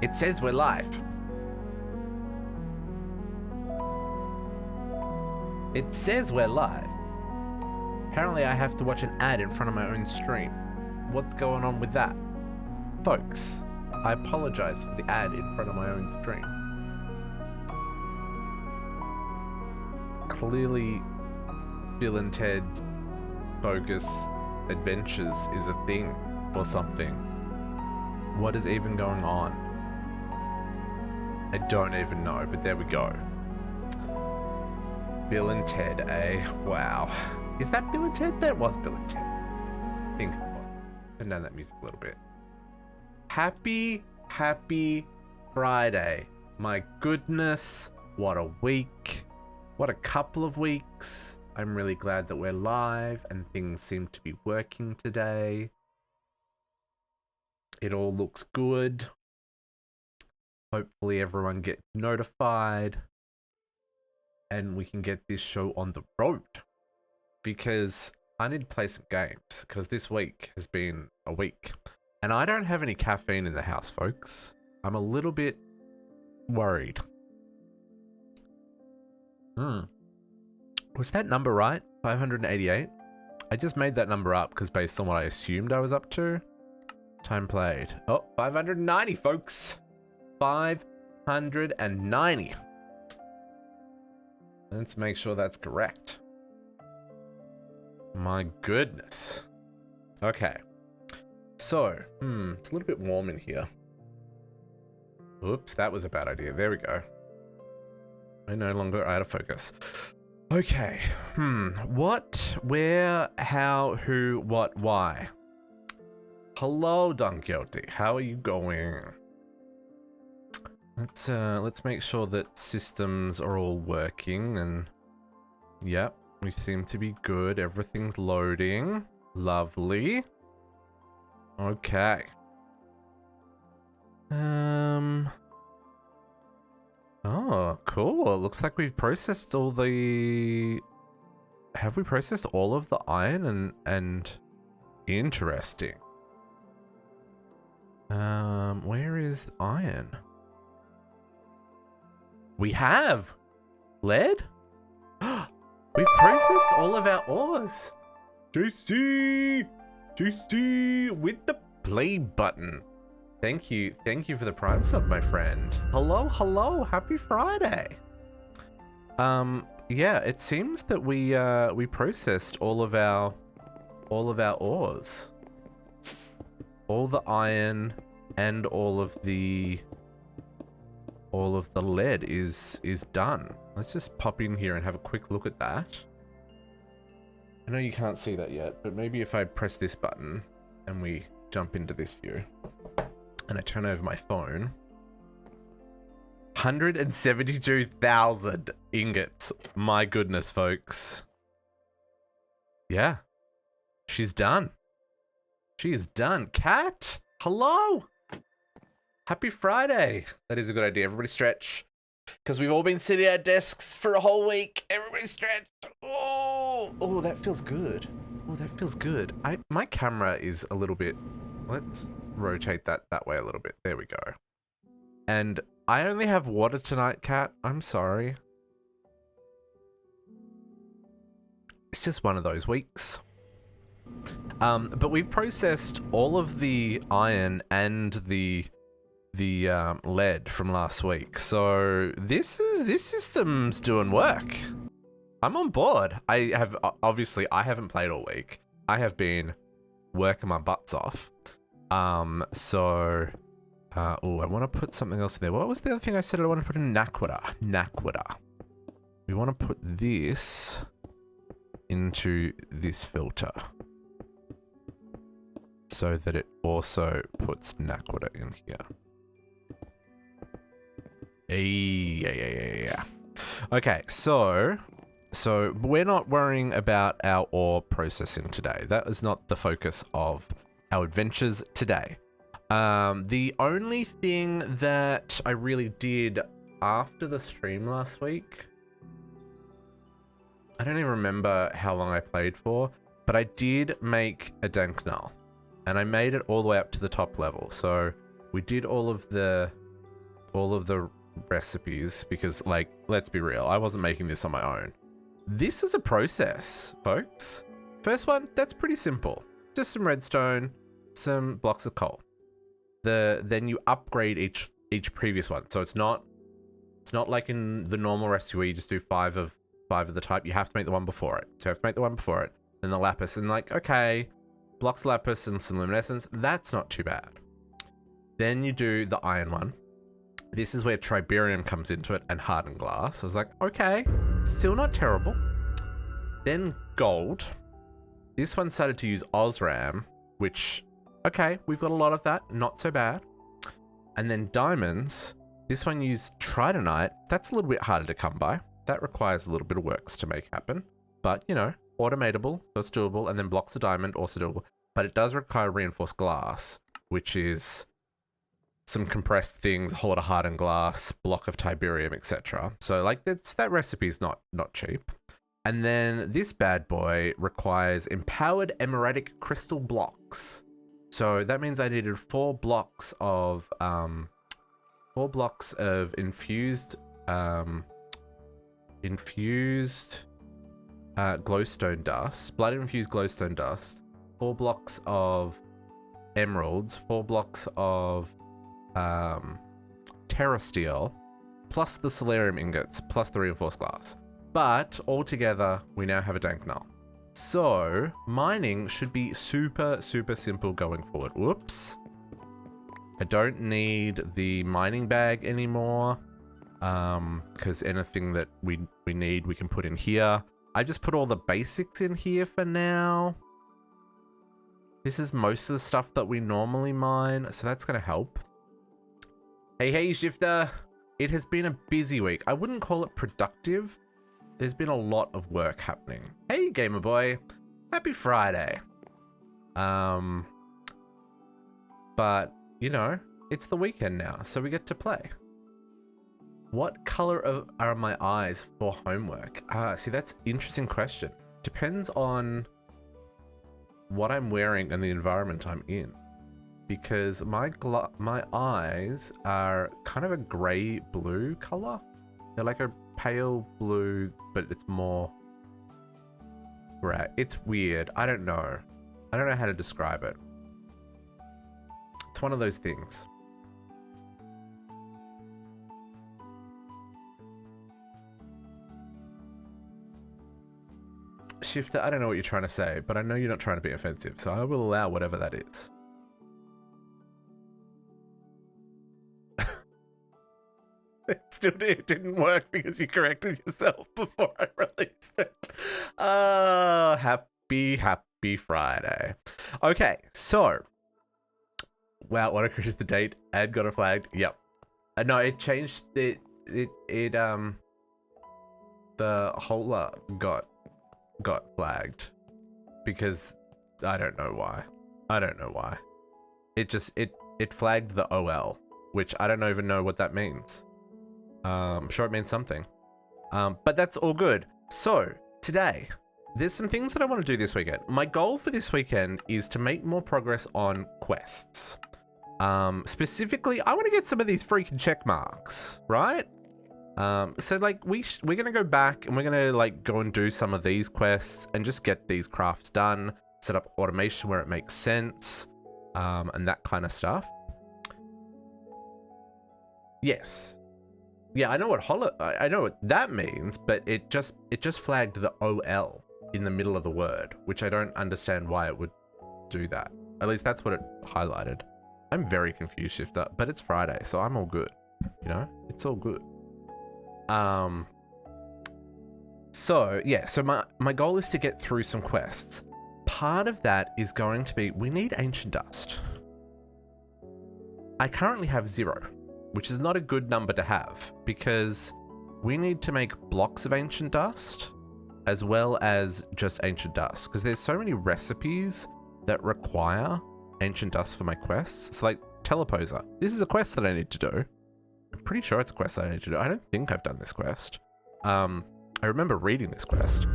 It says we're live. It says we're live. Apparently I have to watch an ad in front of my own stream. What's going on with that? Folks, I apologize for the ad in front of my own stream. Clearly, Bill and Ted's Bogus Adventures is a thing or something. What is even going on? I don't even know, but there we go. Bill and Ted, eh? Wow. Is that Bill and Ted? That was Bill and Ted. I think it was. Turn down that music a little bit. Happy Friday. My goodness, what a week. What a couple of weeks. I'm really glad that we're live and things seem to be working today. It all looks good. Hopefully everyone gets notified and we can get this show on the road, because I need to play some games, because this week has been a week and I don't have any caffeine in the house, folks. I'm a little bit worried. Was that number right? 588? I just made that number up because based on what I assumed I was up to. Time played. Oh, 590, folks. 590. Let's make sure that's correct. My goodness. Okay. So, it's a little bit warm in here. Oops, that was a bad idea. There we go. I no longer out of focus. Okay. What, where, how, who, what, why? Hello, Don Quixote. How are you going? Let's make sure that systems are all working, and yep, we seem to be good. Everything's loading. Lovely. Okay. Oh, cool. It looks like we've processed all the... Have we processed all of the iron and... Interesting. Where is iron? We have! Lead? We've processed all of our ores! JC! JC! With the play button. Thank you for the Prime sub, my friend. Hello, happy Friday. Yeah, it seems that we processed all of our ores. All the iron and all of the lead is done. Let's just pop in here and have a quick look at that. I know you can't see that yet, but maybe if I press this button and we jump into this view. And I turn over my phone. 172,000 ingots. My goodness, folks. Yeah. She's done. She is done. Cat, hello. Happy Friday. That is a good idea. Everybody stretch. Because we've all been sitting at desks for a whole week. Everybody stretch. Oh, that feels good. Oh, that feels good. My camera is a little bit... Let's rotate that way a little bit. There we go. And I only have water tonight, Cat. I'm sorry. It's just one of those weeks. But we've processed all of the iron and the lead from last week. So this system's doing work. I'm on board. I haven't played all week. I have been working my butts off. I want to put something else there. What was the other thing I said I want to put in? Naquita. We want to put this into this filter so that it also puts Naquita in here. Yeah. Okay, so we're not worrying about our ore processing today. That is not the focus of our adventures today. The only thing that I really did after the stream last week, I don't even remember how long I played for, but I did make a dank null, and I made it all the way up to the top level. So we did all of the all of the recipes because, like, let's be real, I wasn't making this on my own. This is a process, folks. First one, that's pretty simple. Just some redstone, some blocks of coal. Then you upgrade each previous one. So it's not like in the normal recipe where you just do five of the type. You have to make the one before it. So you have to make the one before it. Then the lapis, and like, okay, blocks of lapis and some luminescence. That's not too bad. Then you do the iron one. This is where triberium comes into it and hardened glass. I was like, okay, still not terrible. Then gold. This one started to use Osram, which, okay, we've got a lot of that. Not so bad. And then diamonds. This one used tridonite. That's a little bit harder to come by. That requires a little bit of works to make happen. But, you know, automatable, so it's doable. And then blocks of diamond, also doable. But it does require reinforced glass, which is some compressed things, a whole lot of hardened glass, block of tiberium, etc. So like that recipe's not cheap. And then this bad boy requires empowered emeretic crystal blocks. So that means I needed 4 blocks of infused glowstone dust, blood infused glowstone dust, 4 blocks of emeralds, 4 blocks of terrasteel, plus the solarium ingots, plus the reinforced glass. But altogether, we now have a dank null. So mining should be super simple going forward. Whoops. I don't need the mining bag anymore, because anything that we need, we can put in here. I just put all the basics in here for now. This is most of the stuff that we normally mine, so that's going to help. Hey, Shifter. It has been a busy week. I wouldn't call it productive. There's been a lot of work happening. Hey, Gamer Boy. Happy Friday. But, you know, it's the weekend now, so we get to play. What color are my eyes for homework? See, that's an interesting question. Depends on what I'm wearing and the environment I'm in. Because my eyes are kind of a grey-blue color. They're like a pale blue, but it's more grey. It's weird. I don't know. I don't know how to describe it. It's one of those things. Shifter, I don't know what you're trying to say, but I know you're not trying to be offensive, so I will allow whatever that is. It didn't work because you corrected yourself before I released it. Happy Friday. Okay, so. Wow, what is the date? Ad got it flagged. Yep. No, it changed it. The whole lot got flagged because I don't know why. It flagged the OL, which I don't even know what that means. I'm sure it means something. But that's all good. So, today, there's some things that I want to do this weekend. My goal for this weekend is to make more progress on quests. Specifically, I want to get some of these freaking check marks, right? So, like, we're going to go back and we're going to, like, go and do some of these quests and just get these crafts done, set up automation where it makes sense, and that kind of stuff. Yes. Yeah, I know what that means, but it just flagged the OL in the middle of the word, which I don't understand why it would do that. At least that's what it highlighted. I'm very confused, Shifter, but it's Friday, so I'm all good. You know, it's all good. So yeah, so my goal is to get through some quests. Part of that is going to be, we need ancient dust. I currently have 0. Which is not a good number to have, because we need to make blocks of ancient dust as well as just ancient dust, because there's so many recipes that require ancient dust for my quests. So like teleposer, this is a quest that I need to do. I'm pretty sure it's a quest that I need to do. I don't think I've done this quest. I remember reading this quest,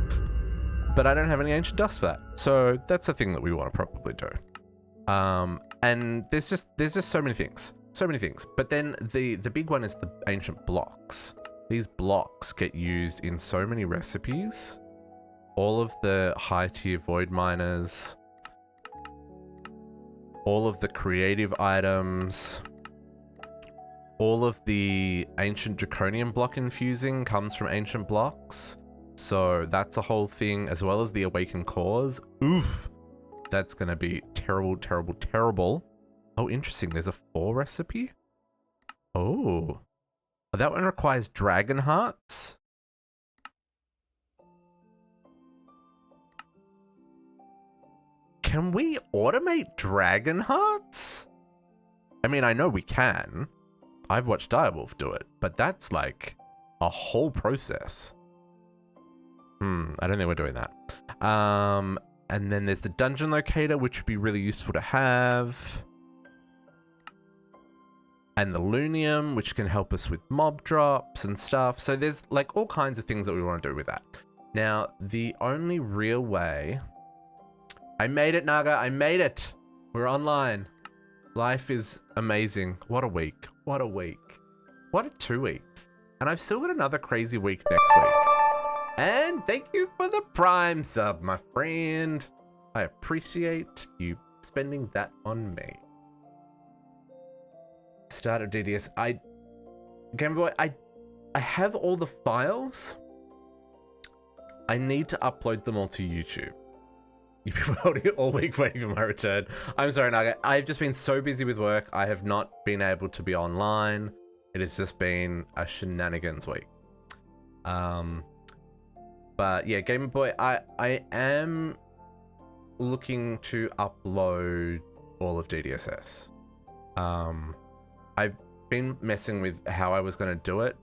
but I don't have any ancient dust for that. So that's the thing that we want to probably do. And there's just so many things. So many things. But then the big one is the ancient blocks. These blocks get used in so many recipes. All of the high tier void miners, all of the creative items, all of the ancient draconian block infusing comes from ancient blocks. So that's a whole thing, as well as the awakened cores. Oof. That's going to be terrible, terrible, terrible. Oh, interesting. There's a 4 recipe. Oh. That one requires dragon hearts. Can we automate dragon hearts? I mean, I know we can. I've watched Direwolf do it, but that's like a whole process. I don't think we're doing that. And then there's the dungeon locator, which would be really useful to have. And the Lunium, which can help us with mob drops and stuff. So there's like all kinds of things that we want to do with that. Now, the only real way... I made it, Naga. I made it. We're online. Life is amazing. What a week. What a week. What a 2 weeks. And I've still got another crazy week next week. And thank you for the Prime sub, my friend. I appreciate you spending that on me. Start of DDS. Game Boy, I have all the files. I need to upload them all to YouTube. You've been holding it all week waiting for my return. I'm sorry, Naga. I've just been so busy with work. I have not been able to be online. It has just been a shenanigans week. But yeah, Game Boy, I am looking to upload all of DDSS. I've been messing with how I was going to do it,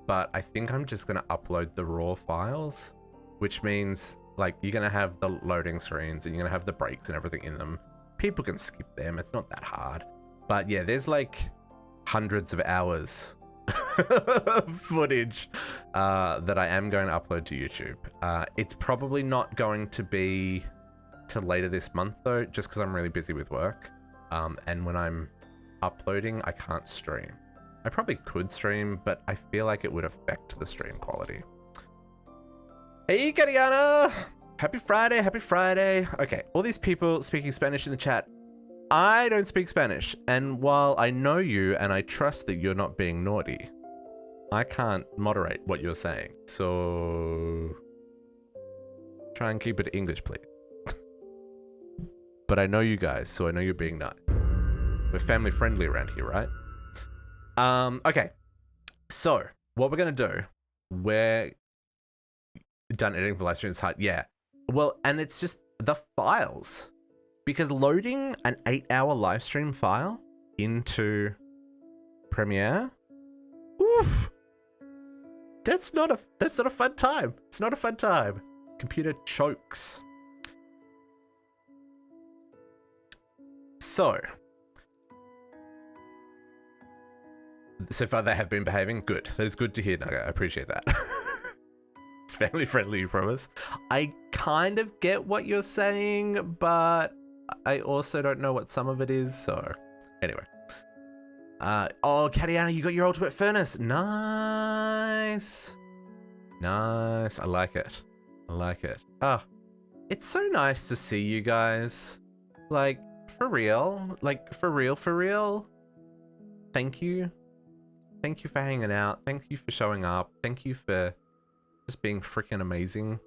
but I think I'm just going to upload the raw files, which means like you're going to have the loading screens and you're going to have the breaks and everything in them. People can skip them. It's not that hard. But yeah, there's like hundreds of hours footage that I am going to upload to YouTube. It's probably not going to be till later this month though, just because I'm really busy with work. And when I'm uploading, I can't stream. I probably could stream, but I feel like it would affect the stream quality. Hey, Kariana! Happy Friday, happy Friday. Okay, all these people speaking Spanish in the chat. I don't speak Spanish, and while I know you and I trust that you're not being naughty, I can't moderate what you're saying. So try and keep it English, please. But I know you guys, so I know you're being nice. We're family friendly around here, right? Okay. So what we're gonna do, we're done editing for live stream. It's hard, yeah. Well, and it's just the files. Because loading an 8-hour live stream file into Premiere, oof, that's not a fun time. It's not a fun time. Computer chokes. So far they have been behaving good. That is good to hear, Naga. I appreciate that. It's family friendly, you promise. I kind of get what you're saying, but I also don't know what some of it is, so anyway. Oh, Katiana, you got your ultimate furnace. Nice. Nice. I like it. I like it. Ah, it's so nice to see you guys. Like, for real. Like, for real, for real. Thank you. Thank you for hanging out. Thank you for showing up. Thank you for just being freaking amazing.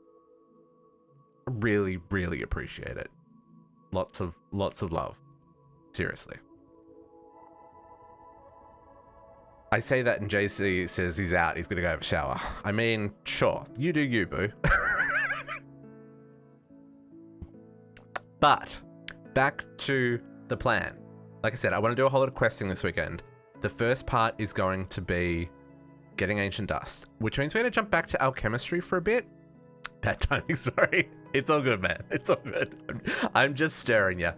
I really, really appreciate it. Lots of love. Seriously. I say that and JC says he's out. He's gonna go have a shower. I mean, sure. You do you, boo. But back to the plan. Like I said, I want to do a whole lot of questing this weekend. The first part is going to be getting Ancient Dust, which means we're going to jump back to Alchemestry for a bit. Bad timing, sorry. It's all good, man. It's all good. I'm just stirring you.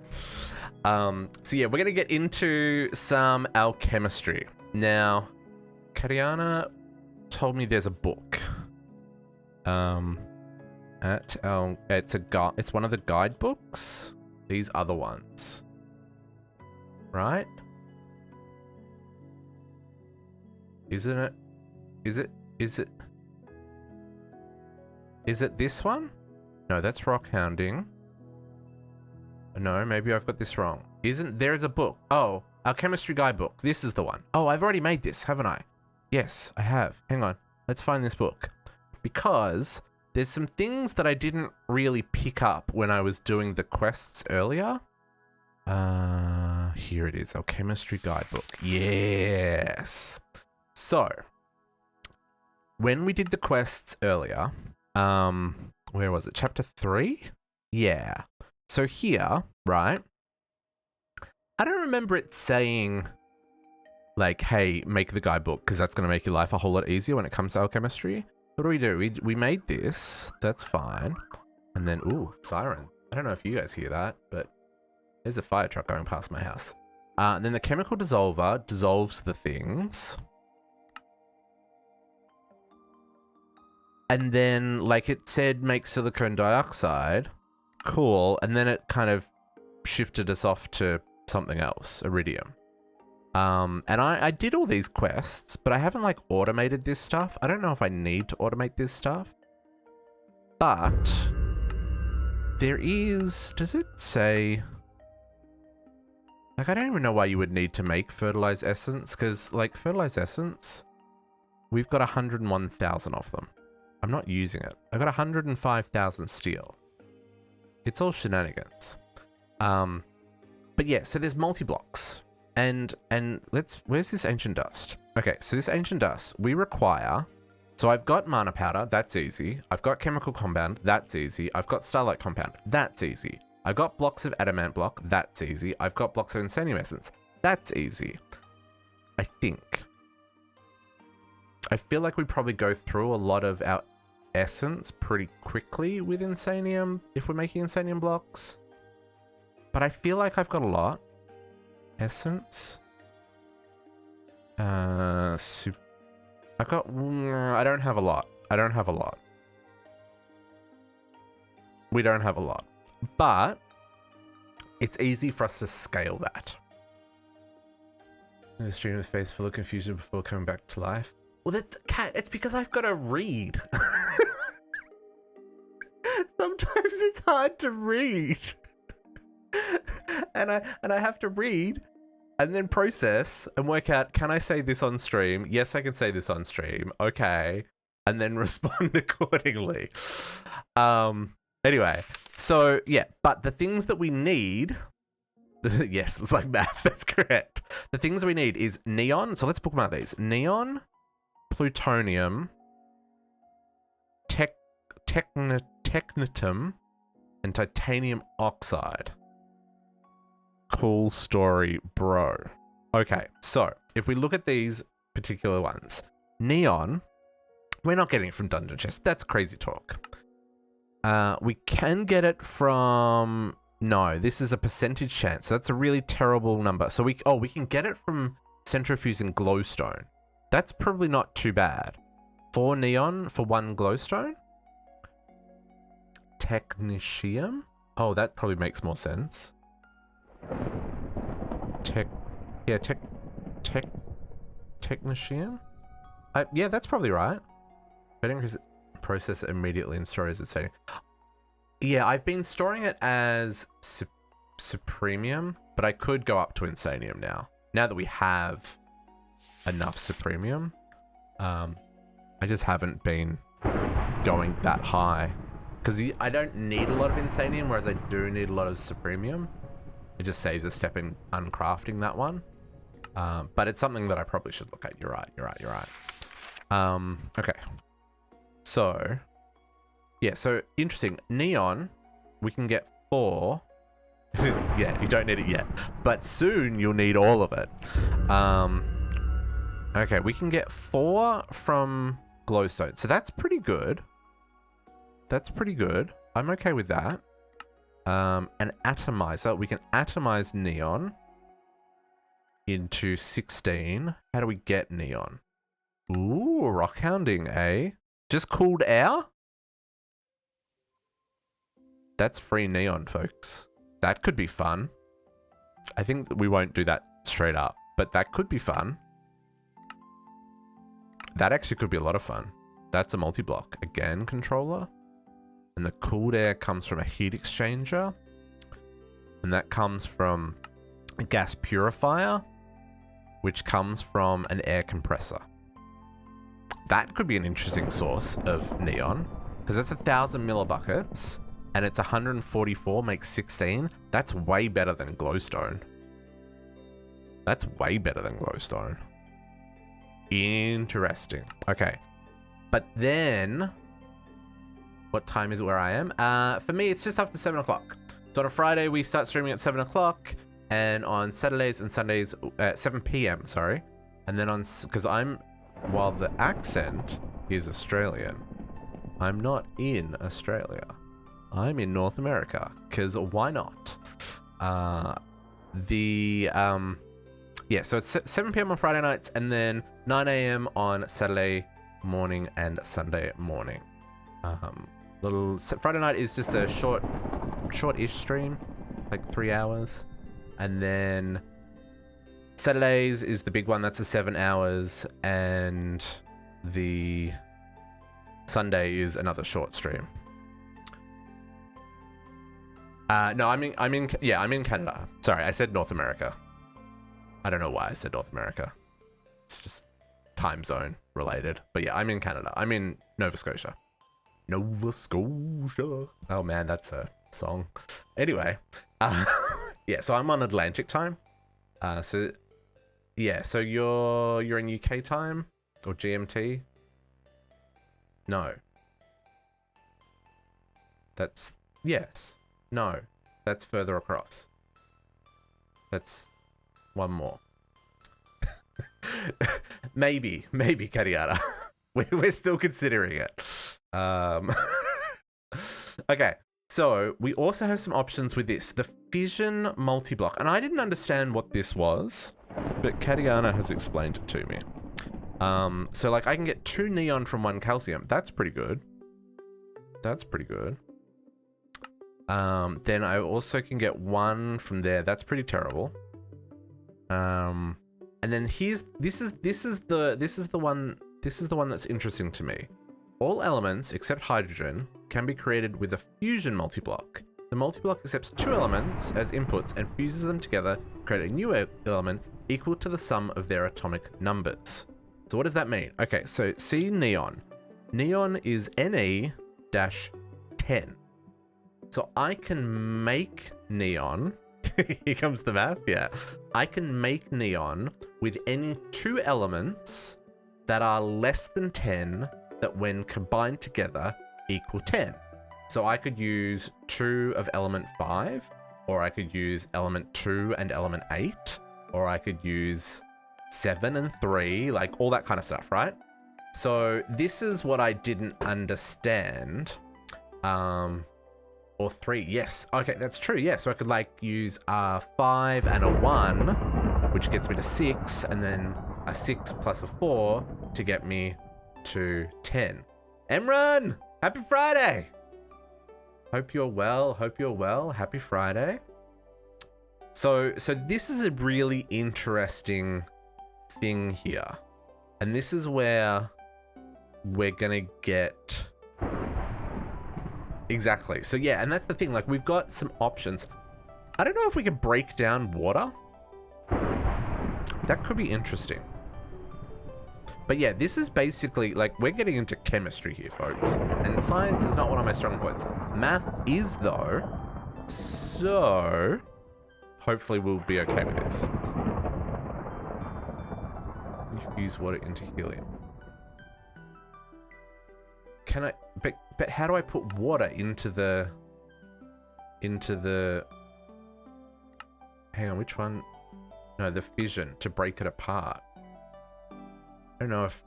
So yeah, we're going to get into some Alchemestry. Now, Kariana told me there's a book. It's one of the guidebooks. These other ones. Right? Isn't it? Is it this one? No, that's rock hounding. No, maybe I've got this wrong. There's a book. Oh, Alchemestry guidebook. This is the one. Oh, I've already made this, haven't I? Yes, I have. Hang on. Let's find this book. Because there's some things that I didn't really pick up when I was doing the quests earlier. Here it is. Alchemestry guidebook. Yes. So, when we did the quests earlier, where was it? Chapter 3? Yeah. So here, right? I don't remember it saying, like, hey, make the guidebook, because that's going to make your life a whole lot easier when it comes to alchemistry. What do? We made this. That's fine. And then, ooh, siren. I don't know if you guys hear that, but there's a fire truck going past my house. And then the chemical dissolver dissolves the things. And then, like it said, make silicon dioxide. Cool. And then it kind of shifted us off to something else, iridium. And I did all these quests, but I haven't, like, automated this stuff. I don't know if I need to automate this stuff. But there is... Does it say... Like, I don't even know why you would need to make fertilized essence, because, like, fertilized essence, we've got 101,000 of them. I'm not using it. I've got 105,000 steel. It's all shenanigans. But yeah, so there's multi-blocks. And where's this ancient dust? Okay, so this ancient dust, we require... So I've got mana powder, that's easy. I've got chemical compound, that's easy. I've got starlight compound, that's easy. I've got blocks of adamant block, that's easy. I've got blocks of insanium essence, that's easy. I think. I feel like we probably go through a lot of our essence pretty quickly with insanium, if we're making insanium blocks. But I feel like I've got a lot. Essence. I don't have a lot. I don't have a lot. We don't have a lot. But it's easy for us to scale that. In the stream of face full of confusion before coming back to life. Well, that's cat. It's because I've got to read. Sometimes it's hard to read. and I have to read and then process and work out, can I say this on stream? Yes, I can say this on stream. Okay. And then respond accordingly. Anyway, so yeah, but the things that we need, yes, it's like math, that's correct. The things we need is neon. So let's talk about these. Neon, plutonium, technetum, and titanium oxide. Cool story, bro. Okay, so if we look at these particular ones, neon, we're not getting it from dungeon chest. That's crazy talk. We can get it from... No, this is a percentage chance. So that's a really terrible number. So we can get it from centrifuge and glowstone. That's probably not too bad. 4 neon for 1 glowstone. Technetium? Oh, that probably makes more sense. Technetium? Yeah, that's probably right. Better process it immediately and store as it's setting. Yeah, I've been storing it as supremium, but I could go up to insanium now. Now that we have enough supremium. I just haven't been going that high. Because I don't need a lot of insanium, whereas I do need a lot of supremium. It just saves a step in uncrafting that one. But it's something that I probably should look at. You're right. Okay. So, yeah, so interesting. Neon, we can get 4. Yeah, you don't need it yet. But soon you'll need all of it. Okay, we can get 4 from glowstone. So that's pretty good. I'm okay with that. An atomizer. We can atomize neon into 16. How do we get neon? Ooh, rock hounding, eh? Just cooled air? That's free neon, folks. That could be fun. I think we won't do that straight up, but that could be fun. That actually could be a lot of fun. That's a multi-block. Again, controller. And the cooled air comes from a heat exchanger. And that comes from a gas purifier, which comes from an air compressor. That could be an interesting source of neon, because that's 1,000 millibuckets, and it's 144 makes 16. That's way better than glowstone. That's way better than glowstone. Interesting. Okay. But then, what time is it where I am? For me, it's just after 7 o'clock. So on a Friday, we start streaming at 7 o'clock, and on Saturdays and Sundays, 7 p.m., sorry. And then because while the accent is Australian, I'm not in Australia. I'm in North America, because why not? Yeah, so it's 7 p.m. on Friday nights, and then 9 a.m. on Saturday morning and Sunday morning. Friday night is just a short-ish stream, like 3 hours. And then Saturdays is the big one, that's a 7 hours, and the Sunday is another short stream. No, I'm in Canada. Sorry, I said North America. I don't know why I said North America. It's just time zone related. But yeah, I'm in Canada. I'm in Nova Scotia. Nova Scotia. Oh man, that's a song. Anyway, yeah, so I'm on Atlantic time. So you're in UK time or GMT? No. That's yes. No. That's further across. That's one more. maybe Kariara. We're still considering it. Okay, so we also have some options with this, the fission multi-block, and I didn't understand what this was, but Katiana has explained it to me. So like I can get 2 neon from 1 calcium. That's pretty good. That's pretty good. Then I also can get 1 from there. That's pretty terrible. And then this is the one that's interesting to me. All elements except hydrogen can be created with a fusion multi-block. The multi-block accepts 2 elements as inputs and fuses them together to create a new element equal to the sum of their atomic numbers. So what does that mean? Okay, so see neon. Neon is Ne-10. So I can make neon. Here comes the math, yeah. I can make neon with any 2 elements that are less than 10 that when combined together equal 10. So I could use 2 of element 5, or I could use element 2 and element 8, or I could use 7 and 3, like all that kind of stuff, right? So this is what I didn't understand. Or 3, yes. Okay, that's true, yeah. So I could like use a 5 and a 1, which gets me to 6, and then a 6 plus a 4 to get me to 10. Emran, happy Friday. Hope you're well. Happy Friday. So this is a really interesting thing here. And this is where we're gonna get... Exactly. So yeah, and that's the thing, like we've got some options. I don't know if we can break down water. That could be interesting. But yeah, this is basically, like, we're getting into chemistry here, folks. And science is not one of my strong points. Math is, though. So, hopefully we'll be okay with this. Infuse water into helium. Can I... But how do I put water into the... Hang on, which one? No, the fission, to break it apart. I don't know if...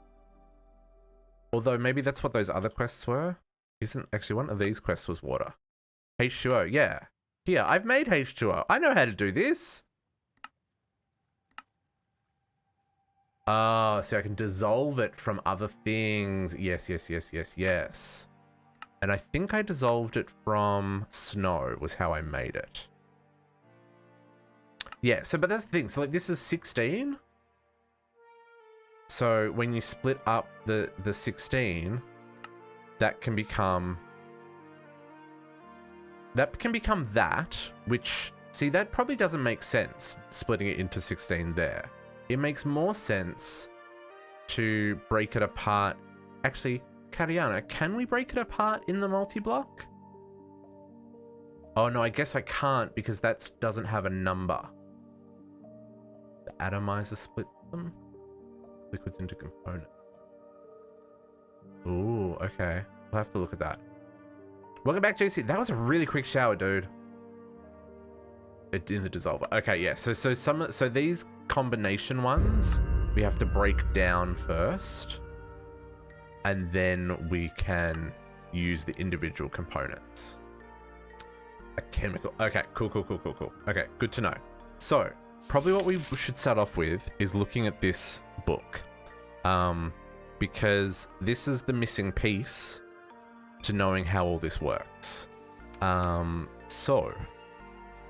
Although maybe that's what those other quests were. Isn't actually one of these quests was water. H2O, yeah. Here, I've made H2O. I know how to do this. Oh, so I can dissolve it from other things. Yes. And I think I dissolved it from snow was how I made it. Yeah, so but that's the thing. So like this is 16. So when you split up the 16, that can become that, which, see, that probably doesn't make sense, splitting it into 16 there. It makes more sense to break it apart. Actually, Kariana, can we break it apart in the multi-block? Oh no, I guess I can't because that doesn't have a number. The atomizer split them. Liquids into component. Ooh, okay. We'll have to look at that. Welcome back, JC. That was a really quick shower, dude. In the dissolver. Okay, yeah. So these combination ones we have to break down first, and then we can use the individual components. A chemical. Okay, cool. Okay, good to know. So probably what we should start off with is looking at this book, because this is the missing piece to knowing how all this works. So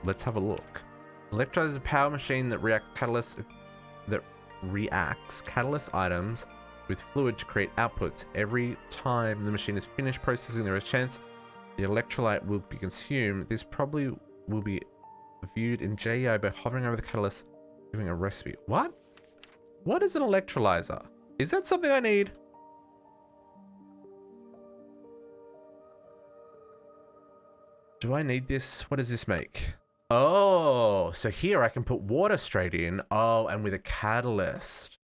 let's have a look. Electrolyzer is a power machine that reacts catalyst items with fluid to create outputs. Every time the machine is finished processing, there is a chance the electrolyte will be consumed. This probably will be viewed in JEI by hovering over the catalyst, giving a recipe. What? What is an electrolyzer? Is that something I need? Do I need this? What does this make? Oh, so here I can put water straight in. Oh, and with a catalyst.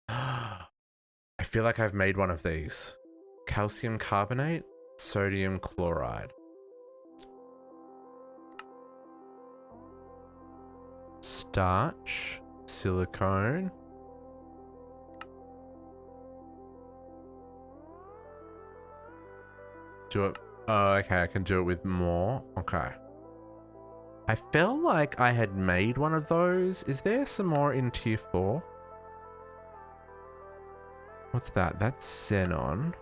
I feel like I've made one of these. Calcium carbonate, sodium chloride. Starch, silicone. Do it. Oh, okay, I can do it with more. Okay. I felt like I had made one of those. Is there some more in tier 4? What's that? That's xenon.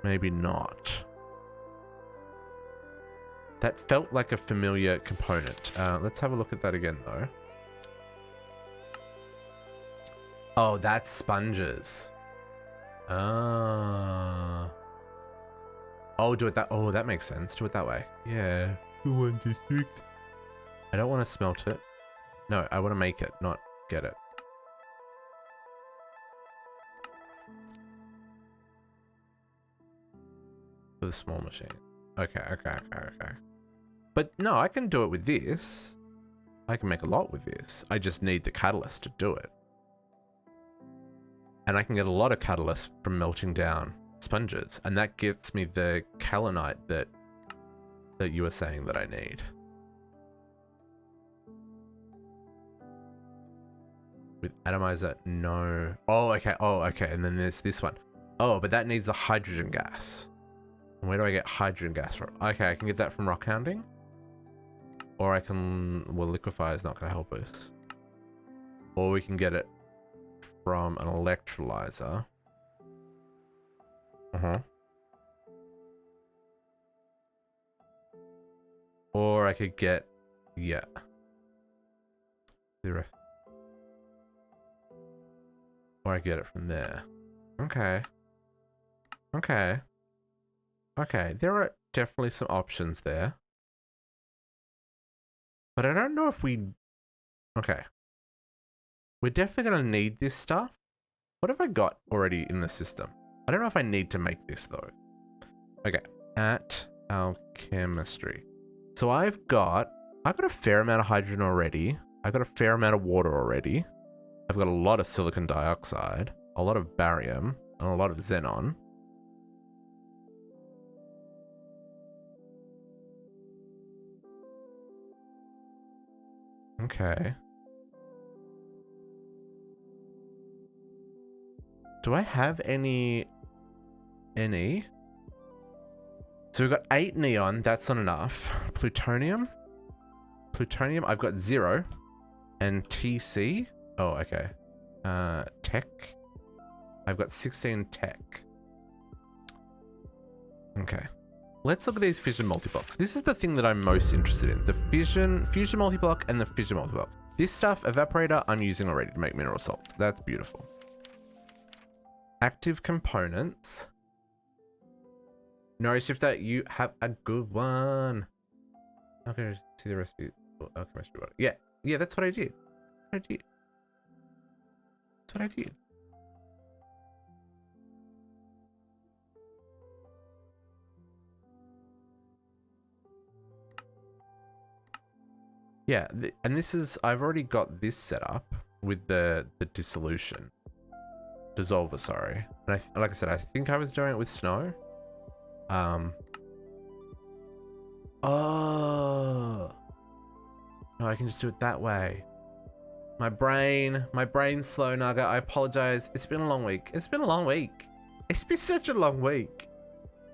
Maybe not. That felt like a familiar component. Let's have a look at that again, though. Oh, that's sponges. Ah. Oh, do it that. Oh, that makes sense. Do it that way. Yeah. The one district. I don't want to smelt it. No, I want to make it, not get it. For the small machine. Okay. But no, I can do it with this. I can make a lot with this. I just need the catalyst to do it. And I can get a lot of catalyst from melting down sponges. And that gets me the kaolinite that you were saying that I need. With atomizer, no. Oh, okay. Oh, okay. And then there's this one. Oh, but that needs the hydrogen gas. Where do I get hydrogen gas from? Okay, I can get that from rock hounding. Or I can... Well, liquefy is not going to help us. Or we can get it from an electrolyzer. Or I could get... Yeah. Or I get it from there. Okay. Okay, there are definitely some options there. But I don't know if we... Okay. We're definitely going to need this stuff. What have I got already in the system? I don't know if I need to make this, though. Okay. At Alchemestry. So I've got a fair amount of hydrogen already. I've got a fair amount of water already. I've got a lot of silicon dioxide, a lot of barium, and a lot of xenon. Okay. Do I have any? So we've got 8 neon. That's not enough. Plutonium, I've got 0. And TC. Oh, okay. Tech. I've got 16 tech. Okay. let's look at these fission multi-blocks. This is the thing that I'm most interested in. The fusion multi-block and the fission multi-block. This stuff, evaporator, I'm using already to make mineral salts. That's beautiful. Active components. No, Shifter, you have a good one. Okay, see the recipe. Alchemestry water. Yeah, that's what I did. That's what I did. Yeah, and this is, I've already got this set up with the dissolution. Dissolver, sorry. And like I said, I think I was doing it with snow. Oh. No, I can just do it that way. My brain's slow, Naga. I apologize. It's been a long week. It's been such a long week.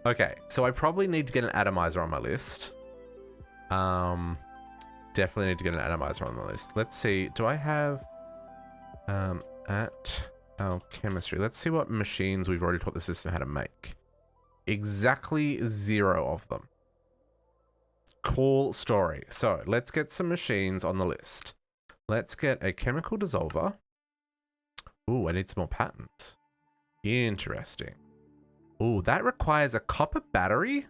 Okay, so I probably need to get an atomizer on my list. Definitely need to get an atomizer on the list. Let's see. Do I have at Alchemestry? Let's see what machines we've already taught the system how to make. Exactly 0 of them. Cool story. So let's get some machines on the list. Let's get a chemical dissolver. Ooh, I need some more patents. Interesting. Ooh, that requires a copper battery?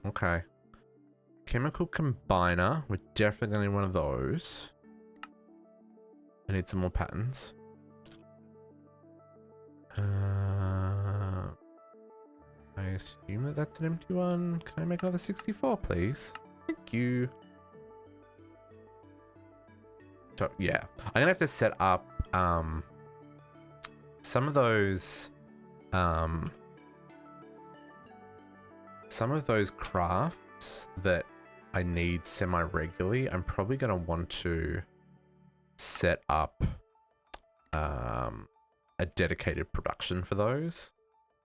Okay. Chemical combiner. We're definitely going to need one of those. I need some more patents. I assume that that's an empty one. Can I make another 64, please? Thank you. So, yeah. I'm going to have to set up some of those crafts that I need semi-regularly. I'm probably going to want to set up a dedicated production for those,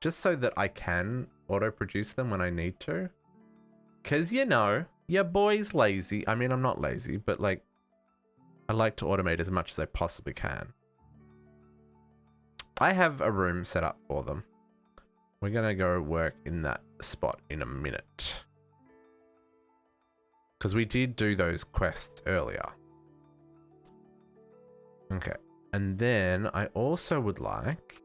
just so that I can auto-produce them when I need to. Because, you know, your boy's lazy. I mean, I'm not lazy, but, like, I like to automate as much as I possibly can. I have a room set up for them. We're going to go work in that spot in a minute. Because we did do those quests earlier. Okay. And then I also would like...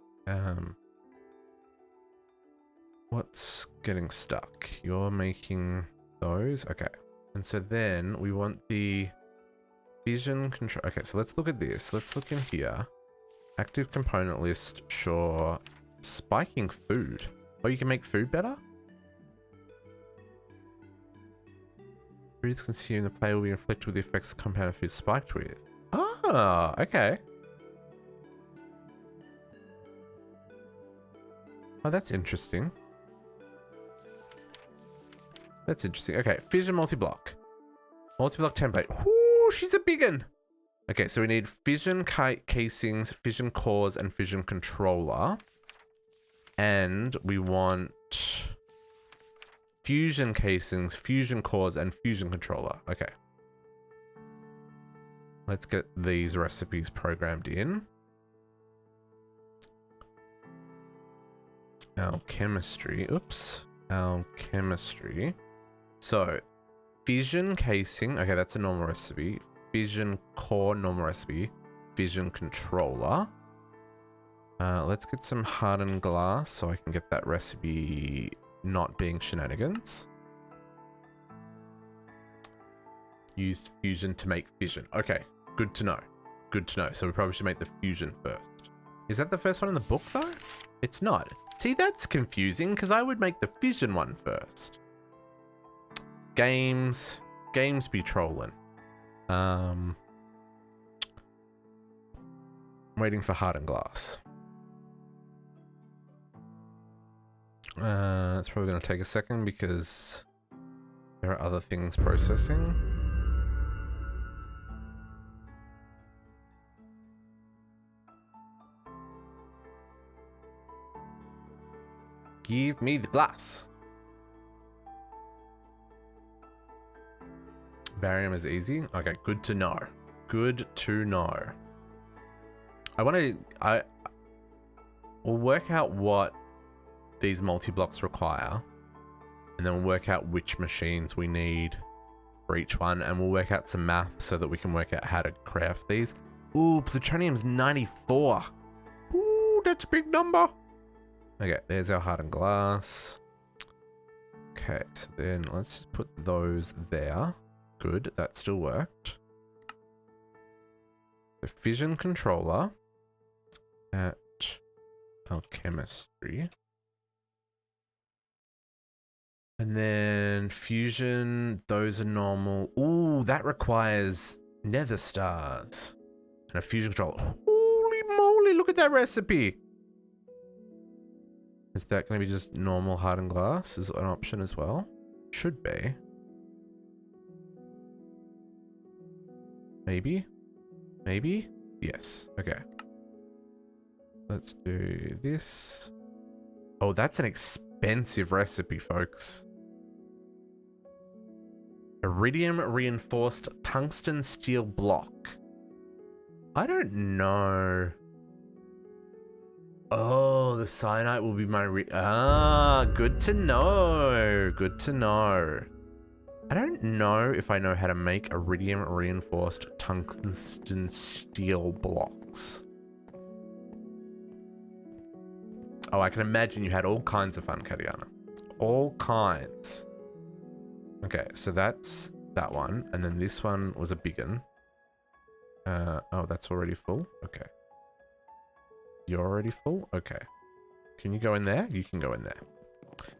what's getting stuck? You're making those? Okay. And so then we want the vision control. Okay, so let's look at this. Let's look in here. Active component list. Sure. Spiking food. Oh, you can make food better? Food is consumed. The player will be inflicted with the effects the compound food spiked with. Ah, okay. Oh, that's interesting. That's interesting. Okay, fission multi-block. Multi-block template. Ooh, she's a big one. Okay, so we need fission casings, fission cores, and fission controller. And we want fusion casings, fusion cores, and fusion controller. Okay. Let's get these recipes programmed in. Alchemistry. Oops. Alchemistry. So, fission casing. Okay, that's a normal recipe. Fission core, normal recipe. Fission controller. Let's get some hardened glass so I can get that recipe not being shenanigans. Used fusion to make fission. Okay, good to know. Good to know. So we probably should make the fusion first. Is that the first one in the book though? It's not. See, that's confusing because I would make the fission one first. Games be trolling. Waiting for hardened glass. It's probably going to take a second because there are other things processing. Give me the glass. Barium is easy. Okay, good to know. Good to know. we'll work out what these multi-blocks require, and then we'll work out which machines we need for each one, and we'll work out some math so that we can work out how to craft these. Ooh, plutonium's 94. Ooh, that's a big number. Okay, there's our hardened glass. Okay, so then let's just put those there. Good, that still worked. The fission controller at Alchemestry. And then fusion, those are normal. Ooh, that requires nether stars. And a fusion controller. Holy moly, look at that recipe. Is that going to be just normal hardened glass? Is an option as well? Should be. Maybe? Maybe? Yes. Okay. Let's do this. Oh, that's an expensive recipe, folks. Iridium reinforced tungsten steel block. I don't know. Oh, the cyanide will be my good to know. Good to know. I don't know if I know how to make iridium reinforced tungsten steel blocks. Oh, I can imagine you had all kinds of fun, Katiana. All kinds. Okay, so that's that one. And then this one was a big one. Oh, that's already full? Okay. You're already full? Okay. Can you go in there? You can go in there.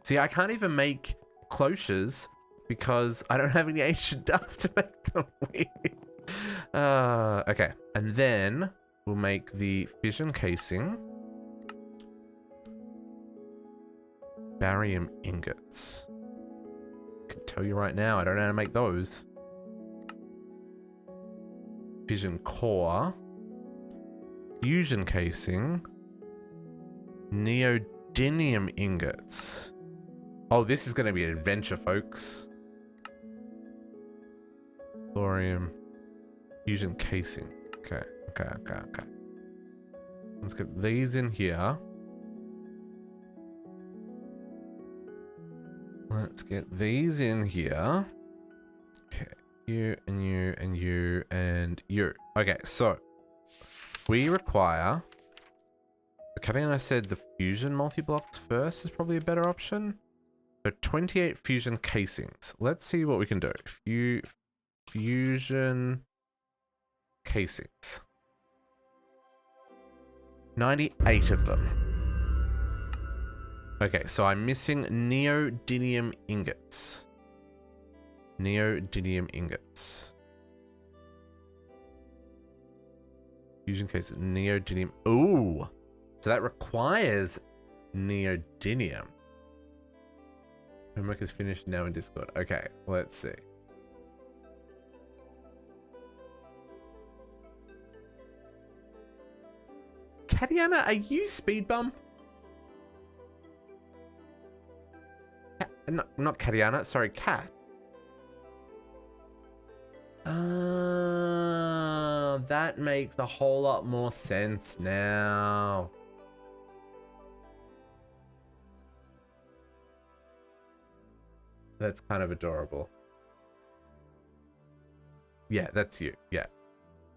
See, I can't even make cloches because I don't have any ancient dust to make them with. Okay. And then we'll make the fission casing. Barium ingots. I can tell you right now, I don't know how to make those. Fission core. Fusion casing. Neodymium ingots. Oh, this is going to be an adventure, folks. Thorium. Fusion casing. Okay. Let's get these in here. Let's get these in here. Okay. You and you and you and you. Okay, so we require... Katiana said the fusion multi-blocks first is probably a better option. So 28 fusion casings. Let's see what we can do. Fusion casings. 98 of them. Okay, so I'm missing neodymium ingots. Neodymium ingots. Fusion case, neodymium. Ooh! So that requires neodymium. Homework is finished now in Discord. Okay, let's see. Katiana, are you speed bump? Not Katiana, sorry, Kat. That makes a whole lot more sense now. That's kind of adorable. Yeah, that's you. Yeah.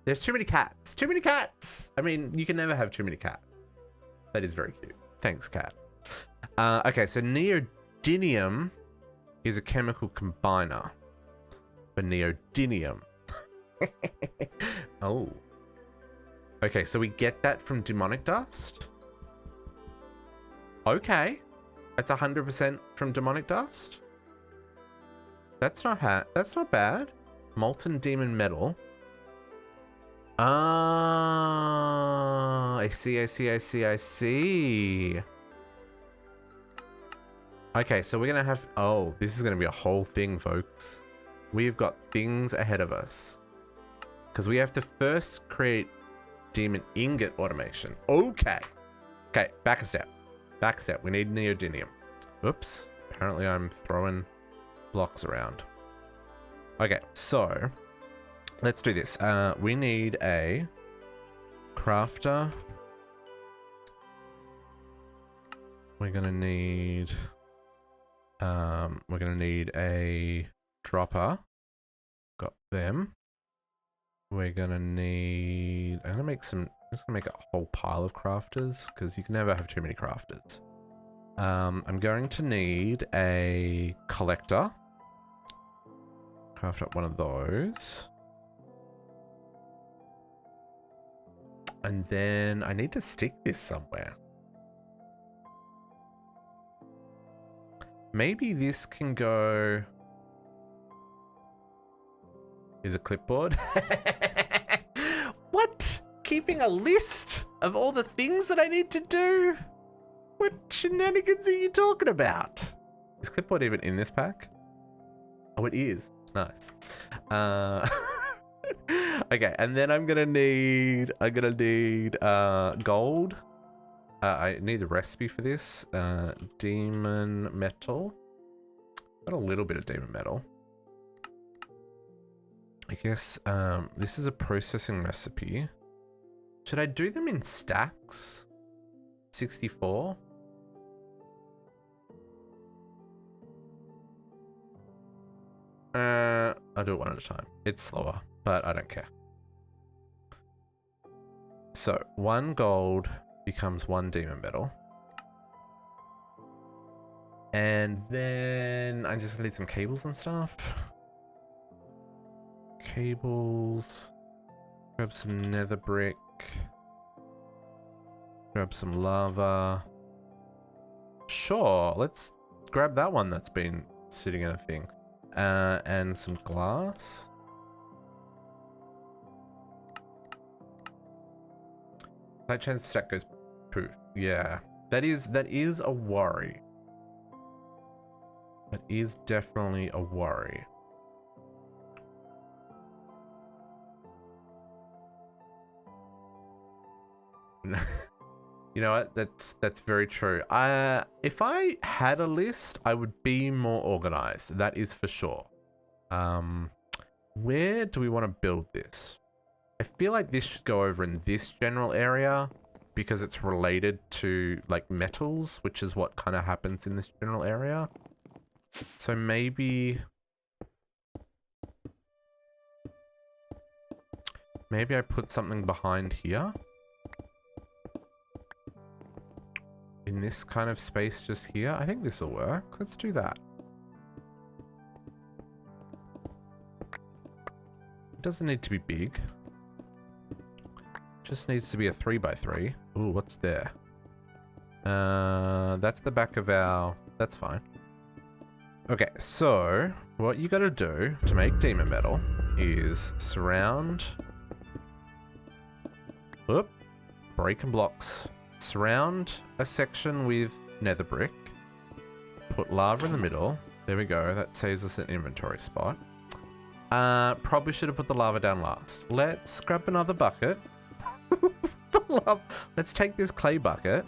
There's too many cats. Too many cats! I mean, you can never have too many cats. That is very cute. Thanks, Kat. Okay, so neodymium is a chemical combiner for neodymium. Oh. Okay, so we get that from demonic dust? Okay. That's 100% from demonic dust? That's not bad. Molten demon metal. Ah, I see. Okay, so we're gonna have... Oh, this is gonna be a whole thing, folks. We've got things ahead of us. Because we have to first create demon ingot automation. Okay. Okay, back a step. We need neodymium. Oops. Apparently I'm throwing blocks around. Okay, so let's do this. We need a crafter We're gonna need a dropper. Got them. We're gonna need, I'm just gonna make a whole pile of crafters because you can never have too many crafters. I'm going to need a collector. Craft up one of those. And then I need to stick this somewhere. Maybe this can go... Is a clipboard? What? Keeping a list of all the things that I need to do? What shenanigans are you talking about? Is clipboard even in this pack? Oh, it is. Nice. Okay, and then I'm gonna need gold. I need the recipe for this. Demon metal. Got a little bit of demon metal. I guess this is a processing recipe. Should I do them in stacks? 64? I'll do it one at a time. It's slower, but I don't care. So 1 gold becomes 1 demon metal. And then I just need some cables and stuff. Cables. Grab some nether brick. Grab some lava. Sure, let's grab that one that's been sitting in a thing. And some glass. That chance the stack goes poof. Yeah, that is a worry. That is definitely a worry. You know what? That's very true. If I had a list, I would be more organized. That is for sure. Where do we want to build this? I feel like this should go over in this general area because it's related to like metals, which is what kind of happens in this general area. So maybe I put something behind here. In this kind of space just here. I think this will work. Let's do that. It doesn't need to be big. Just needs to be a 3x3. Ooh, what's there? That's the back of our... That's fine. Okay, so what you gotta do to make demon metal is surround... Oop. Breaking blocks. Surround a section with nether brick. Put lava in the middle. There we go. That saves us an inventory spot. Probably should have put the lava down last. Let's grab another bucket. Let's take this clay bucket.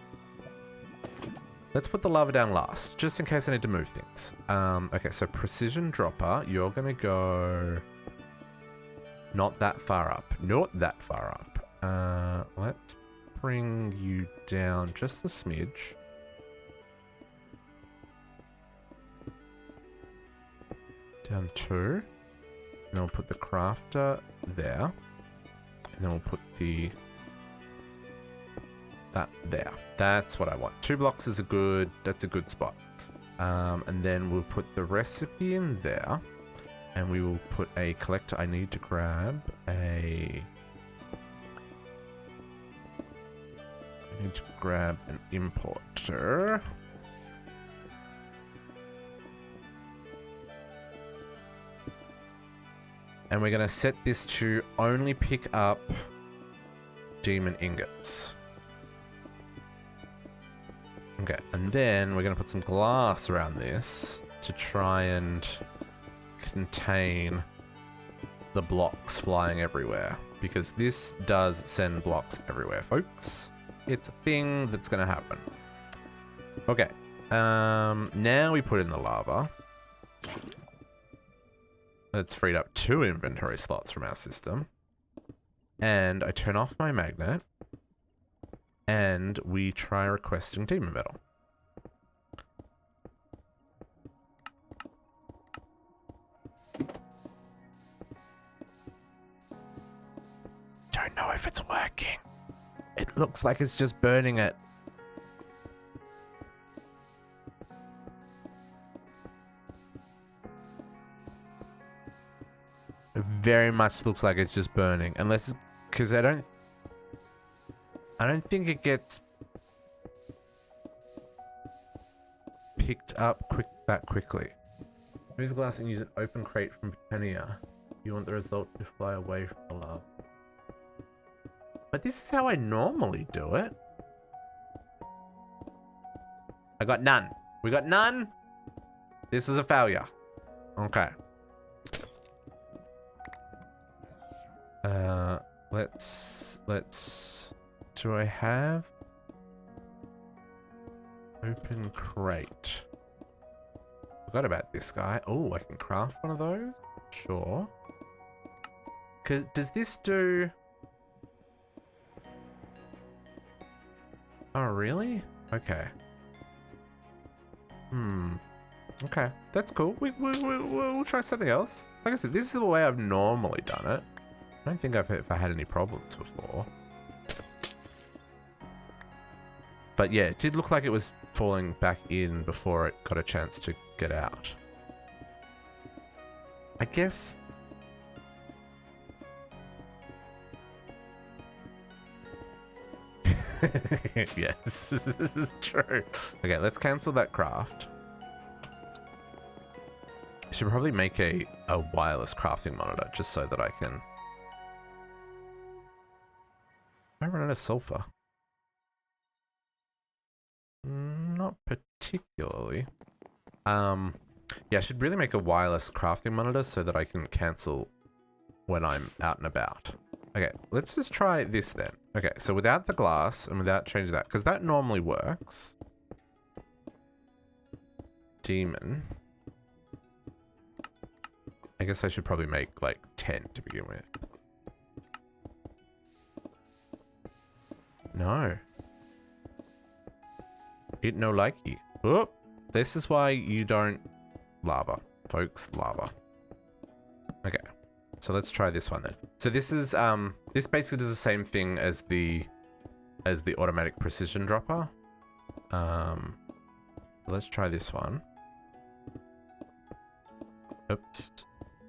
Let's put the lava down last, just in case I need to move things. Okay, so precision dropper. You're gonna go not that far up. Not that far up. Let's bring you down just a smidge. Down 2. And then we'll put the crafter there. And then we'll put that there. That's what I want. 2 blocks is that's a good spot. And then we'll put the recipe in there. And we will put a collector. I need to grab an importer. And we're going to set this to only pick up demon ingots. Okay, and then we're going to put some glass around this to try and contain the blocks flying everywhere. Because this does send blocks everywhere, folks. It's a thing that's going to happen. Okay. Now we put in the lava. That's freed up 2 inventory slots from our system. And I turn off my magnet. And we try requesting demon metal. if it's working. It looks like it's just burning it. It very much looks like it's just burning, unless, because I don't think it gets picked up that quickly. Move the glass and use an open crate from Britannia. You want the result to fly away from the lava. But this is how I normally do it. I got none. We got none. This is a failure. Okay. Let's do I have open crate? Forgot about this guy. Oh, I can craft one of those? Sure. Does this do... Oh, really? Okay. Okay, that's cool. We'll try something else. Like I said, this is the way I've normally done it. I don't think I've had any problems before. But yeah, it did look like it was falling back in before it got a chance to get out. I guess... Yes, this is true. Okay, let's cancel that craft. I should probably make a wireless crafting monitor just so that I can... I run out of sulfur. Not particularly. Yeah, I should really make a wireless crafting monitor so that I can cancel when I'm out and about. Okay, let's just try this then. Okay, so without the glass and without changing that, because that normally works. Demon. I guess I should probably make like 10 to begin with. No. It no likey. Oh, this is why you don't lava, folks. Lava. Okay, so let's try this one then. So this is this basically does the same thing as the automatic precision dropper. Let's try this one. Oops,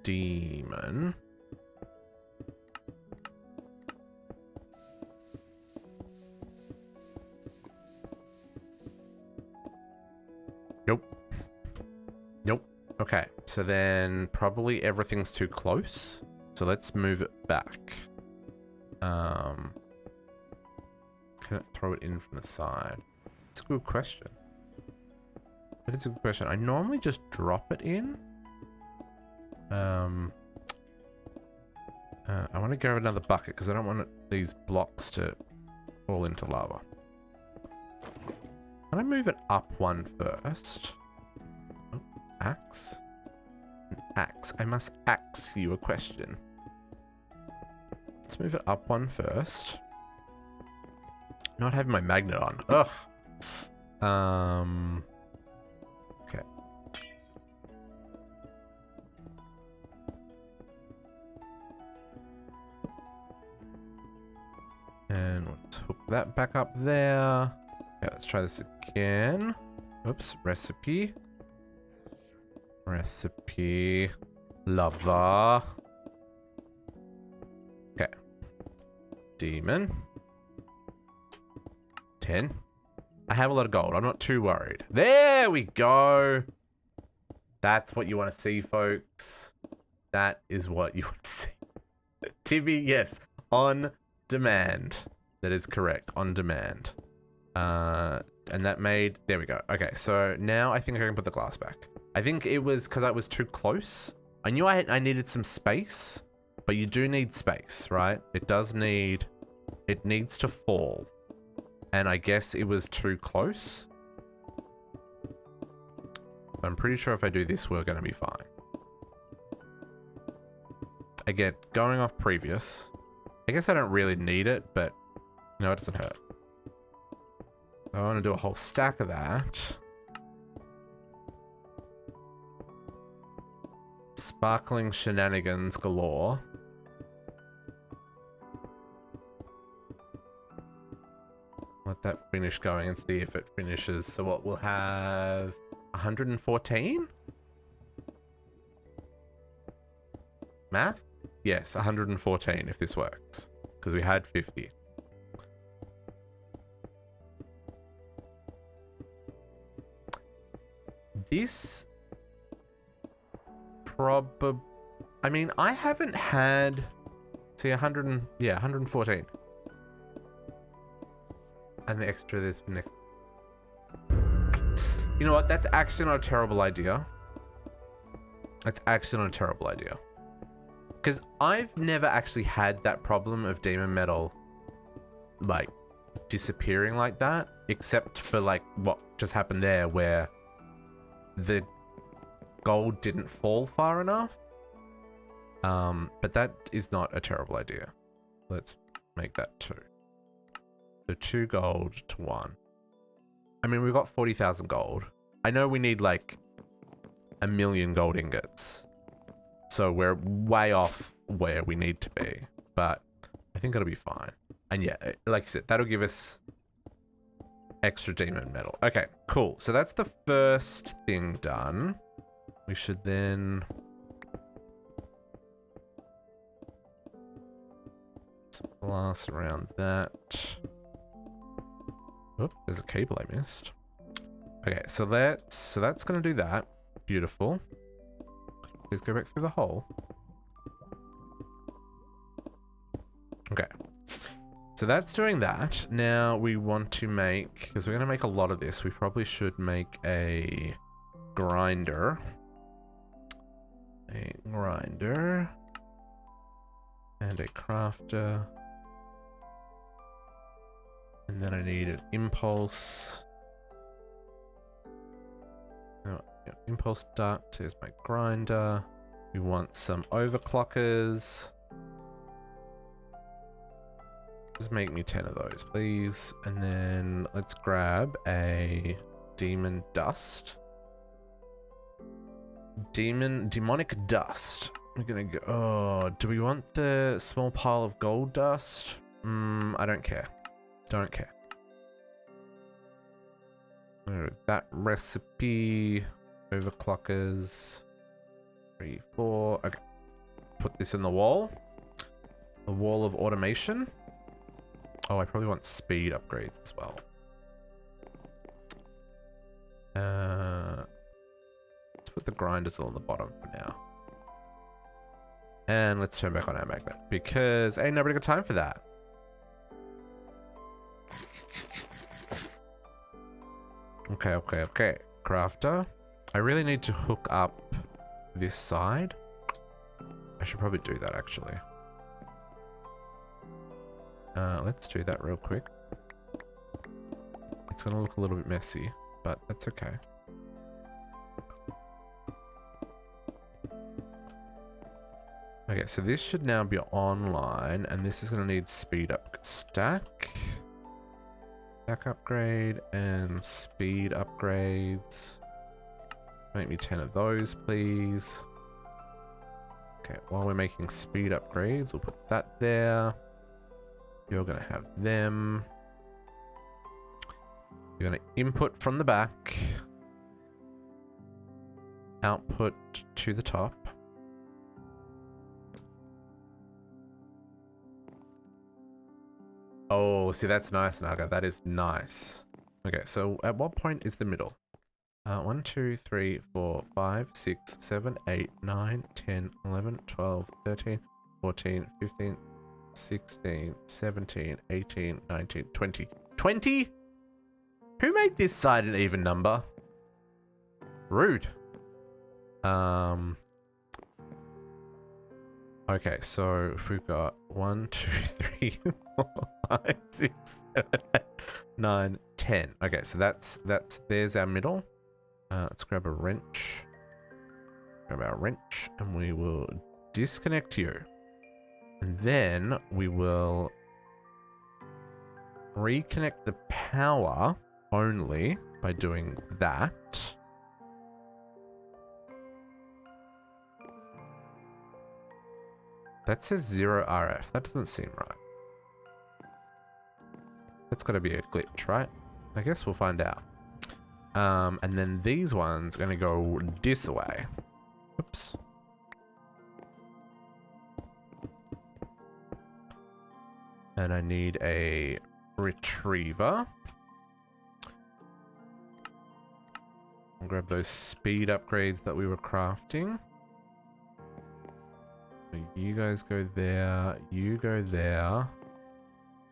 demon. Nope. Nope. Okay, so then probably everything's too close. So let's move it back. Can it throw it in from the side? That's a good question. That is a good question. I normally just drop it in. I want to grab another bucket because I don't want these blocks to fall into lava. Can I move it up one first? Oh, axe? An axe. I must axe you a question. Let's move it up one first. Not having my magnet on. Ugh. Okay. And let's hook that back up there. Okay, let's try this again. Oops, recipe. Recipe. Lava. Okay. Demon. 10. I have a lot of gold. I'm not too worried. There we go. That's what you want to see, folks. That is what you want to see. Tibby, yes. On demand. That is correct. On demand. And that made... There we go. Okay, so now I think I can put the glass back. I think it was because I was too close. I knew I needed some space, but you do need space, right? It does need... It needs to fall. And I guess it was too close. I'm pretty sure if I do this, we're going to be fine. Again, going off previous. I guess I don't really need it, but no, it doesn't hurt. I want to do a whole stack of that. Sparkling shenanigans galore. let that finish going and see if it finishes. So what, we'll have 114? Math? Yes, 114 if this works. Because we had 50. This probably... I mean, I haven't had... See, 114. And the extra this for next... You know what? That's actually not a terrible idea. That's actually not a terrible idea. Because I've never actually had that problem of demon metal, like, disappearing like that. Except for, like, what just happened there, where the gold didn't fall far enough. But that is not a terrible idea. Let's make that 2. So 2 gold to 1. I mean, we've got 40,000 gold. I know we need, like, 1 million gold ingots. So we're way off where we need to be. But I think it'll be fine. And yeah, like I said, that'll give us extra demon metal. Okay, cool. So that's the first thing done. We should then... Glass around that. Oh, there's a cable I missed. Okay, so that's gonna do that. Beautiful. Please go back through the hole. Okay. So that's doing that. Now we want to make, because we're gonna make a lot of this, we probably should make a grinder. A grinder. And a crafter. And then I need an impulse. Oh, yeah, impulse duct. Here's my grinder. We want some overclockers. Just make me 10 of those, please. And then let's grab a demon dust. Demonic dust. We're gonna go. Oh, do we want the small pile of gold dust? I don't care. Don't care. That recipe. Overclockers. 3, 4. Okay. Put this in the wall. A wall of automation. Oh, I probably want speed upgrades as well. Let's put the grinders on the bottom for now. And let's turn back on our magnet, because ain't nobody got time for that. Okay. Crafter. I really need to hook up this side. I should probably do that, actually. Let's do that real quick. It's gonna look a little bit messy, but that's okay. Okay, so this should now be online, and this is going to need speed up. Stack upgrade and speed upgrades. Make me 10 of those, please. Okay, while we're making speed upgrades, we'll put that there. You're going to have them. You're going to input from the back. Output to the top. Oh, see, that's nice, Naga. That is nice. Okay, so at what point is the middle? 1, 2, 3, 4, 5, 6, 7, 8, 9, 10, 11, 12, 13, 14, 15, 16, 17, 18, 19, 20. 20? Who made this side an even number? Rude. Okay, so if we've got 1, 2, 3, 4, 5, 6, 7, 8, 9, 10. Okay, so there's our middle. Let's grab a wrench. Grab our wrench, and we will disconnect you. And then we will reconnect the power only by doing that. That says 0 RF. That doesn't seem right. That's got to be a glitch, right? I guess we'll find out. And then these ones are going to go this way. Oops. And I need a retriever. I'll grab those speed upgrades that we were crafting. You guys go there. You go there.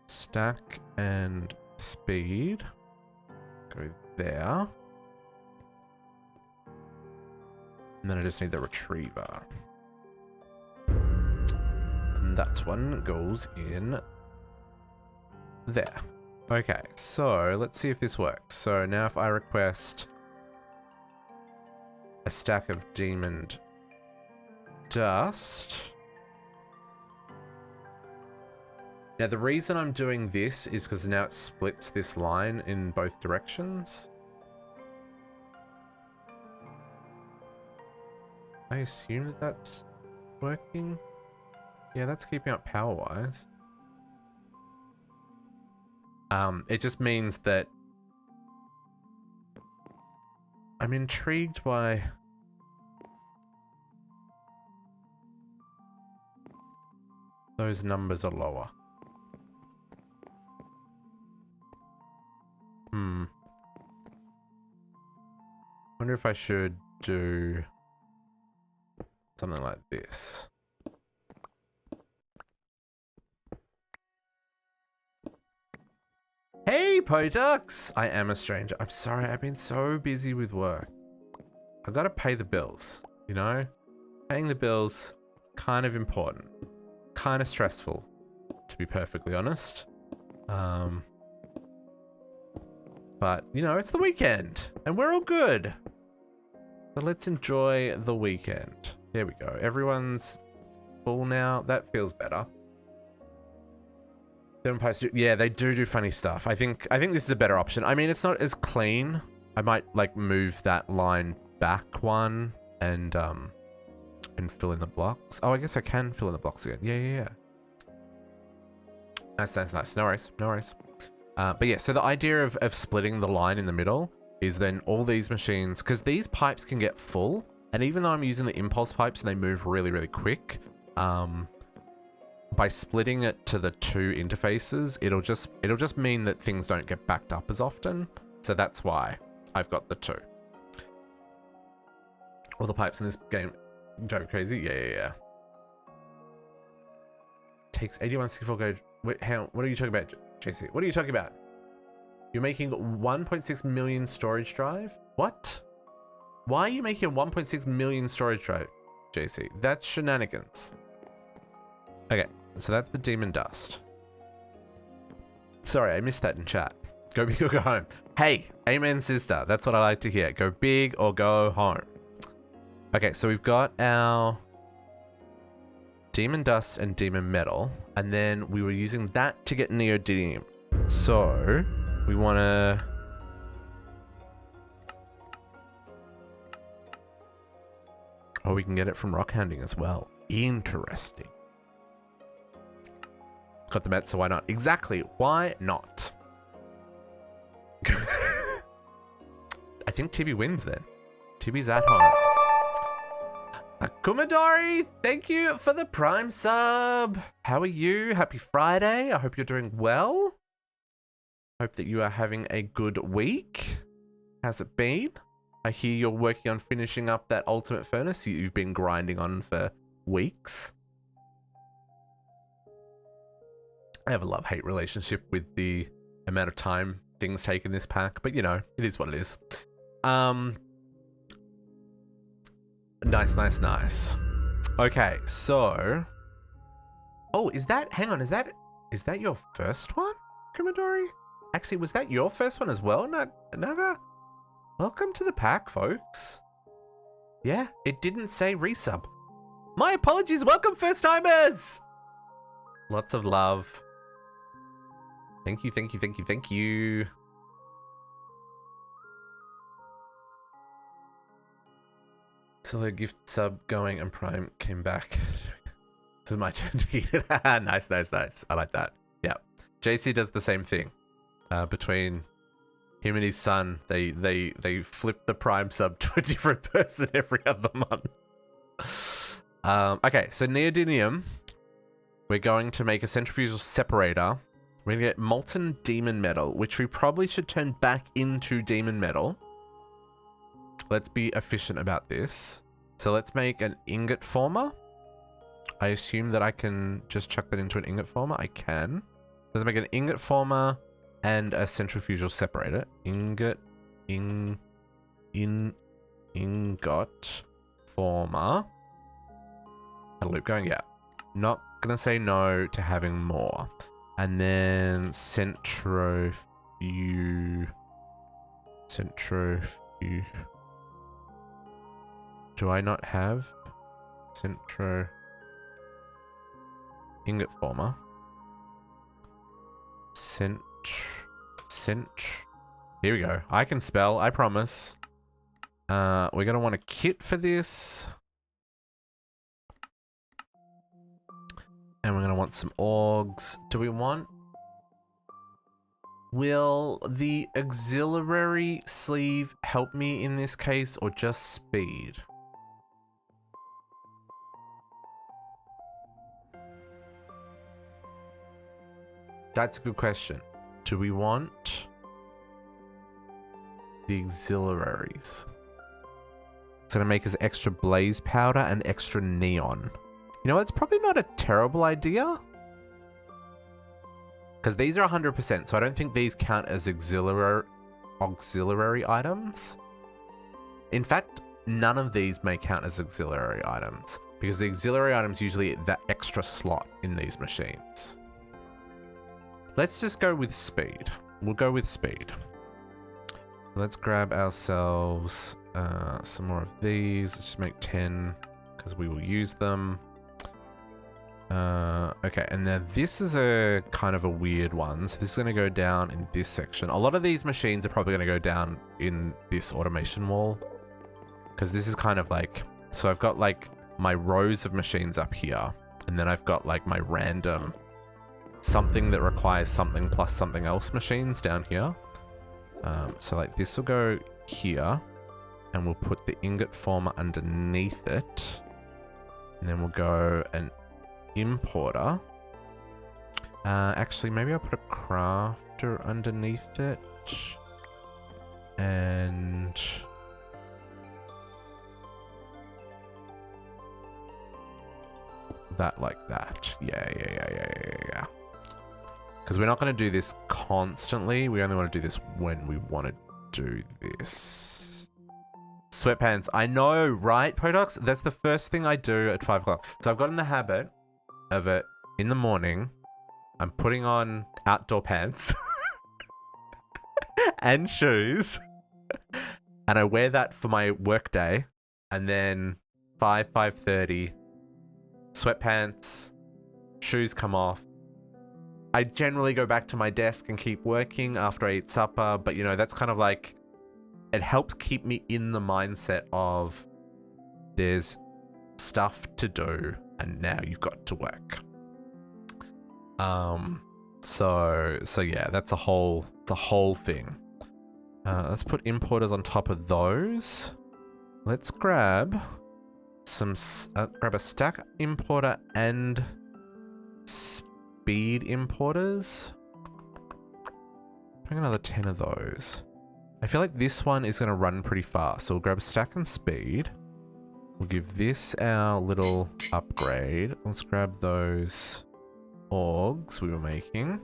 Stack and speed. Go there. And then I just need the retriever. And that one goes in there. Okay, so let's see if this works. So now if I request a stack of demon dust. Now the reason I'm doing this is because now it splits this line in both directions. I assume that that's working. Yeah, that's keeping up power-wise. It just means that I'm intrigued by those numbers are lower. Wonder if I should do something like this. Hey, Potux! I am a stranger. I'm sorry, I've been so busy with work. I've got to pay the bills, you know? Paying the bills, kind of important. Kind of stressful, to be perfectly honest. But, you know, it's the weekend, and we're all good. So let's enjoy the weekend. There we go. Everyone's full now. That feels better. Yeah, they do funny stuff. I think this is a better option. I mean, it's not as clean. I might like move that line back one and fill in the blocks. Oh, I guess I can fill in the blocks again. Yeah. Nice. No worries. But yeah, so the idea of splitting the line in the middle is then all these machines, because these pipes can get full, and even though I'm using the impulse pipes and they move really, really quick, by splitting it to the two interfaces, it'll just mean that things don't get backed up as often. So that's why I've got the two. All the pipes in this game drive crazy. Yeah. Takes 8164 go. Wait, hang on. What are you talking about, JC? What are you talking about? You're making 1.6 million storage drive? What? Why are you making a 1.6 million storage drive, JC? That's shenanigans. Okay, so that's the demon dust. Sorry, I missed that in chat. Go big or go home. Hey, amen, sister. That's what I like to hear. Go big or go home. Okay, so we've got our demon dust and demon metal, and then we were using that to get neodymium. So we want to we can get it from rock hounding as well. Interesting. Got the bet, so why not? Exactly, why not? I think Tibby wins then. Tibby's at home. Kumadori, thank you for the Prime sub. How are you? Happy Friday. I hope you're doing well. Hope that you are having a good week. How's it been? I hear you're working on finishing up that ultimate furnace you've been grinding on for weeks. I have a love-hate relationship with the amount of time things take in this pack, but you know, it is what it is. Nice. Okay, so... Oh, hang on, is that your first one, Kumadori? Actually, was that your first one as well, Naga? Welcome to the pack, folks. Yeah, it didn't say resub. My apologies, welcome first-timers! Lots of love. Thank you. So the gift sub going and Prime came back. This is my turn to eat it. Nice. I like that. Yeah. JC does the same thing. between him and his son. They flip the Prime sub to a different person every other month. Okay, so neodymium. We're going to make a centrifugal separator. We're going to get molten demon metal, which we probably should turn back into demon metal. Let's be efficient about this. So let's make an ingot former. I assume that I can just chuck that into an ingot former. I can. Let's make an ingot former and a centrifugal separator. Ingot former. A loop going, yeah. Not gonna say no to having more. And then centrifuge. Do I not have ingot former? Here we go. I can spell, I promise. We're gonna want a kit for this. And we're going to want some orgs. Do we want... Will the auxiliary sleeve help me in this case, or just speed? That's a good question. Do we want the auxiliaries? It's going to make us extra blaze powder and extra neon. You know, it's probably not a terrible idea. Because these are 100%, so I don't think these count as auxiliary items. In fact, none of these may count as auxiliary items. Because the auxiliary items usually that extra slot in these machines. Let's just go with speed. We'll go with speed. Let's grab ourselves some more of these. Let's just make 10, because we will use them. Okay, and now this is a kind of a weird one. So this is going to go down in this section. A lot of these machines are probably going to go down in this automation wall. Because this is kind of like... So I've got like my rows of machines up here. And then I've got like my random something that requires something plus something else machines down here. So like this will go here. And we'll put the ingot former underneath it. And then we'll go and... importer. Actually, maybe I'll put a crafter underneath it. And... that like that. Yeah. Because we're not going to do this constantly. We only want to do this when we want to do this. Sweatpants. I know, right, Podox? That's the first thing I do at 5 o'clock. So I've got in the habit of it in the morning. I'm putting on outdoor pants and shoes. And I wear that for my work day. And then 5:30, sweatpants, shoes come off. I generally go back to my desk and keep working after I eat supper. But, you know, that's kind of like... It helps keep me in the mindset of there's stuff to do and now you've got to work. So yeah, that's a whole thing. Let's put importers on top of those. Let's grab grab a stack importer and speed importers. Bring another 10 of those. I feel like this one is going to run pretty fast. So we'll grab a stack and speed. We'll give this our little upgrade. Let's grab those orgs we were making.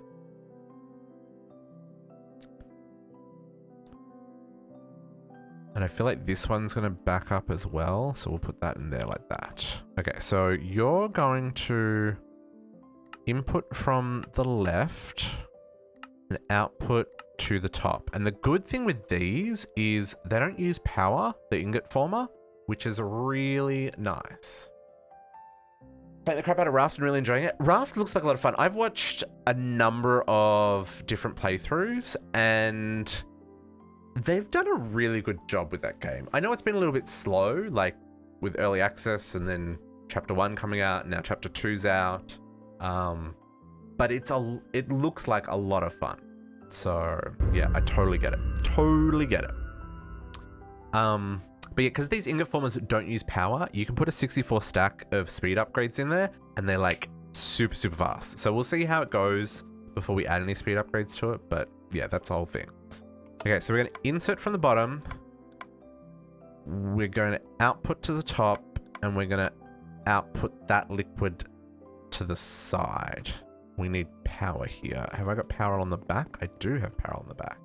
And I feel like this one's going to back up as well. So we'll put that in there like that. Okay, so you're going to input from the left and output to the top. And the good thing with these is they don't use power, the ingot former, which is really nice. Playing the crap out of Raft and really enjoying it. Raft looks like a lot of fun. I've watched a number of different playthroughs and they've done a really good job with that game. I know it's been a little bit slow, like with early access and then chapter 1 coming out and now chapter 2's out. But it looks like a lot of fun. So yeah, I totally get it. Totally get it. But yeah, because these ingot formers don't use power, you can put a 64 stack of speed upgrades in there, and they're like super, super fast. So we'll see how it goes before we add any speed upgrades to it. But yeah, that's the whole thing. Okay, so we're going to insert from the bottom. We're going to output to the top, and we're going to output that liquid to the side. We need power here. Have I got power on the back? I do have power on the back.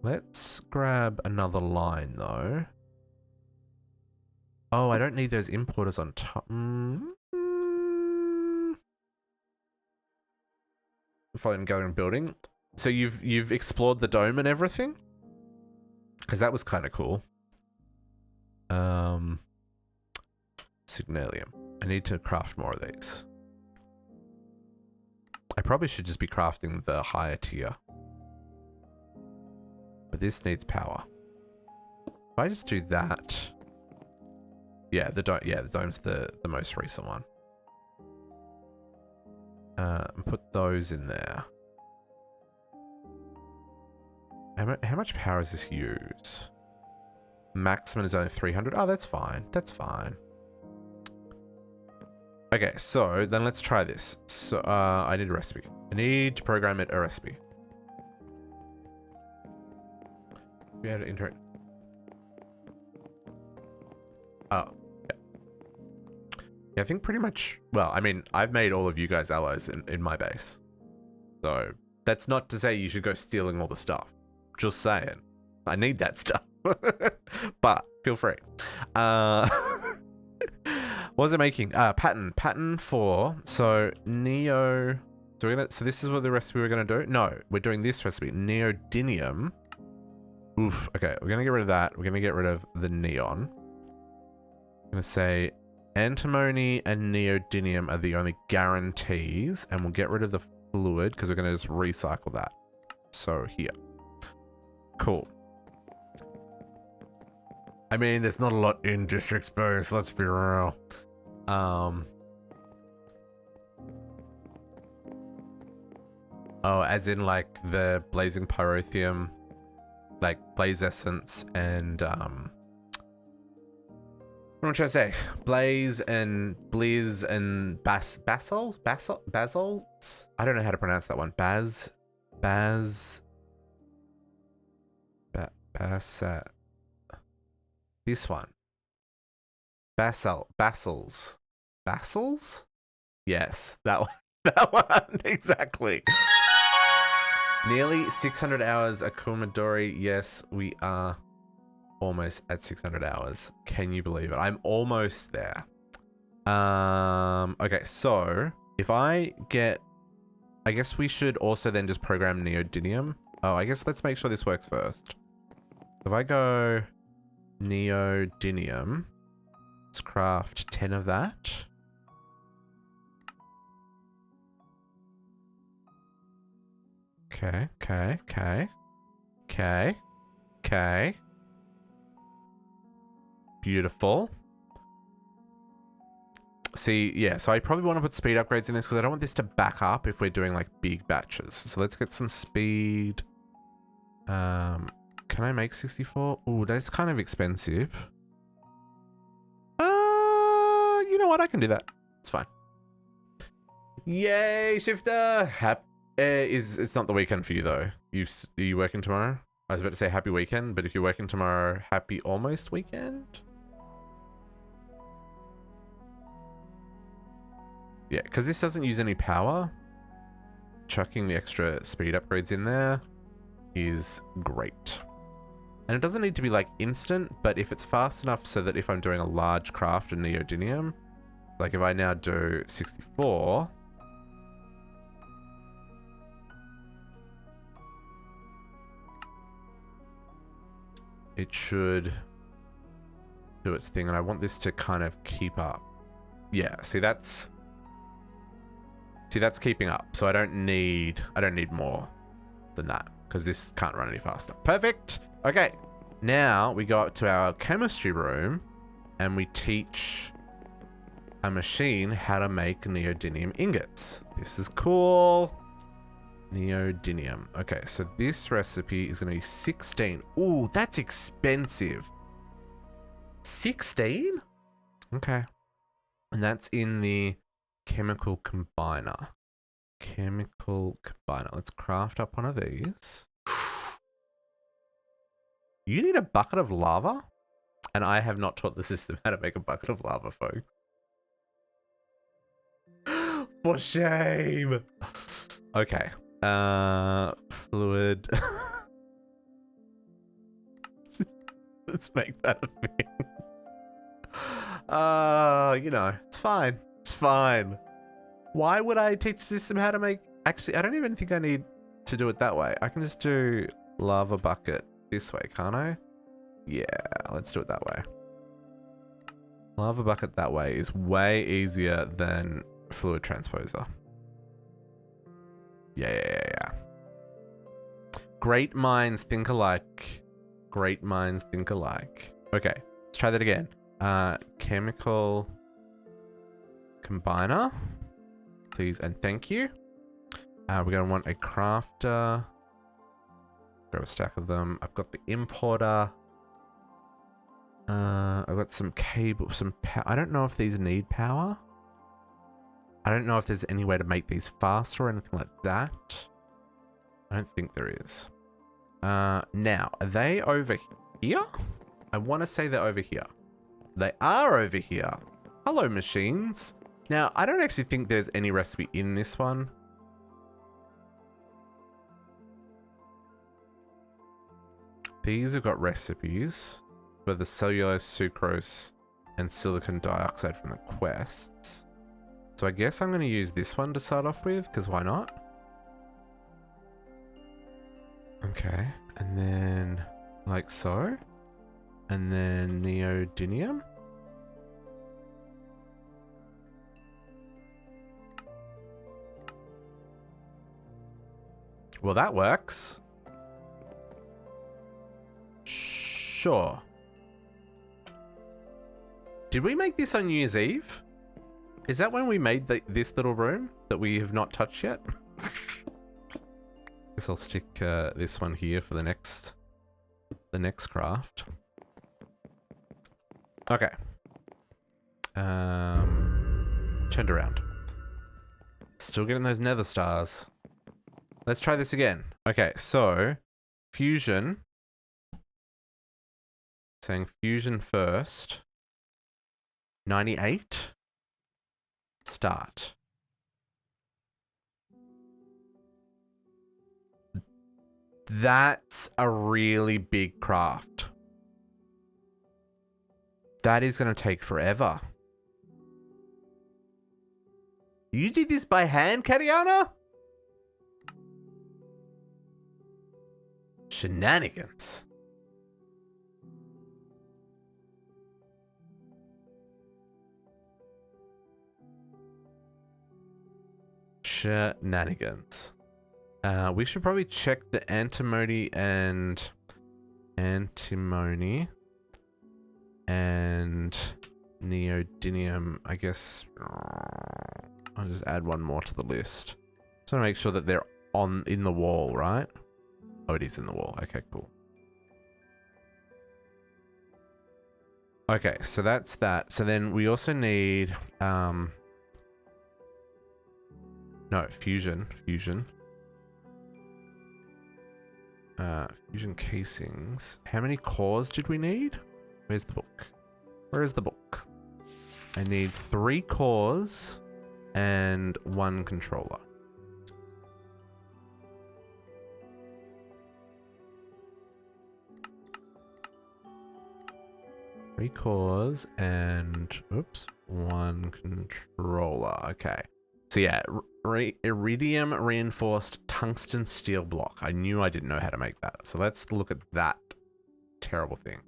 Let's grab another line, though. Oh, I don't need those importers on top. If I'm going building. So you've explored the dome and everything? Because that was kind of cool. Signalium. I need to craft more of these. I probably should just be crafting the higher tier. But this needs power. If I just do that... Yeah, the dome's the most recent one. And put those in there. How much power does this use? Maximum is only 300. Oh, that's fine. That's fine. Okay, so then let's try this. So I need a recipe. I need to program it a recipe. We had to enter it. Oh, yeah. Yeah, I think pretty much. Well, I mean, I've made all of you guys allies in my base. So that's not to say you should go stealing all the stuff. Just saying. I need that stuff. But feel free. What was it making? Pattern 4. So neo. So this is what the recipe we're gonna do. No, we're doing this recipe. Neodymium. Oof. Okay, we're gonna get rid of that. We're gonna get rid of the neon. I'm gonna say antimony and neodymium are the only guarantees, and we'll get rid of the fluid because we're gonna just recycle that. So here. Cool. I mean, there's not a lot in district space, let's be real. Oh, as in like the blazing pyrotheum, like blaze essence and what am I trying to say? Blaze and blizz and basalts? I don't know how to pronounce that one. This one. Basils? Yes, that one. That one, exactly. Nearly 600 hours Akumadori. Yes, we are almost at 600 hours. Can you believe it? I'm almost there. Okay, so if I get... I guess we should also then just program neodymium. Oh, I guess let's make sure this works first. If I go neodymium, let's craft 10 of that. Okay. Beautiful. See, yeah, so I probably want to put speed upgrades in this because I don't want this to back up if we're doing like big batches. So let's get some speed. Can I make 64? Ooh, that's kind of expensive. You know what? I can do that. It's fine. Yay, Shifter! It's not the weekend for you though. Are you working tomorrow? I was about to say happy weekend, but if you're working tomorrow, happy almost weekend? Yeah, because this doesn't use any power. Chucking the extra speed upgrades in there is great. And it doesn't need to be like instant, but if it's fast enough so that if I'm doing a large craft of neodymium, like if I now do 64... it should do its thing, and I want this to kind of keep up. Yeah, see that's keeping up. So I don't need more than that because this can't run any faster. Perfect. Okay, now we go up to our chemistry room and we teach a machine how to make neodymium ingots. This is cool. Neodymium. Okay, so this recipe is going to be 16. Ooh, that's expensive. 16? Okay. And that's in the chemical combiner. Chemical combiner. Let's craft up one of these. You need a bucket of lava? And I have not taught the system how to make a bucket of lava, folks. For shame. Okay. Fluid. Let's make that a thing. You know, it's fine. It's fine. Why would I teach the system how to make... Actually, I don't even think I need to do it that way. I can just do lava bucket this way, can't I? Yeah, let's do it that way. Lava bucket that way is way easier than fluid transposer. Yeah. Great minds think alike. Great minds think alike. Okay, let's try that again. Chemical combiner. Please and thank you. We're going to want a crafter. Grab a stack of them. I've got the importer. I've got some cable, I don't know if these need power. I don't know if there's any way to make these faster or anything like that. I don't think there is. Now, are they over here? I want to say they're over here. They are over here. Hello, machines. Now, I don't actually think there's any recipe in this one. These have got recipes for the cellulose, sucrose, and silicon dioxide from the quests. So I guess I'm going to use this one to start off with, because why not? Okay, and then like so. And then neodymium. Well, that works. Sure. Did we make this on New Year's Eve? Is that when we made this little room that we have not touched yet? Guess I'll stick this one here for the next craft. Okay. Turned around. Still getting those nether stars. Let's try this again. Okay, so fusion. Saying fusion first. 98. Start. That's a really big craft. That is going to take forever. You did this by hand, Katiana? Shenanigans. Shenanigans. We should probably check the antimony and neodymium. I guess I'll just add one more to the list. Just want to make sure that they're in the wall, right? Oh, it is in the wall. Okay, cool. Okay, so that's that. So then we also need no, fusion. Fusion casings. How many cores did we need? Where's the book? Where is the book? I need 3 cores and 1 controller. Three cores and, oops, 1 controller. Okay. So yeah, iridium reinforced tungsten steel block. I knew I didn't know how to make that. So let's look at that terrible thing.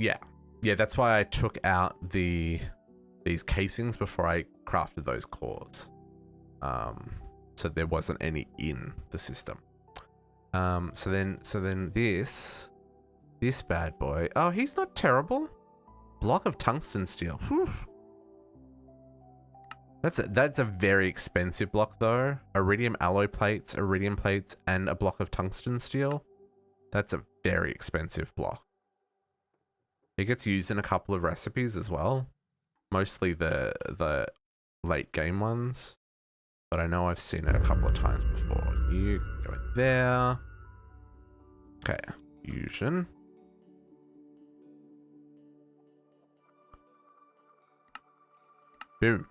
Yeah, that's why I took out these casings before I crafted those cores. So there wasn't any in the system. So then this this bad boy. Oh, he's not terrible. Block of tungsten steel. Whew. That's a very expensive block though. Iridium alloy plates, iridium plates, and a block of tungsten steel. That's a very expensive block. It gets used in a couple of recipes as well. Mostly the late game ones. But I know I've seen it a couple of times before. You go there. Okay, fusion. Boom.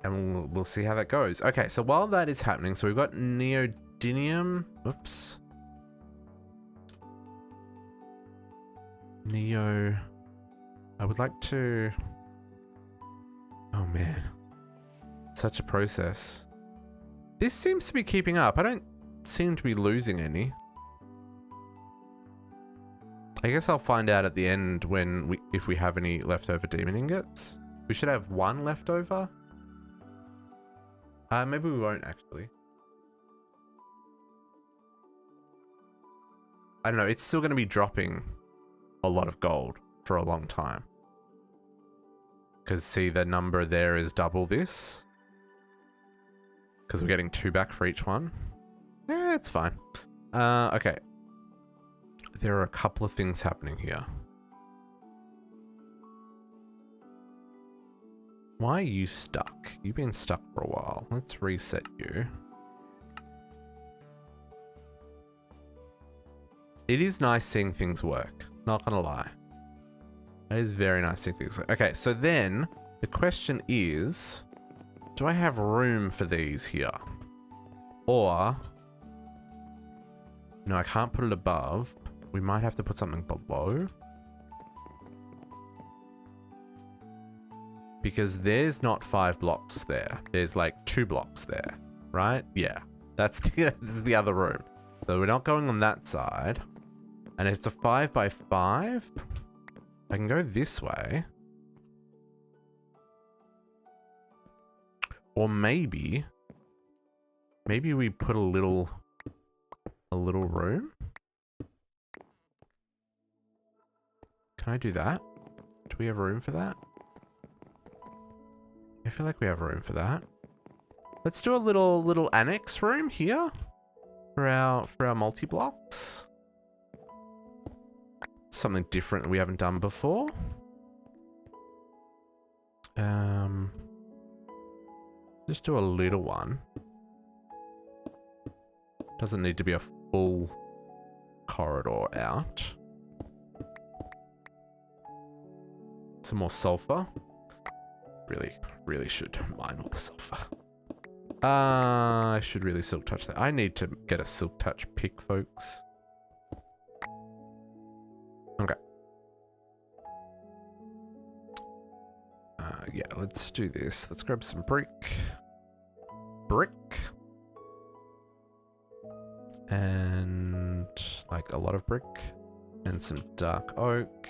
And we'll see how that goes. Okay, so while that is happening, so we've got neodymium. Oops. I would like to... Oh man. Such a process. This seems to be keeping up. I don't seem to be losing any. I guess I'll find out at the end if we have any leftover demon ingots. We should have one left over. Maybe we won't actually. I don't know. It's still going to be dropping a lot of gold for a long time. Because see, the number there is double this. Because we're getting 2 back for each one. Yeah, it's fine. Okay. There are a couple of things happening here. Why are you stuck? You've been stuck for a while. Let's reset you. It is nice seeing things work. Not gonna lie. It is very nice seeing things work. Okay, so then the question is, do I have room for these here? Or, no, I can't put it above. We might have to put something below. Because there's not 5 blocks there. There's like 2 blocks there, right? Yeah, this is the other room. So we're not going on that side. And it's a 5 by 5. I can go this way. Or maybe we put a little room. Can I do that? Do we have room for that? I feel like we have room for that. Let's do a little annex room here for our multi-blocks. Something different we haven't done before. Just do a little one. Doesn't need to be a full corridor out. Some more sulfur. Really should mine all the sulfur. I should really silk touch that. I need to get a silk touch pick, folks. Okay. Yeah, let's do this. Let's grab some brick. And like a lot of brick. And some dark oak.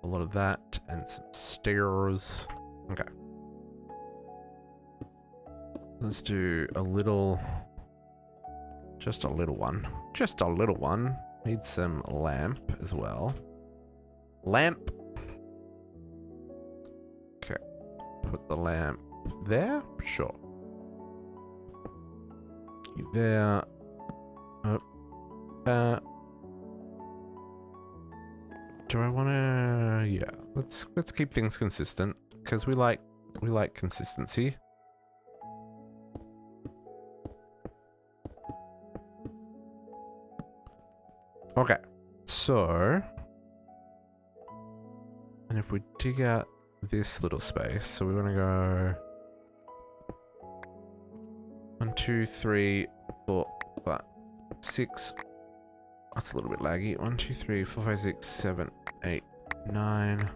A lot of that. And some stairs. Okay. Let's do a little... Just a little one. Just a little one. Need some lamp as well. Lamp! Okay. Put the lamp there? Sure. You there. Do I want to... Yeah. Let's keep things consistent. Because we like consistency. Okay, so, and if we dig out this little space, so we want to go 1, 2, 3, 4, 5, 6. That's a little bit laggy. 1, 2, 3, 4, 5, 6, 7, 8, 9.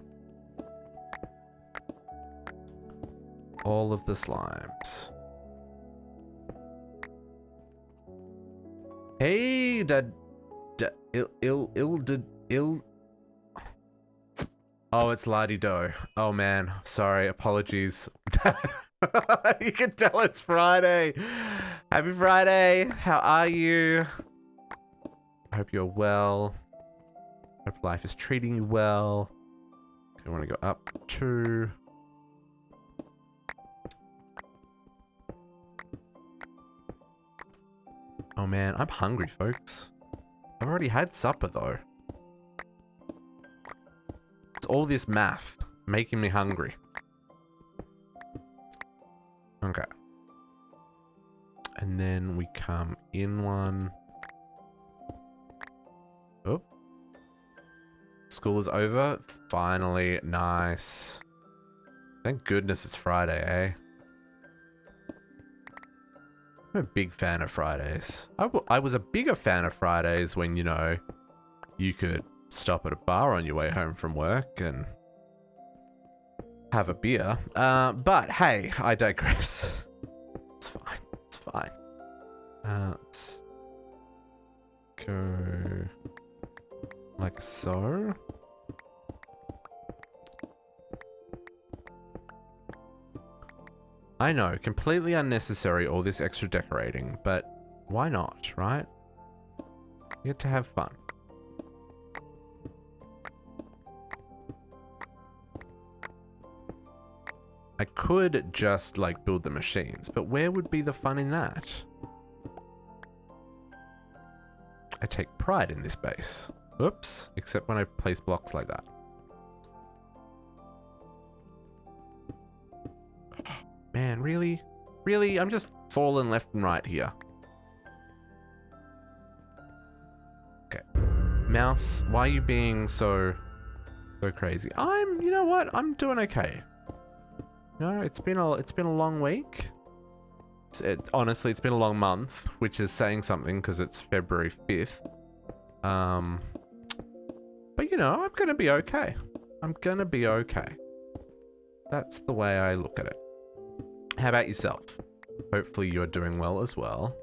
All of the slimes. Hey, Oh, it's la-di-do. Oh man, sorry, apologies. You can tell it's Friday. Happy Friday. How are you? Hope you're well. Hope life is treating you well. I want to go up 2. Oh man, I'm hungry, folks. I've already had supper though. It's all this math making me hungry. Okay. And then we come in 1. Oh. School is over. Finally. Nice. Thank goodness it's Friday, eh? I'm a big fan of Fridays. I was a bigger fan of Fridays when, you know, you could stop at a bar on your way home from work and have a beer. But hey, I digress. It's fine. It's fine. Let's go like so. I know, completely unnecessary all this extra decorating, but why not, right? You get to have fun. I could just like build the machines, but where would be the fun in that? I take pride in this base. Oops, except when I place blocks like that. Man, really? Really? I'm just falling left and right here. Okay. Mouse, why are you being so crazy? You know what? I'm doing okay. No, it's been a long week. Honestly, it's been a long month, which is saying something because it's February 5th. But you know, I'm gonna be okay. I'm gonna be okay. That's the way I look at it. How about yourself? Hopefully you're doing well as well.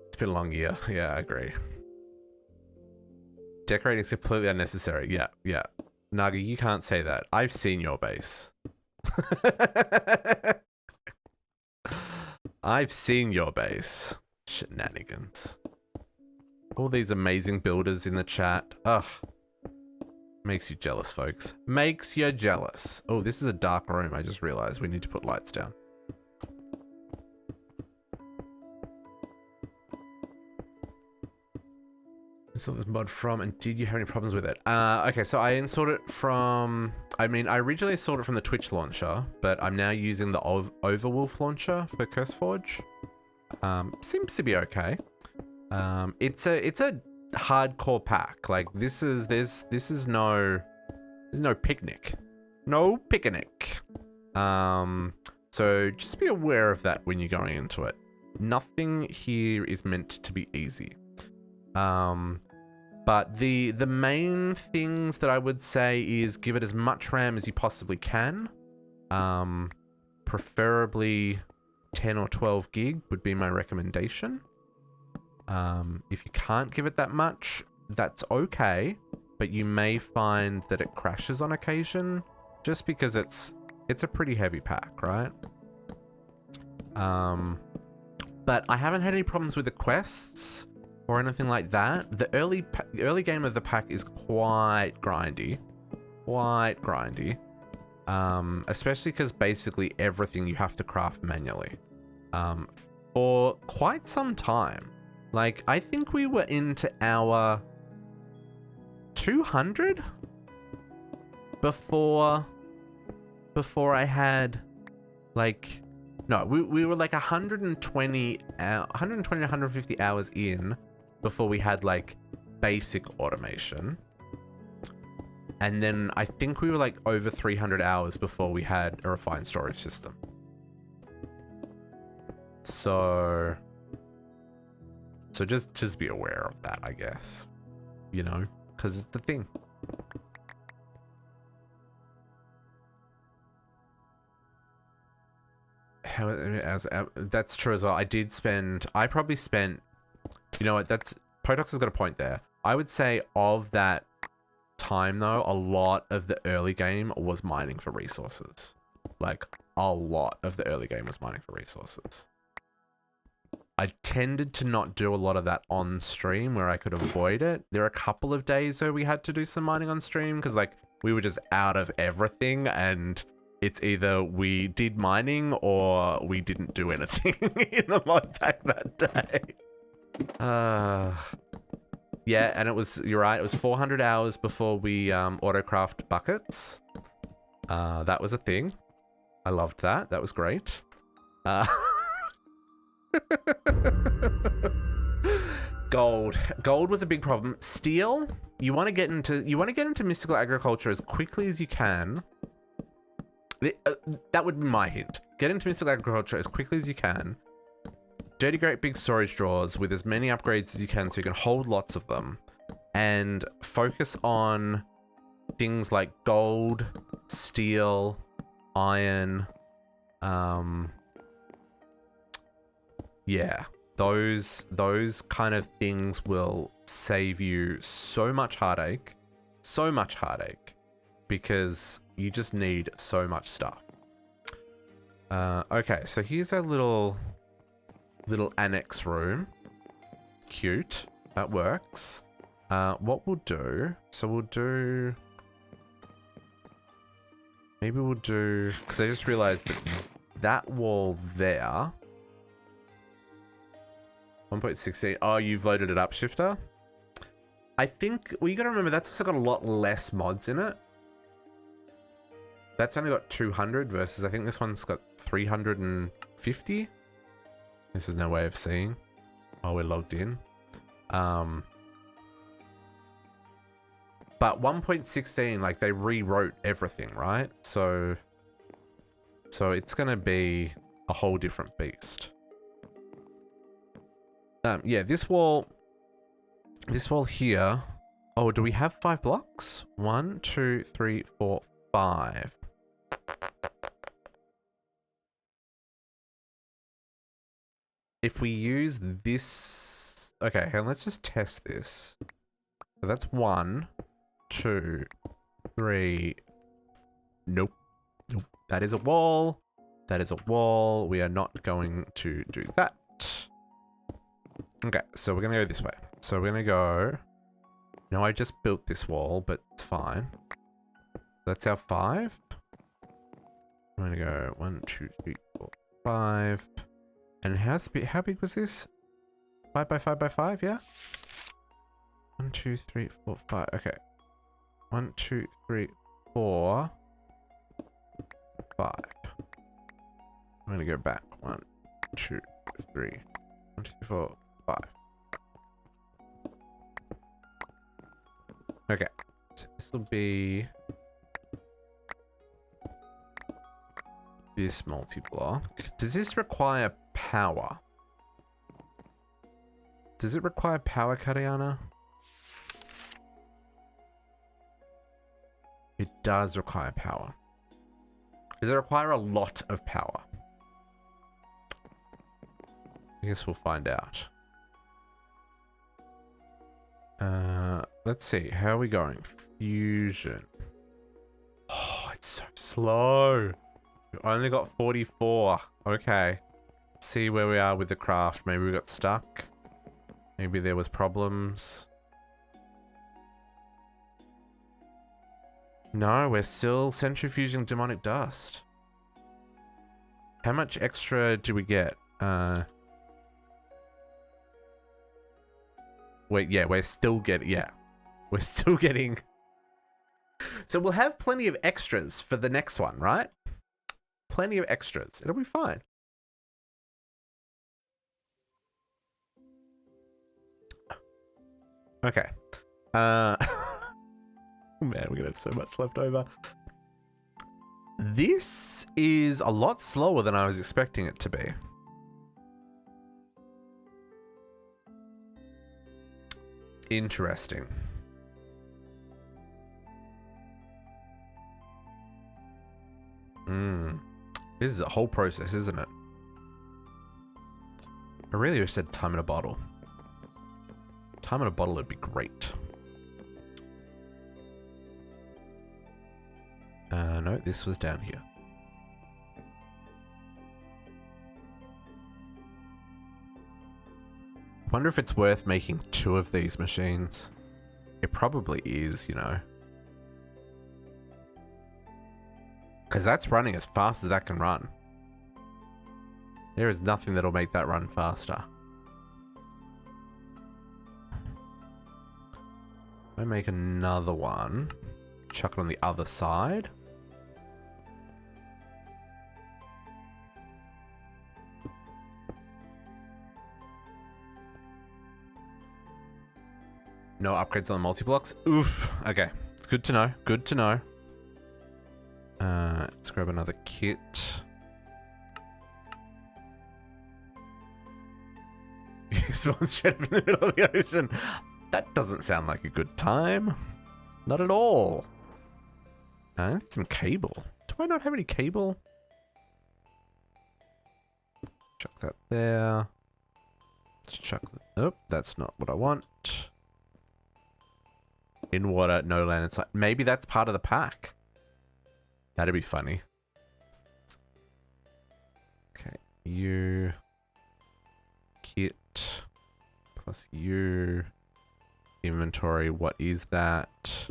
It's been a long year. Yeah, I agree. Decorating is completely unnecessary. Yeah, yeah. Naga, you can't say that. I've seen your base. I've seen your base. Shenanigans. All these amazing builders in the chat. Ugh. Makes you jealous, folks. Makes you jealous. Oh, this is a dark room. I just realized we need to put lights down. Installed this mod from, and did you have any problems with it? Okay, so I installed it from... I mean, I originally installed it from the Twitch launcher, but I'm now using the Overwolf launcher for CurseForge. Seems to be okay. It's a hardcore pack. Like this is no picnic. No picnic. So just be aware of that when you're going into it. Nothing here is meant to be easy. But the main things that I would say is give it as much RAM as you possibly can. Preferably 10 or 12 gig would be my recommendation. If you can't give it that much, that's okay, but you may find that it crashes on occasion just because it's a pretty heavy pack, right? But I haven't had any problems with the quests or anything like that. The early game of the pack is quite grindy. Especially because basically everything you have to craft manually. For quite some time. Like, I think we were into our 200 before I had like, no, we were like 120 to 150 hours in before we had like basic automation. And then I think we were like over 300 hours before we had a refined storage system. So just be aware of that, I guess. You know, because it's the thing. That's true as well. I probably spent, you know what, Potox has got a point there. I would say of that time though, a lot of the early game was mining for resources. Like, a lot of the early game was mining for resources. I tended to not do a lot of that on stream where I could avoid it. There are a couple of days though we had to do some mining on stream because like we were just out of everything, and it's either we did mining or we didn't do anything in the mod pack that day. Yeah, and it was, you're right, it was 400 hours before we autocraft buckets. That was a thing. I loved that. That was great. Gold. Gold was a big problem. Steel, you want to get into mystical agriculture as quickly as you can. That would be my hint. Get into mystical agriculture as quickly as you can. Dirty great big storage drawers with as many upgrades as you can so you can hold lots of them. And focus on things like gold, steel, iron, yeah, those kind of things will save you so much heartache, because you just need so much stuff. Okay, so here's our little annex room. Cute, that works. What we'll do, so we'll do, maybe we'll do, because I just realized that that wall there, 1.16. Oh, you've loaded it up, Shifter? I think, well, you gotta remember, that's also got a lot less mods in it. That's only got 200 versus, I think this one's got 350. This is no way of seeing while we're logged in. But 1.16, like, they rewrote everything, right? So it's gonna be a whole different beast. Yeah, this wall here. Oh, do we have 5 blocks? 1, 2, 3, 4, 5. If we use this, okay, let's just test this. So that's 1, 2, 3. Nope. That is a wall. That is a wall. We are not going to do that. Okay, so we're gonna go this way. So we're gonna go. No, I just built this wall, but it's fine. That's our 5. I'm gonna go 1, 2, 3, 4, 5. And how big was this? 5 by 5 by 5, yeah? 1, 2, 3, 4, 5. Okay. 1, 2, 3, 4, 5. I'm gonna go back. 1, 2, 3. 1, 2, 3, 4, 5. Okay. So this will be this multi-block. Does this require power? Does it require power, Kariana? It does require power. Does it require a lot of power? I guess we'll find out. Let's see. How are we going? Fusion. Oh, it's so slow. We only got 44. Okay. Let's see where we are with the craft. Maybe we got stuck. Maybe there was problems. No, we're still centrifuging demonic dust. How much extra do we get? Wait, yeah, we're still getting, yeah. We're still getting... So we'll have plenty of extras for the next one, right? Plenty of extras. It'll be fine. Okay. Man, we're gonna have so much left over. This is a lot slower than I was expecting it to be. Interesting. This is a whole process, isn't it? I really wish I said time in a bottle. Time in a bottle would be great. No, this was down here. Wonder if it's worth making 2 of these machines. It probably is, you know. Because that's running as fast as that can run. There is nothing that'll make that run faster. I make another one. Chuck it on the other side. No upgrades on the multi-blocks. Oof. Okay. It's good to know. Good to know. Let's grab another kit. Spawn straight up in the middle of the ocean. That doesn't sound like a good time. Not at all. I need some cable. Do I not have any cable? Chuck that there. Let's chuck that. Oh, that's not what I want. In water, no land inside. Maybe that's part of the pack. That'd be funny. Okay, you. Kit. Plus you. Inventory, what is that?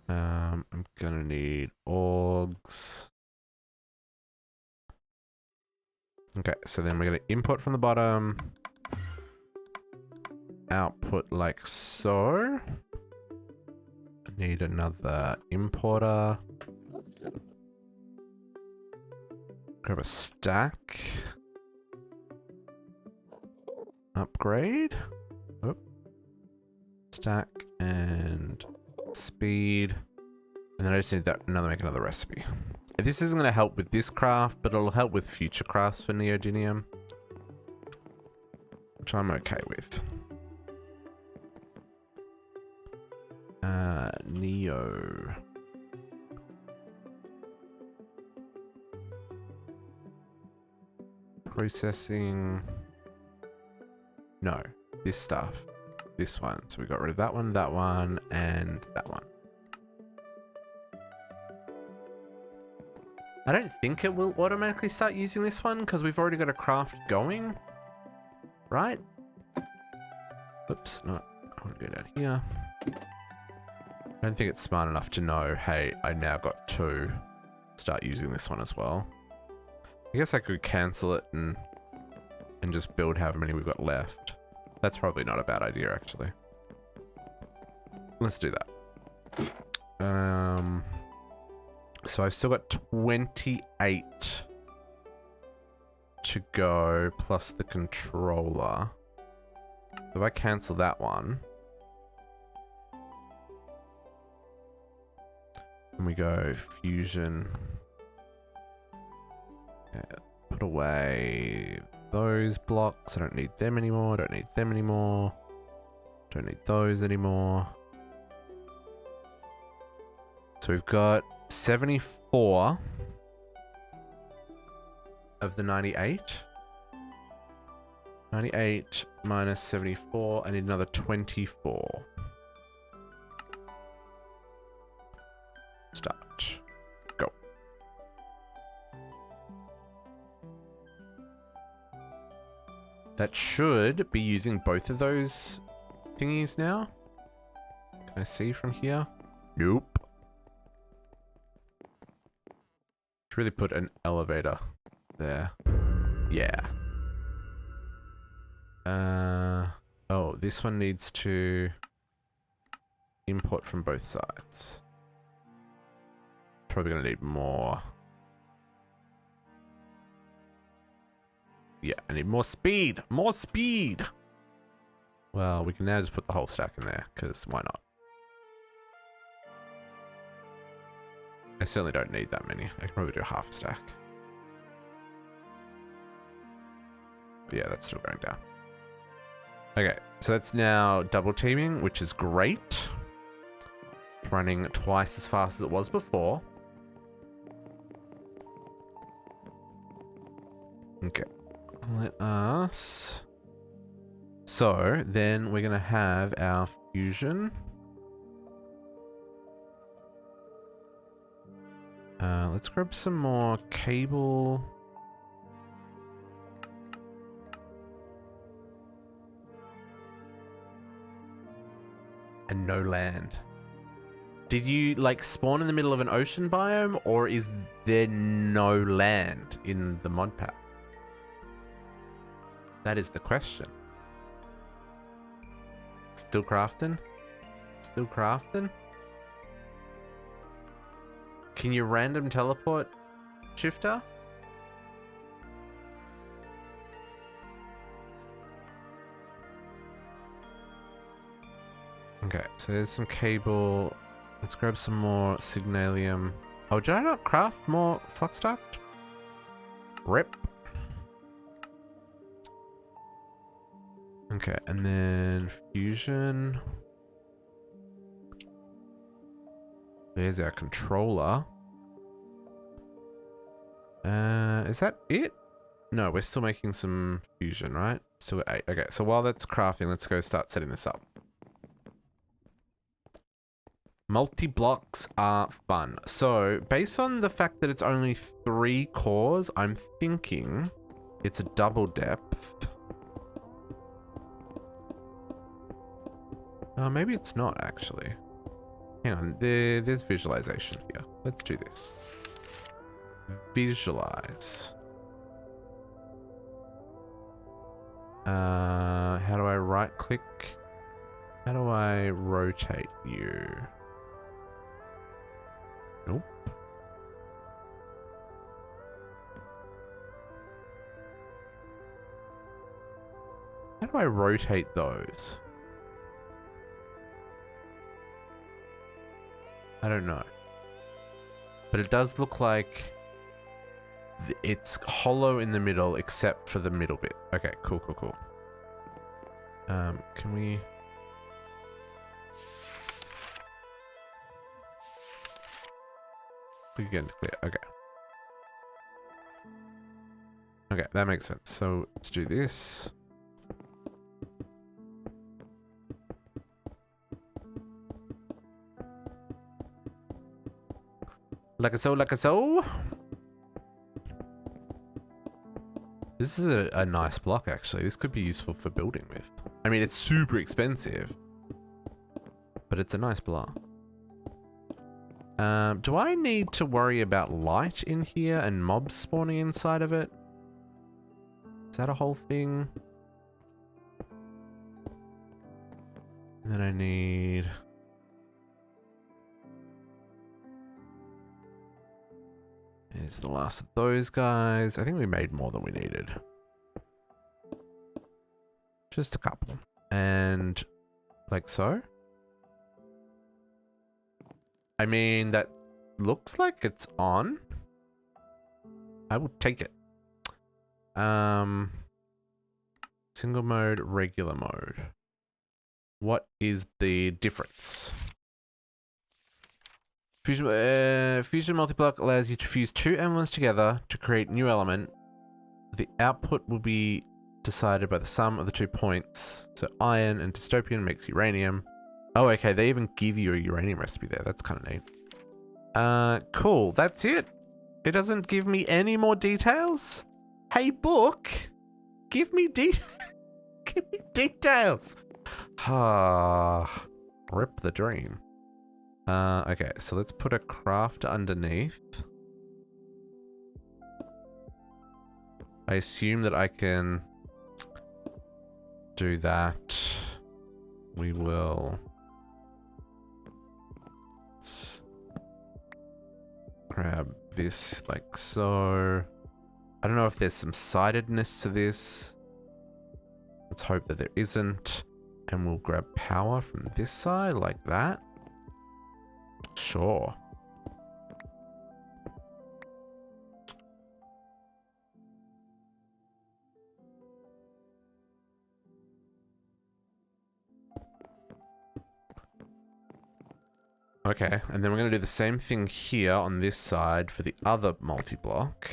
I'm gonna need orgs. Okay, so then we're gonna import from the bottom. Output like so. Need another importer. Grab a stack. Upgrade. Oh. Stack and speed. And then I just need that make another recipe. This isn't going to help with this craft, but it'll help with future crafts for neodymium, which I'm okay with. Neo. Processing. No, this stuff. This one. So we got rid of that one, and that one. I don't think it will automatically start using this one because we've already got a craft going. Right? Oops, no. I want to go down here. I don't think it's smart enough to know, hey, I now got 2. Start using this one as well. I guess I could cancel it and just build however many we've got left. That's probably not a bad idea, actually. Let's do that. So I've still got 28 to go, plus the controller. If I cancel that one, and we go fusion, okay, put away those blocks. I don't need them anymore. Don't need them anymore. Don't need those anymore. So we've got 74 of the 98. 98 minus 74. I need another 24. Start. Go. That should be using both of those thingies now. Can I see from here? Nope. Should really put an elevator there. Yeah. Oh, this one needs to import from both sides. Probably gonna need more. Yeah, I need more speed! More speed! Well, we can now just put the whole stack in there, because why not? I certainly don't need that many. I can probably do half a stack. But yeah, that's still going down. Okay, so that's now double teaming, which is great. It's running twice as fast as it was before. Okay, let us... So, then we're going to have our fusion. Let's grab some more cable. and no land. Did you like spawn in the middle of an ocean biome, or is there no land in the mod pack? That is the question. Still crafting? Still crafting? Can you random teleport, Shifter? Okay, so there's some cable. Let's grab some more signalium. Oh, did I not craft more flux duct? Rip. Okay, and then fusion. There's our controller. Is that it? No, we're still making some fusion, right? Still at 8. Okay, so while that's crafting, let's go start setting this up. Multi-blocks are fun. So, based on the fact that it's only 3 cores, I'm thinking it's a double depth. Maybe it's not, actually. Hang on, there's visualization here. Let's do this. Visualize. How do I right-click? How do I rotate you? Nope. How do I rotate those? I don't know. But it does look like it's hollow in the middle except for the middle bit. Okay, cool, cool, cool. Can we... Begin to clear. Okay. Okay, that makes sense. So let's do this. Like a so, like a so. This is a nice block, actually. This could be useful for building with. I mean, it's super expensive, but it's a nice block. Do I need to worry about light in here and mobs spawning inside of it? Is that a whole thing? And then I need... Here's the last of those guys. I think we made more than we needed. Just a couple. And like so. I mean, that looks like it's on. I will take it. Single mode, regular mode. What is the difference? Fusion multi-block allows you to fuse 2 elements together to create new element. The output will be decided by the sum of the 2 points. So iron and dystopian makes uranium. Oh, okay. They even give you a uranium recipe there. That's kind of neat. Cool. That's it. It doesn't give me any more details. Hey, book. Give me give me details. Ah, rip the dream. Okay, so let's put a craft underneath. I assume that I can do that. We will grab this like so. I don't know if there's some sidedness to this. Let's hope that there isn't. And we'll grab power from this side like that. Sure. Okay, and then we're going to do the same thing here on this side for the other multi-block.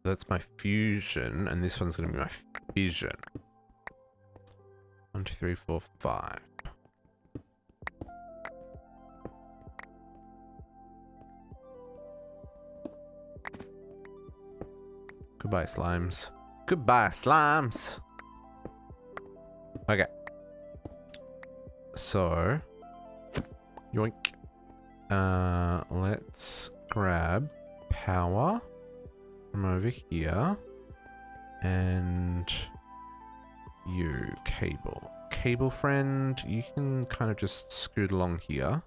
That's my fusion, and this one's going to be my fission. 1, 2, 3, 4, 5. Goodbye, slimes. Goodbye, slimes. Okay. So, yoink. Let's grab power from over here. And you, cable. Cable friend, you can kind of just scoot along here.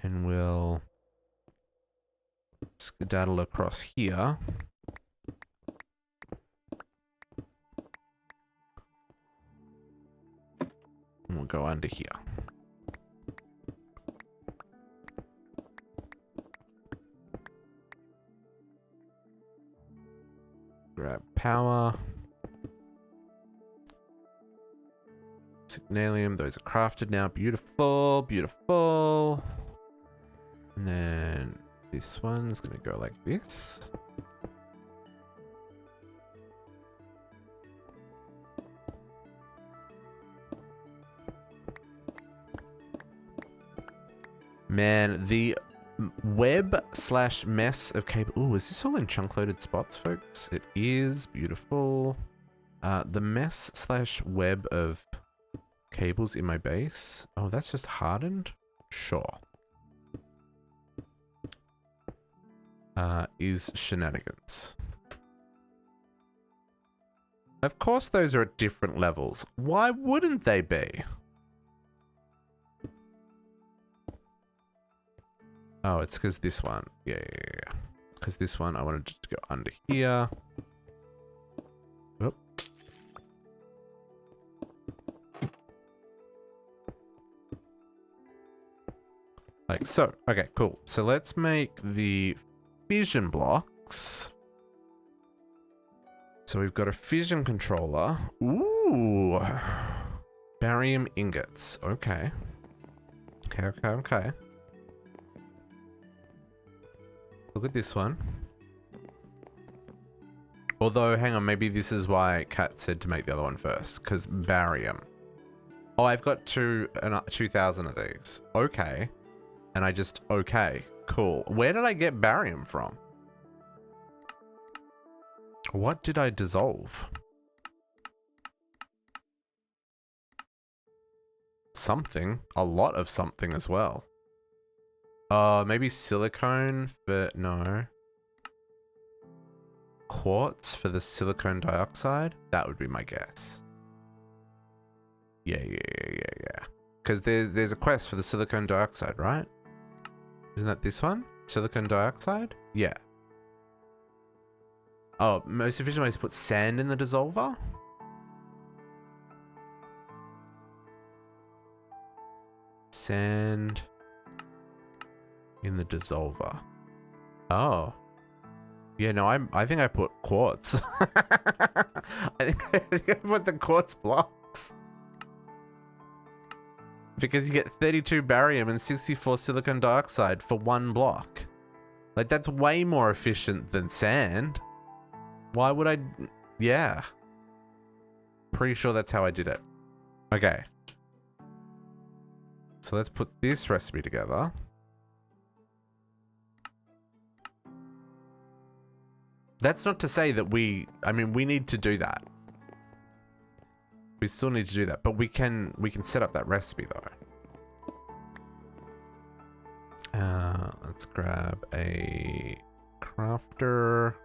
And we'll skedaddle across here. And we'll go under here. Grab power. Signalium, those are crafted now. Beautiful, beautiful. And then this one's going to go like this. Man, the web/mess of cable. Ooh, is this all in chunk-loaded spots, folks? It is. Beautiful. The mess/web of cables in my base. Oh, that's just hardened? Sure. Is shenanigans. Of course those are at different levels. Why wouldn't they be? Oh, it's because this one. Yeah. Because this one, I wanted to go under here. Oop. Like so. Okay, cool. So let's make the fission blocks. So we've got a fission controller. Ooh. Barium ingots. Okay. Okay. Look at this one. Although, hang on, maybe this is why Kat said to make the other one first, because barium. Oh, I've got 2,000 of these. Okay. And I just, okay, cool. Where did I get barium from? What did I dissolve? Something. A lot of something as well. Maybe silicone for, no. Quartz for the silicone dioxide? That would be my guess. Yeah. Because there's a quest for the silicone dioxide, right? Isn't that this one? Silicone dioxide? Yeah. Oh, most efficient way is to put sand in the dissolver? Sand in the dissolver. Oh. Yeah, no, I think I put quartz. I think I put the quartz blocks. Because you get 32 barium and 64 silicon dioxide for one block. Like, that's way more efficient than sand. Why would I... Yeah. Pretty sure that's how I did it. Okay. So let's put this recipe together. That's not to say that we need to do that. We still need to do that, but we can set up that recipe though. Let's grab a crafter.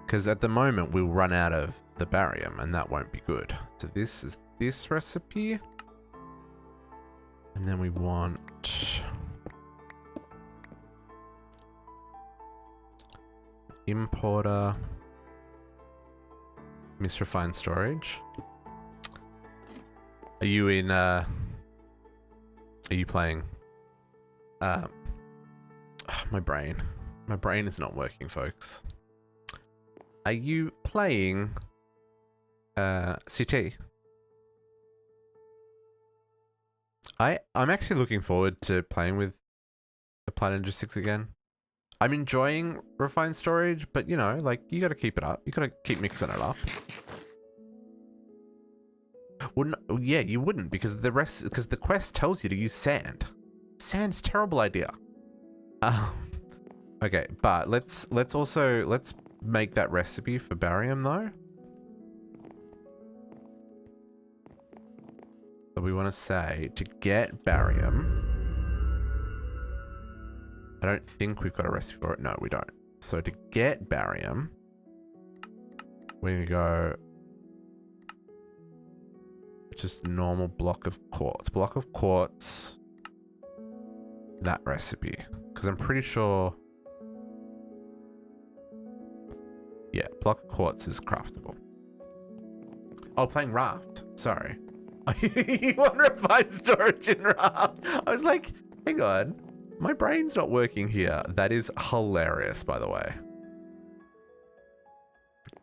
Because at the moment we'll run out of the barium and that won't be good. So this is this recipe. And then we want importer, misrefined storage. Are you in are you playing my brain is not working, folks. Are you playing CT? I'm actually looking forward to playing with the Planet Ninja 6 again. I'm enjoying refined storage, but you know, like, you gotta keep it up. You gotta keep mixing it up. Well, no, yeah, you wouldn't, because the quest tells you to use sand. Sand's terrible idea. Okay, but let's make that recipe for barium though. So we want to say to get barium. I don't think we've got a recipe for it. No, we don't. So to get barium, we're gonna go just normal block of quartz. Block of quartz. That recipe. Because I'm pretty sure... Yeah, block of quartz is craftable. Oh, playing Raft. Sorry. You want refined storage in Raft? I was like, hang on. My brain's not working here. That is hilarious, by the way.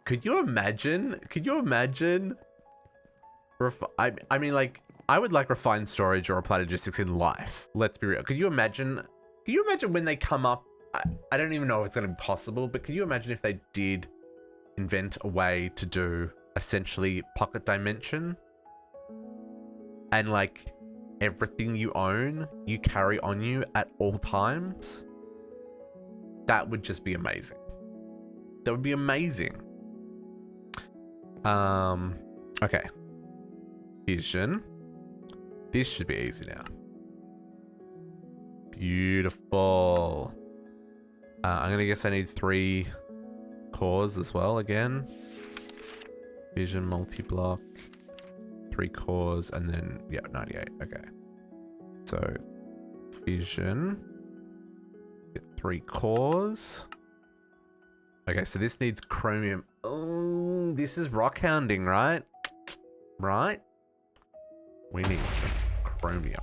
Could you imagine? Could you imagine? I mean, like, I would like refined storage or applied logistics in life. Let's be real. Could you imagine? Can you imagine when they come up? I don't even know if it's going to be possible, but can you imagine if they did invent a way to do essentially pocket dimension? And like everything you own, you carry on you at all times? That would just be amazing. That would be amazing. Okay. Vision. This should be easy now. Beautiful. I'm gonna guess I need 3 cores as well again. Vision multi-block. 3 cores and then, yeah, 98. Okay. So, vision. Get 3 cores. Okay, so this needs chromium. Oh, this is rock hounding, right? Right? We need some chromium.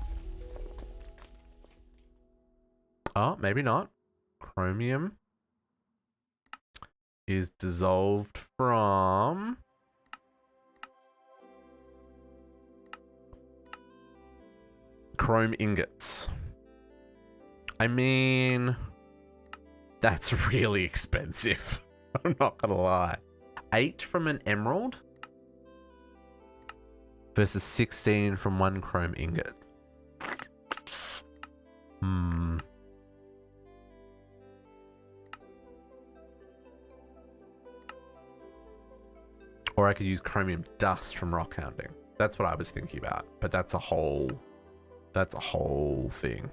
Oh, maybe not. Chromium is dissolved from... chrome ingots. I mean, that's really expensive. I'm not gonna lie. 8 from an emerald versus 16 from 1 chrome ingot. Or I could use chromium dust from rock hounding. That's what I was thinking about, but that's a whole thing.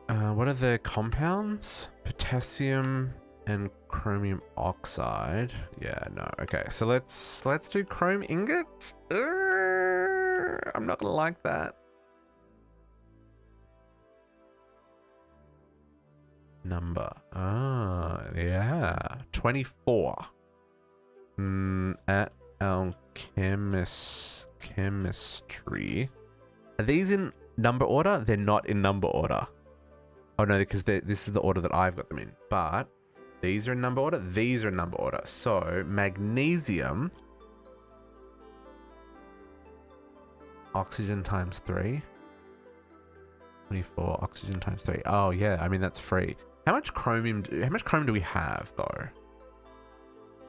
What are the compounds? Potassium and chromium oxide. Yeah, no. Okay, so let's do chrome ingots. I'm not gonna like that. Number. Ah, yeah. 24. At Alchemestry. Are these in number order? They're not in number order. Oh no, because this is the order that I've got them in. But these are in number order. These are in number order. So magnesium. Oxygen times 3. 24. Oxygen times 3. Oh yeah, I mean that's free. How much chromium do we have though?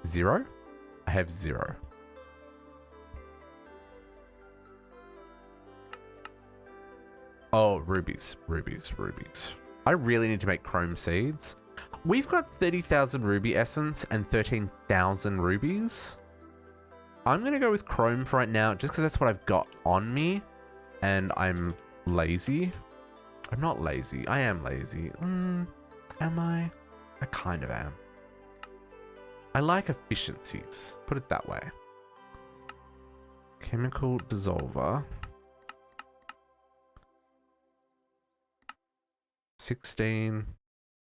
0? I have 0. Oh, rubies. I really need to make chrome seeds. We've got 30,000 ruby essence and 13,000 rubies. I'm going to go with chrome for right now, just because that's what I've got on me. And I'm lazy. I'm not lazy. I am lazy. Am I? I kind of am. I like efficiencies. Put it that way. Chemical dissolver. 16.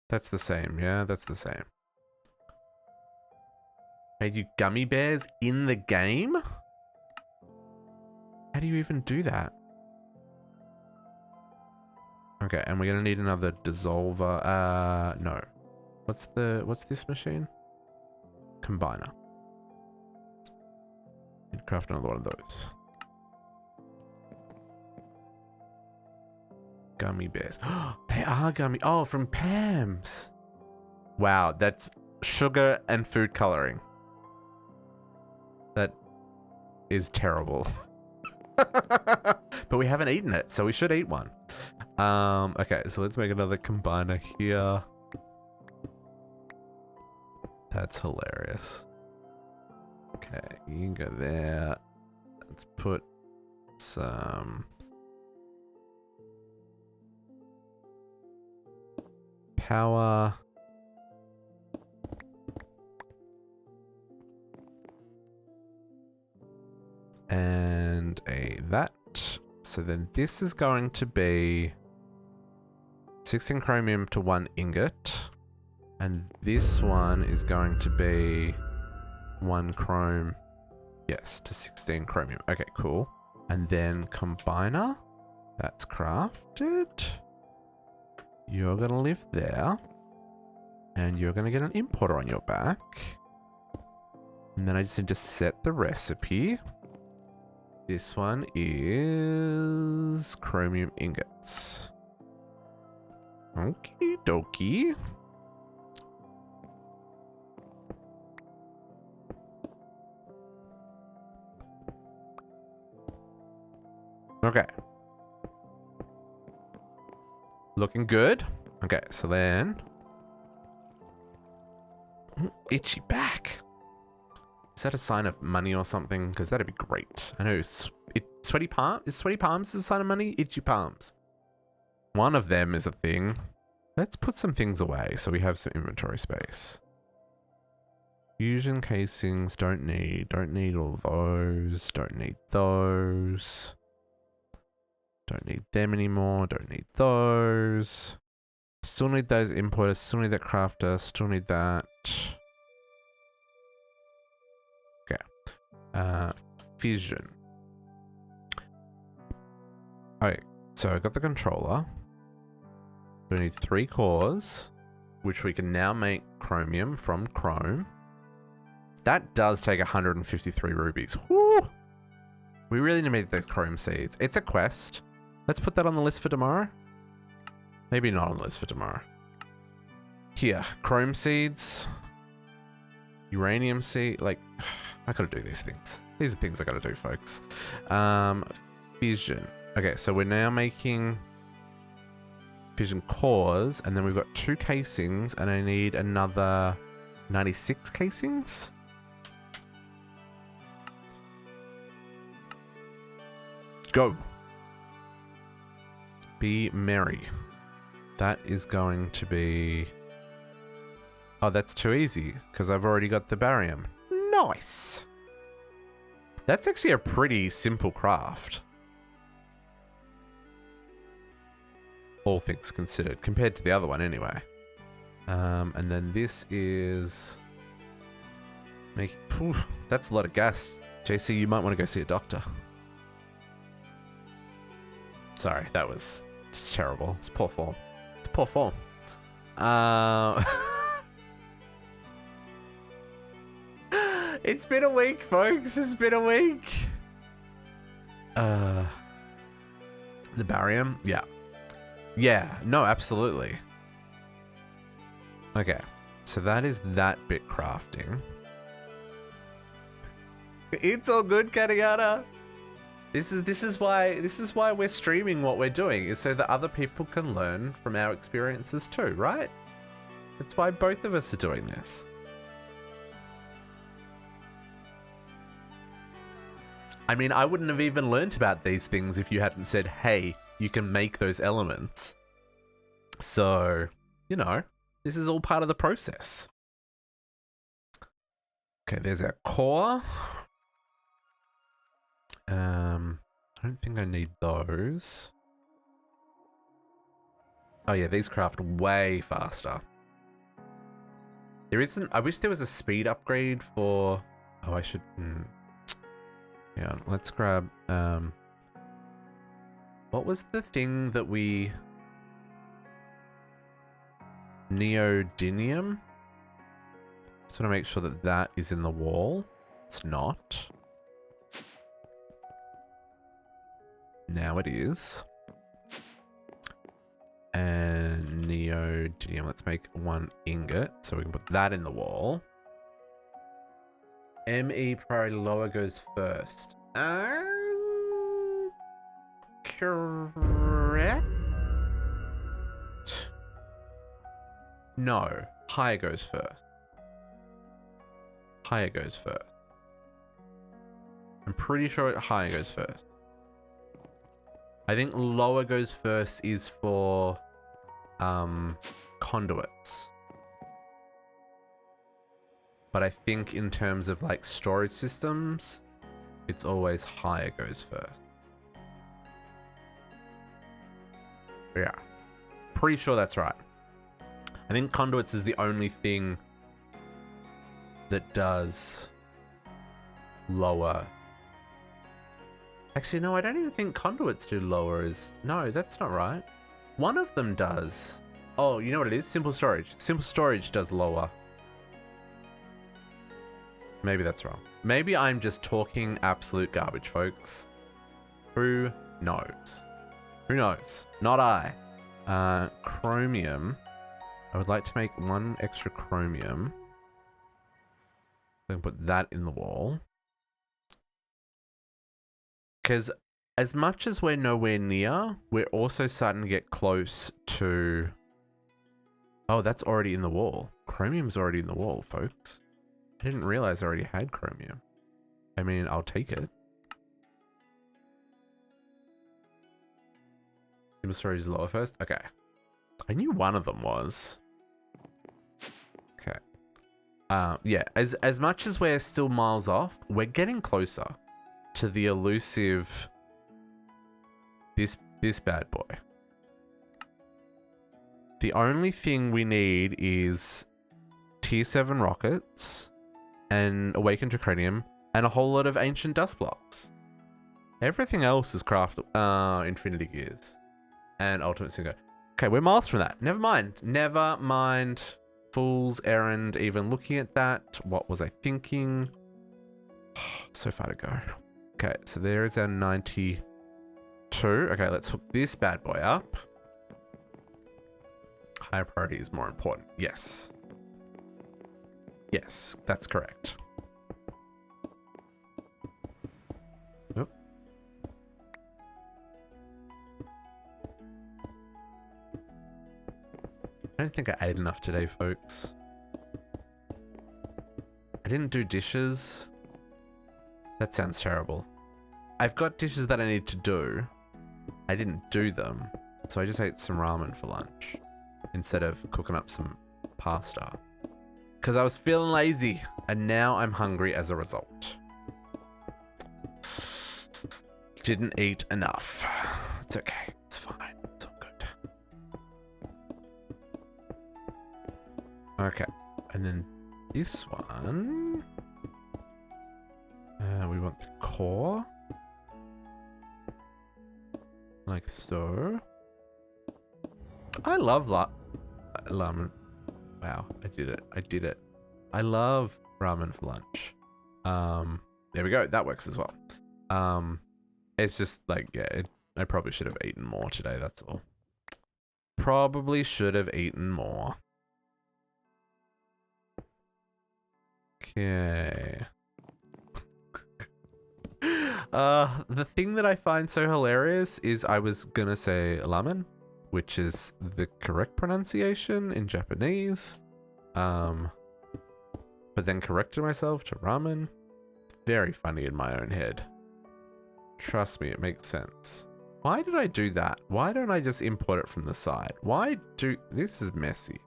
That's the same. Yeah, that's the same. Made you gummy bears in the game? How do you even do that? Okay, and we're gonna need another dissolver. No. What's this machine? Combiner. Need to craft another one of those. Gummy bears. They are gummy. Oh, from Pam's. Wow, that's sugar and food coloring. That is terrible. But we haven't eaten it, so we should eat one. Okay, so let's make another combiner here. That's hilarious. Okay, you can go there. Let's put some power. And a that. So then this is going to be 16 chromium to 1 ingot. And this one is going to be 1 chrome. Yes, to 16 chromium. Okay, cool. And then combiner. That's crafted. You're going to live there. And you're going to get an importer on your back. And then I just need to set the recipe. This one is chromium ingots. Okie dokie. Okay. Looking good. Okay, so then... itchy back. Is that a sign of money or something? Because that'd be great. I know. Sweaty palm? Is sweaty palms a sign of money? Itchy palms. One of them is a thing. Let's put some things away so we have some inventory space. Fusion casings, don't need all those. Don't need those. Don't need them anymore. Don't need those. Still need those importers. Still need that crafter. Still need that. Fission. Okay, so I got the controller. We need 3 cores, which we can now make chromium from chrome. That does take 153 rubies. Woo! We really need to make the chrome seeds. It's a quest. Let's put that on the list for tomorrow. Maybe not on the list for tomorrow. Here, chrome seeds. Uranium seed. Like, I gotta do these things. These are things I gotta do, folks. Fission. Okay, so we're now making fission cores, and then we've got 2 casings, and I need another 96 casings. Go. Be merry. That is going to be... oh, that's too easy, because I've already got the barium. Nice. That's actually a pretty simple craft. All things considered, compared to the other one anyway. And then this is... that's a lot of gas. JC, you might want to go see a doctor. Sorry, that was just terrible. It's poor form. It's poor form. It's been a week, folks. It's been a week. The barium? Yeah. Yeah, no, absolutely. Okay, so that is that bit crafting. It's all good, Kaniana. This is why we're streaming what we're doing, is so that other people can learn from our experiences too, right? That's why both of us are doing this. I mean, I wouldn't have even learnt about these things if you hadn't said, hey, you can make those elements. So, you know, this is all part of the process. Okay, there's our core. I don't think I need those. Oh yeah, these craft way faster. There isn't... I wish there was a speed upgrade for... oh, I should... yeah, let's grab... what was the thing that we... neodymium? Just want to make sure that that is in the wall. It's not. Now it is. And neodymium. Let's make 1 ingot so we can put that in the wall. ME priority lower goes first. correct? No. Higher goes first. Higher goes first. I'm pretty sure higher goes first. I think lower goes first is for conduits. But I think in terms of like storage systems, it's always higher goes first. Yeah. Pretty sure that's right. I think conduits is the only thing that does lower. Actually, no, I don't even think conduits do lower as... No, that's not right. One of them does. Oh, you know what it is? Simple storage. Simple storage does lower. Maybe that's wrong. Maybe I'm just talking absolute garbage, folks. Who knows? Who knows? Not I. Chromium. I would like to make one extra chromium. I can put that in the wall. Because as much as we're nowhere near, we're also starting to get close to... Oh, that's already in the wall. Chromium's already in the wall, folks. I didn't realize I already had chromium. I mean, I'll take it. Simple storage is lower first? Okay. I knew one of them was. Okay. Yeah, as much as we're still miles off, we're getting closer to the elusive this bad boy. The only thing we need is tier 7 rockets and awakened draconium and a whole lot of ancient dust blocks. Everything else is craftable. Infinity gears and ultimate single. Okay, we're miles from that. Never mind. Never mind. Fool's errand. Even looking at that. What was I thinking? So far to go. Okay, so there is our 92. Okay, let's hook this bad boy up. Higher priority is more important. Yes. Yes, that's correct. Oop. I don't think I ate enough today, folks. I didn't do dishes. That sounds terrible. I've got dishes that I need to do. I didn't do them, so I just ate some ramen for lunch instead of cooking up some pasta. Because I was feeling lazy, and now I'm hungry as a result. Didn't eat enough. It's okay. It's fine. It's all good. Okay. And then this one... we want the core. Like so. I love ramen. Wow, I did it. I did it. I love ramen for lunch. There we go. That works as well. It's just like, yeah, I probably should have eaten more today. That's all. Probably should have eaten more. Okay. The thing that I find so hilarious is I was gonna say ramen, which is the correct pronunciation in Japanese. But then corrected myself to ramen. Very funny in my own head. Trust me, it makes sense. Why did I do that? Why don't I just import it from the side? This is messy.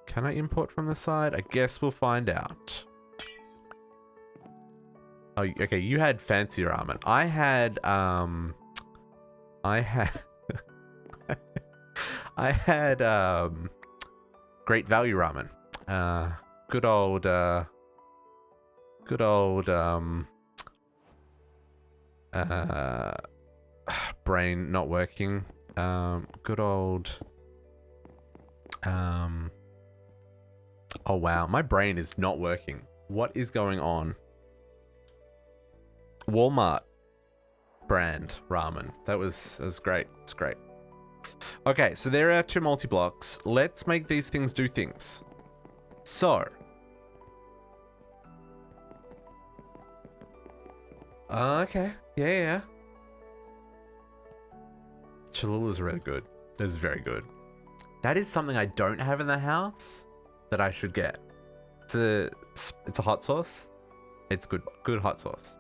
Can I import from the side? I guess we'll find out. Oh, okay, you had fancy ramen. I had I had great value ramen. Good old brain not working. Good old oh wow, my brain is not working. What is going on? Walmart brand ramen. That was great. It's great. Okay, so there are 2 multi-blocks. Let's make these things do things. So Okay. Yeah. Cholula is really good. It's very good. That is something I don't have in the house that I should get. It's a hot sauce. It's good. Good hot sauce.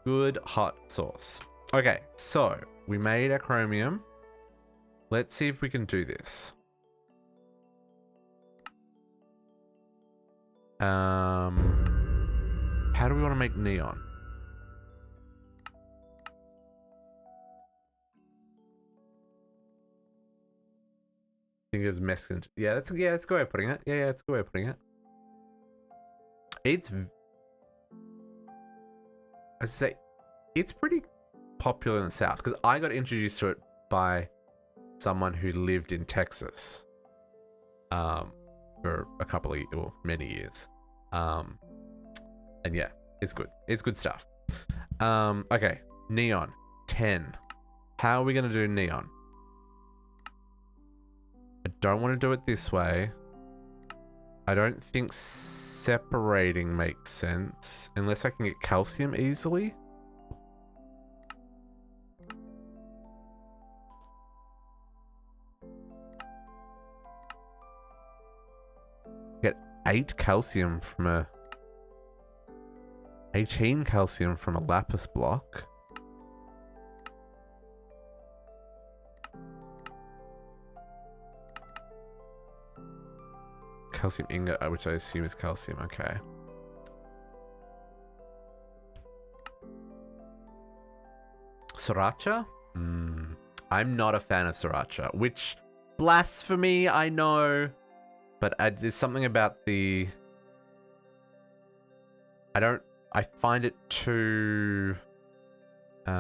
Good hot sauce. Okay, so we made our chromium. Let's see if we can do this. How do we want to make neon? I think it was Mexican. Yeah, that's a good way of putting it. Yeah, it's a good way of putting it. It's pretty popular in the South because I got introduced to it by someone who lived in Texas for a couple of many years. And yeah, it's good. It's good stuff. Okay, neon 10. How are we gonna do neon? I don't want to do it this way. I don't think separating makes sense unless I can get calcium easily. Get 18 calcium from a lapis block. Calcium ingot, which I assume is calcium. Okay. Sriracha? I'm not a fan of sriracha, which blasphemy, I know. But there's something about the... I find it too... It's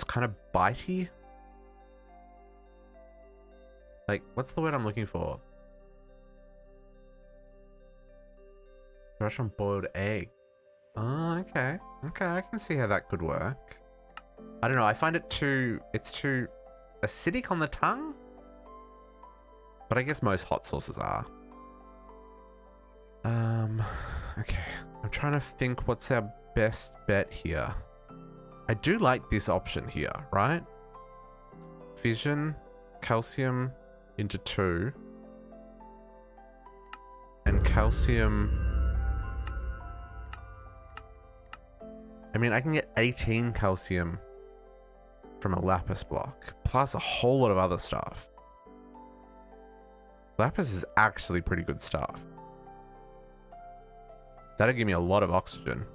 kind of bitey. Like, what's the word I'm looking for? Sriracha on boiled egg. Oh, okay. Okay, I can see how that could work. I don't know, I find it's too acidic on the tongue. But I guess most hot sauces are. Okay. I'm trying to think what's our best bet here. I do like this option here, right? Fission, calcium into 2. And calcium... I mean, I can get 18 calcium from a lapis block, plus a whole lot of other stuff. Lapis is actually pretty good stuff. That'll give me a lot of oxygen.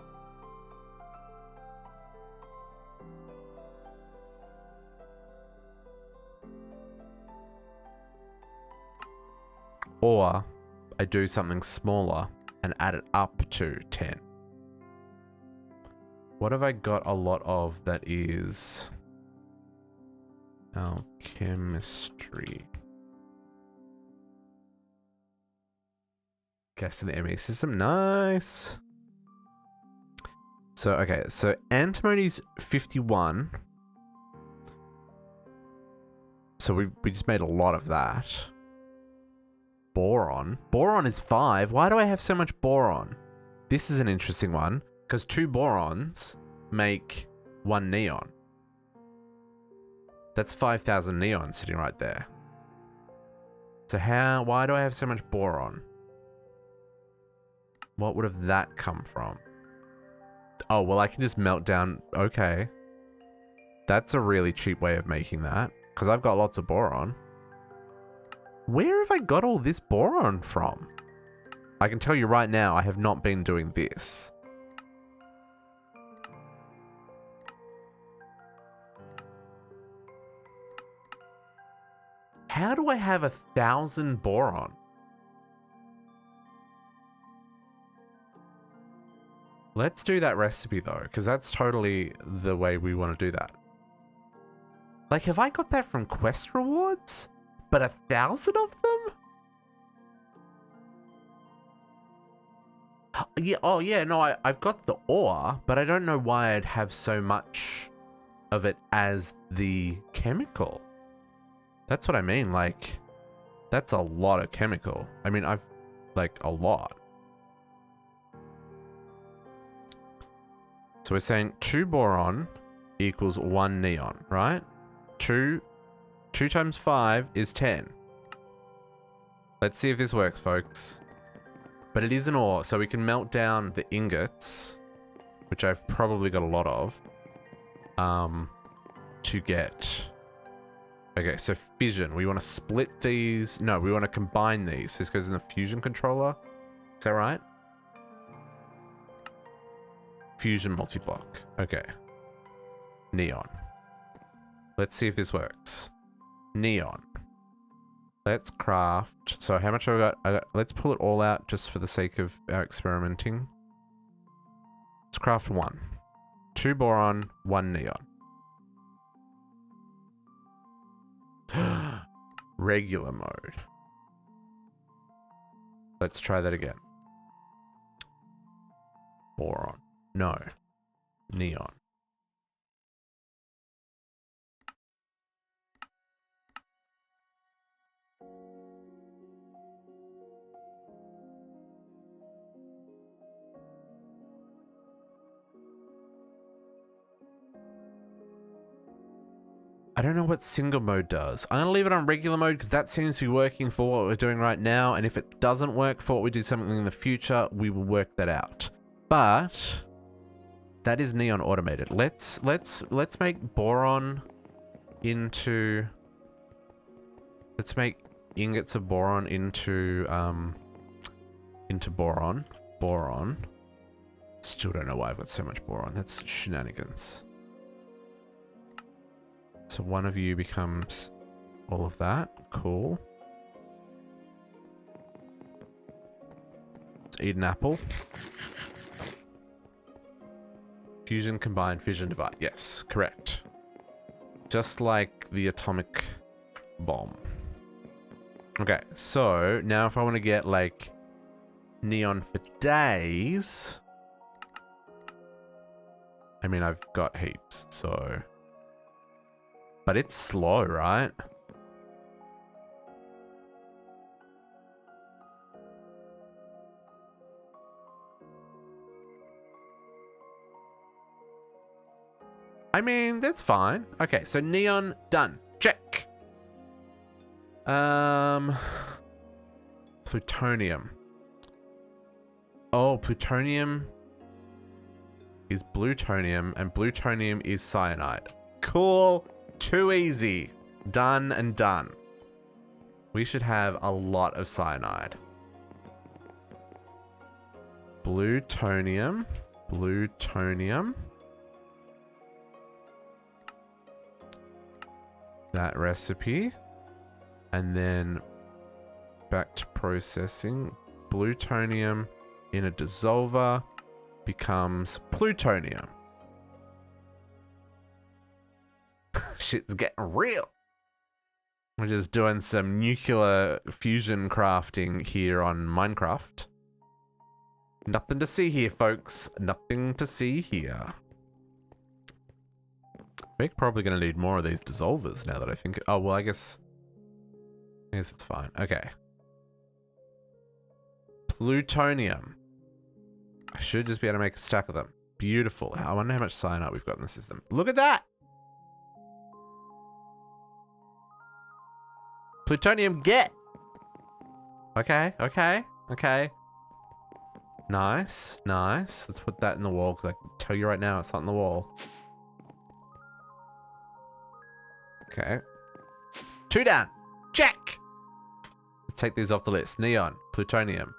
Or I do something smaller and add it up to 10. What have I got a lot of that is alchemistry? Gas in the ME system, nice. So, okay, so antimony's 51. So we just made a lot of that. Boron. Boron is 5. Why do I have so much boron? This is an interesting one, because 2 borons make 1 neon. That's 5,000 neon sitting right there. So why do I have so much boron? What would have that come from? Oh, well, I can just melt down. Okay. That's a really cheap way of making that, because I've got lots of boron. Where have I got all this boron from? I can tell you right now, I have not been doing this. How do I have 1,000 boron? Let's do that recipe though, because that's totally the way we want to do that. Like, have I got that from quest rewards? But 1,000 of them? Yeah, oh yeah, no, I've got the ore, but I don't know why I'd have so much of it as the chemical. That's what I mean, like, that's a lot of chemical. I mean, like, a lot. So we're saying 2 boron equals 1 neon, right? 2 times 5 is 10. Let's see if this works, folks. But it is an ore, so we can melt down the ingots, which I've probably got a lot of, to get... Okay, so fission. We want to split these. No, we want to combine these. This goes in the fusion controller. Is that right? Fusion multi-block. Okay. Neon. Let's see if this works. Neon. Let's craft. So how much have I got? Let's pull it all out just for the sake of our experimenting. Let's craft 1. 2 boron, 1 neon. Regular mode. Let's try that again. Boron. No. Neon. I don't know what single mode does. I'm going to leave it on regular mode because that seems to be working for what we're doing right now. And if it doesn't work for what we do something in the future, we will work that out. But that is neon automated. Let's make boron into... Let's make ingots of boron into boron. Boron. Still don't know why I've got so much boron. That's shenanigans. So one of you becomes all of that. Cool. Let's eat an apple. Fusion, combine, fission, divide. Yes, correct. Just like the atomic bomb. Okay, so now if I want to get like neon for days, I mean, I've got heaps, so... But it's slow, right? I mean, that's fine. Okay, so neon done. Check. Plutonium. Oh, plutonium is plutonium, and plutonium is cyanide. Cool. Too easy. Done and done. We should have a lot of cyanide. Plutonium. Plutonium. That recipe. And then back to processing. Plutonium in a dissolver becomes plutonium. Shit's getting real. We're just doing some nuclear fusion crafting here on Minecraft. Nothing to see here, folks. Nothing to see here. We're probably going to need more of these dissolvers now that I think... Oh, well, I guess it's fine. Okay. Plutonium. I should just be able to make a stack of them. Beautiful. I wonder how much cyanide we've got in the system. Look at that! Plutonium, get! Okay, okay, okay. Nice, nice. Let's put that in the wall, because I can tell you right now it's not in the wall. Okay. 2 down. Check! Let's take these off the list. Neon, plutonium.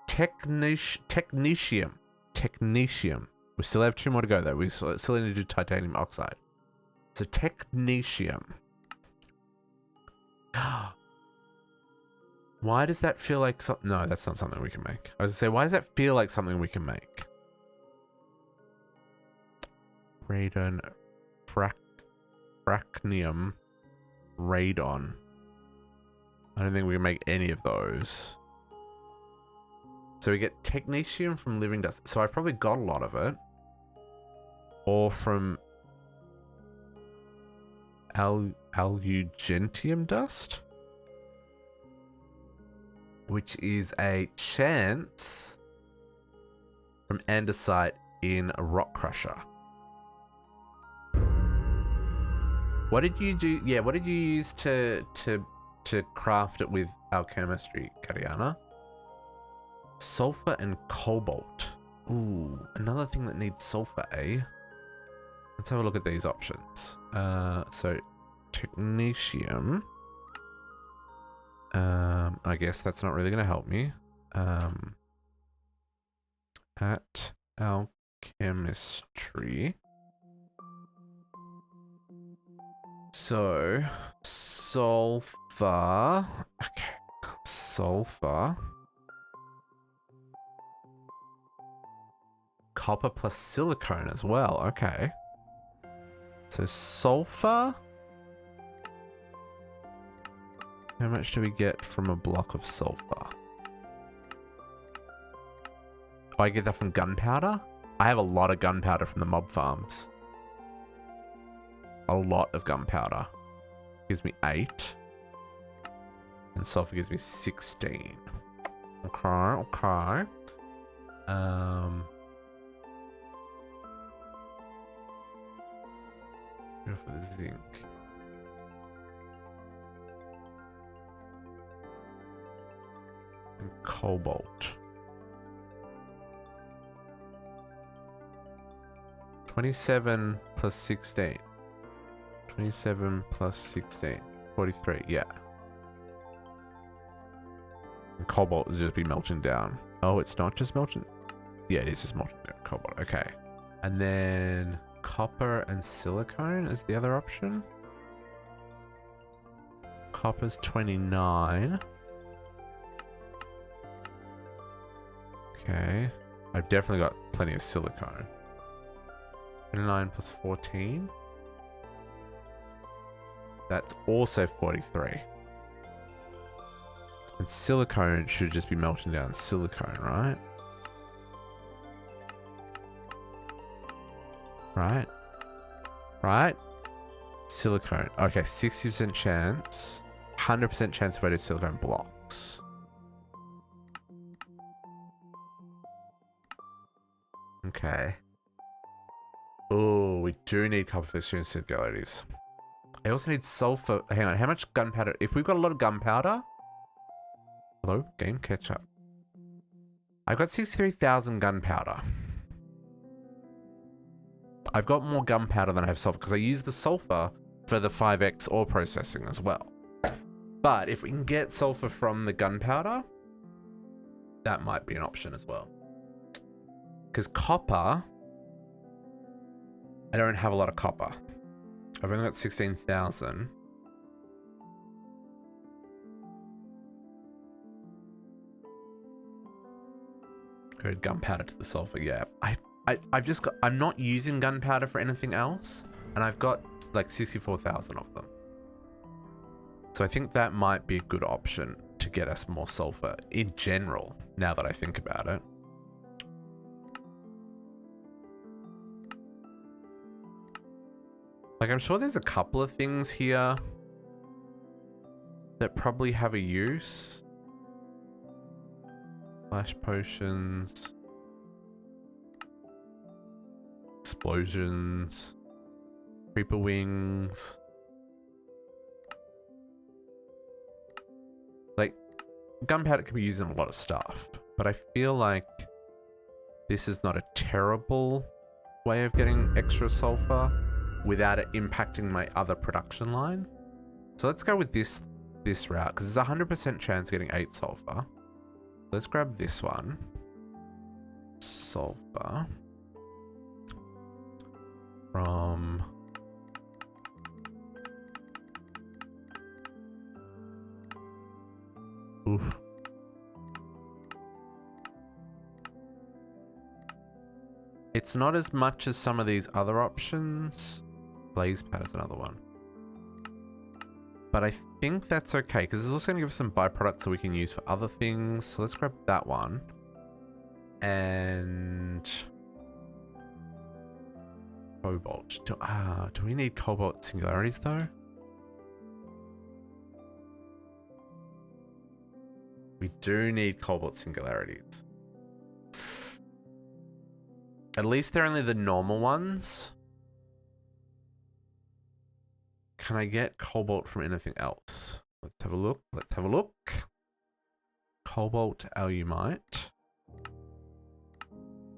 Technetium. Technetium. We still have 2 more to go, though. We still need to do titanium oxide. So, technetium. Why does that feel like something? No, that's not something we can make. I was gonna say, why does that feel like something we can make? Radon, fracnium, radon. I don't think we can make any of those. So we get technetium from living dust. So I've probably got a lot of it. Or from alugentium dust, which is a chance from andesite in Rock Crusher. What did you do? Yeah, what did you use to craft it with Alchemestry, Kariana? Sulfur and cobalt. Ooh, another thing that needs sulfur, eh? Let's have a look at these options. So technetium. I guess that's not really going to help me. At Alchemestry. So sulfur. Okay. Sulfur. Copper plus silicone as well. Okay. So sulfur. How much do we get from a block of sulfur? Oh, I get that from gunpowder? I have a lot of gunpowder from the mob farms. A lot of gunpowder. Gives me 8. And sulfur gives me 16. Okay, okay. Go for the zinc. And cobalt. 27 plus 16. 27 plus 16. 43, yeah. And cobalt will just be melting down. Oh, it's not just melting? Yeah, it is just melting down. Cobalt, okay. And then copper and silicone is the other option. Copper's 29. Okay. I've definitely got plenty of silicone. 29 plus 14. That's also 43. And silicone should just be melting down silicone, right? Right? Right? Silicone. Okay, 60% chance. 100% chance if I do silicone blocks. Okay. Oh, we do need copper for extreme singularities. I also need sulfur. Hang on, how much gunpowder? If we've got a lot of gunpowder. Hello, game, catch up. I've got 63,000 gunpowder. I've got more gunpowder than I have sulfur because I use the sulfur for the 5x ore processing as well. But if we can get sulfur from the gunpowder, that might be an option as well. Because copper, I don't have a lot of copper. I've only got 16,000. Go gunpowder to the sulfur, yeah. I've just got, I'm not using gunpowder for anything else. And I've got like 64,000 of them. So I think that might be a good option to get us more sulfur in general, now that I think about it. Like, I'm sure there's a couple of things here that probably have a use. Flash potions. Explosions. Creeper wings. Like, gunpowder can be used in a lot of stuff, but I feel like this is not a terrible way of getting extra sulfur without it impacting my other production line. So let's go with this route, because there's a 100% chance of getting 8 sulfur. Let's grab this one. Sulfur. From... Oof. It's not as much as some of these other options. Blaze pad is another one. But I think that's okay, because it's also going to give us some byproducts that we can use for other things. So let's grab that one. And... cobalt. Do we need cobalt singularities though? We do need cobalt singularities. At least they're only the normal ones. Can I get cobalt from anything else? Let's have a look. Let's have a look. Cobalt alumite.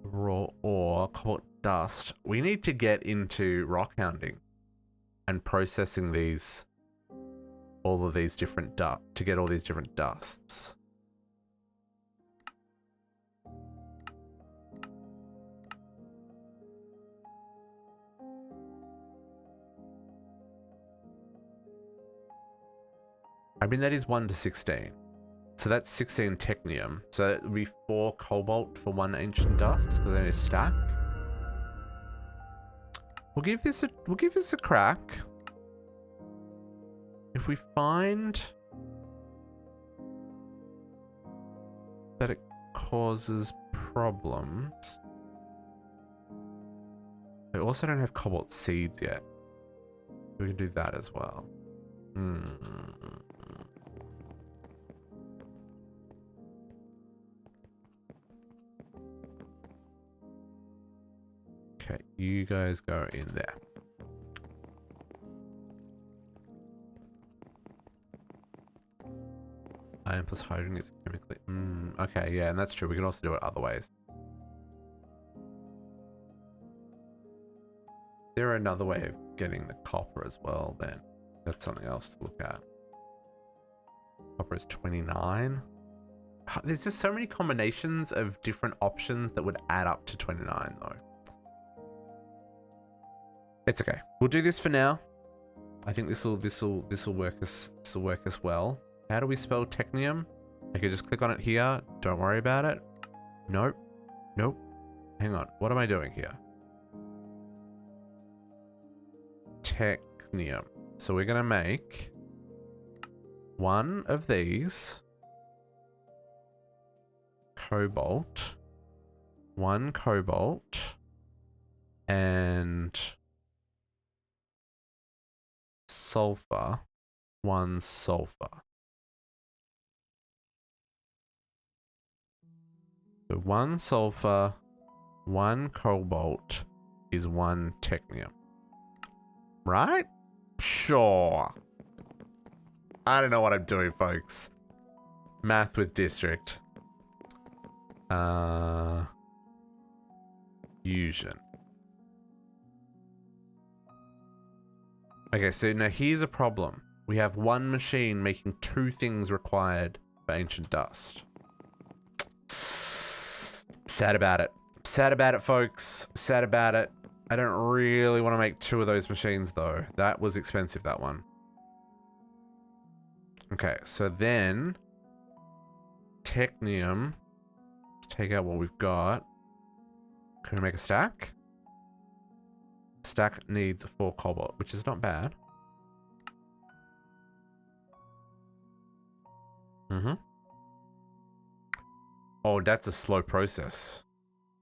Raw ore, cobalt dust. We need to get into rock hounding and processing these, all of these different to get all these different dusts. I mean, that is 1 to 16. So that's 16 technium. So it would be 4 cobalt for 1 ancient dust, because then it's stack. We'll give this a crack. If we find that it causes problems. I also don't have cobalt seeds yet. We can do that as well. Okay, you guys go in there. Iron plus hydrogen is chemically... okay, yeah, and that's true. We can also do it other ways. There are another way of getting the copper as well, then. That's something else to look at. Copper is 29. There's just so many combinations of different options that would add up to 29, though. It's okay. We'll do this for now. I think this will work us well. How do we spell technium? I could just click on it here. Don't worry about it. Nope. Nope. Hang on. What am I doing here? Technium. So we're gonna make one of these. Cobalt. One cobalt. And sulfur. One sulfur. So 1 sulfur, 1 cobalt is 1 technium. Right? Sure. I don't know what I'm doing, folks. Math with district. Fusion. Okay, so now here's a problem. We have 1 machine making 2 things required for ancient dust. Sad about it. Sad about it, folks. Sad about it. I don't really want to make 2 of those machines, though. That was expensive, that one. Okay, so then... technium. Take out what we've got. Can we make a stack? Stack needs 4 cobalt, which is not bad. Oh, that's a slow process.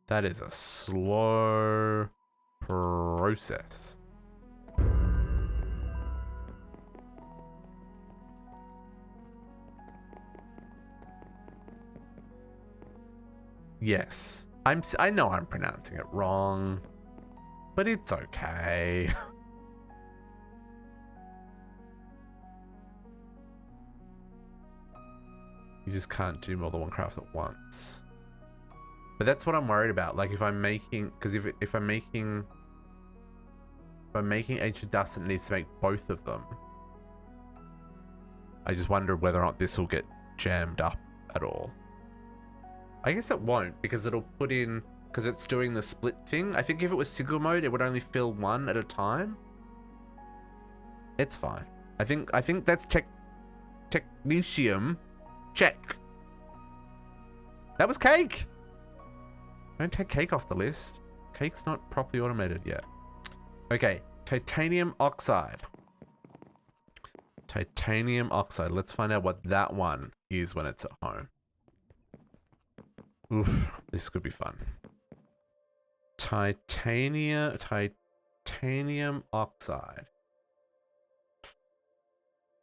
That is a slow process. Yes. I know I'm pronouncing it wrong, but it's okay. You just can't do more than 1 craft at once. But that's what I'm worried about. Like if I'm making, because if I'm making ancient dust, it needs to make both of them. I just wonder whether or not this will get jammed up at all. I guess it won't, because it'll put in, because it's doing the split thing. I think if it was single mode, it would only fill 1 at a time. It's fine. I think that's technetium. Check. That was cake. Don't take cake off the list. Cake's not properly automated yet. Okay, titanium oxide. Titanium oxide. Let's find out what that one is when it's at home. Oof, this could be fun. Titanium oxide.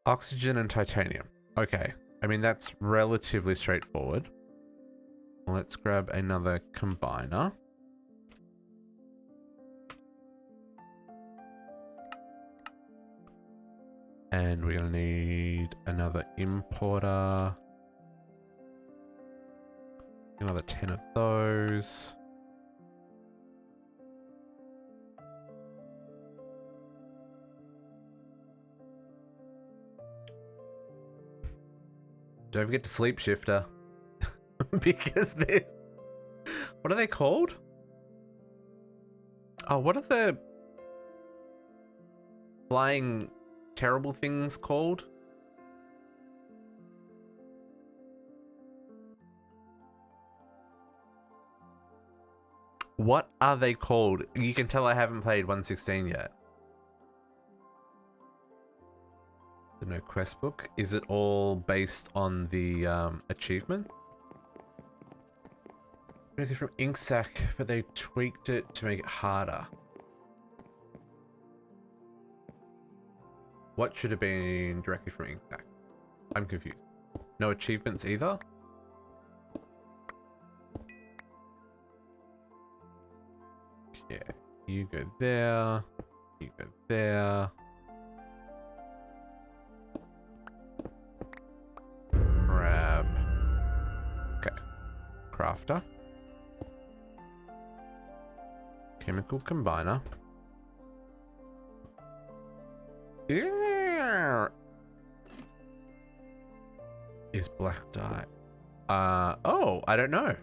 Oxygen and titanium. Okay. I mean, that's relatively straightforward. Let's grab another combiner. And we're going to need another importer. Another 10 of those. Don't forget to sleep shifter. Because there's... What are they called? Oh, what are the flying terrible things called? What are they called? You can tell I haven't played 1.16 yet. No quest book. Is it all based on the achievement? Directly from Inksack, but they tweaked it to make it harder. What should have been directly from Inksack? I'm confused. No achievements either? Okay, you go there. You go there. Grab. Okay. Crafter. Chemical combiner. Yeah. Is black dye? Oh, I don't know.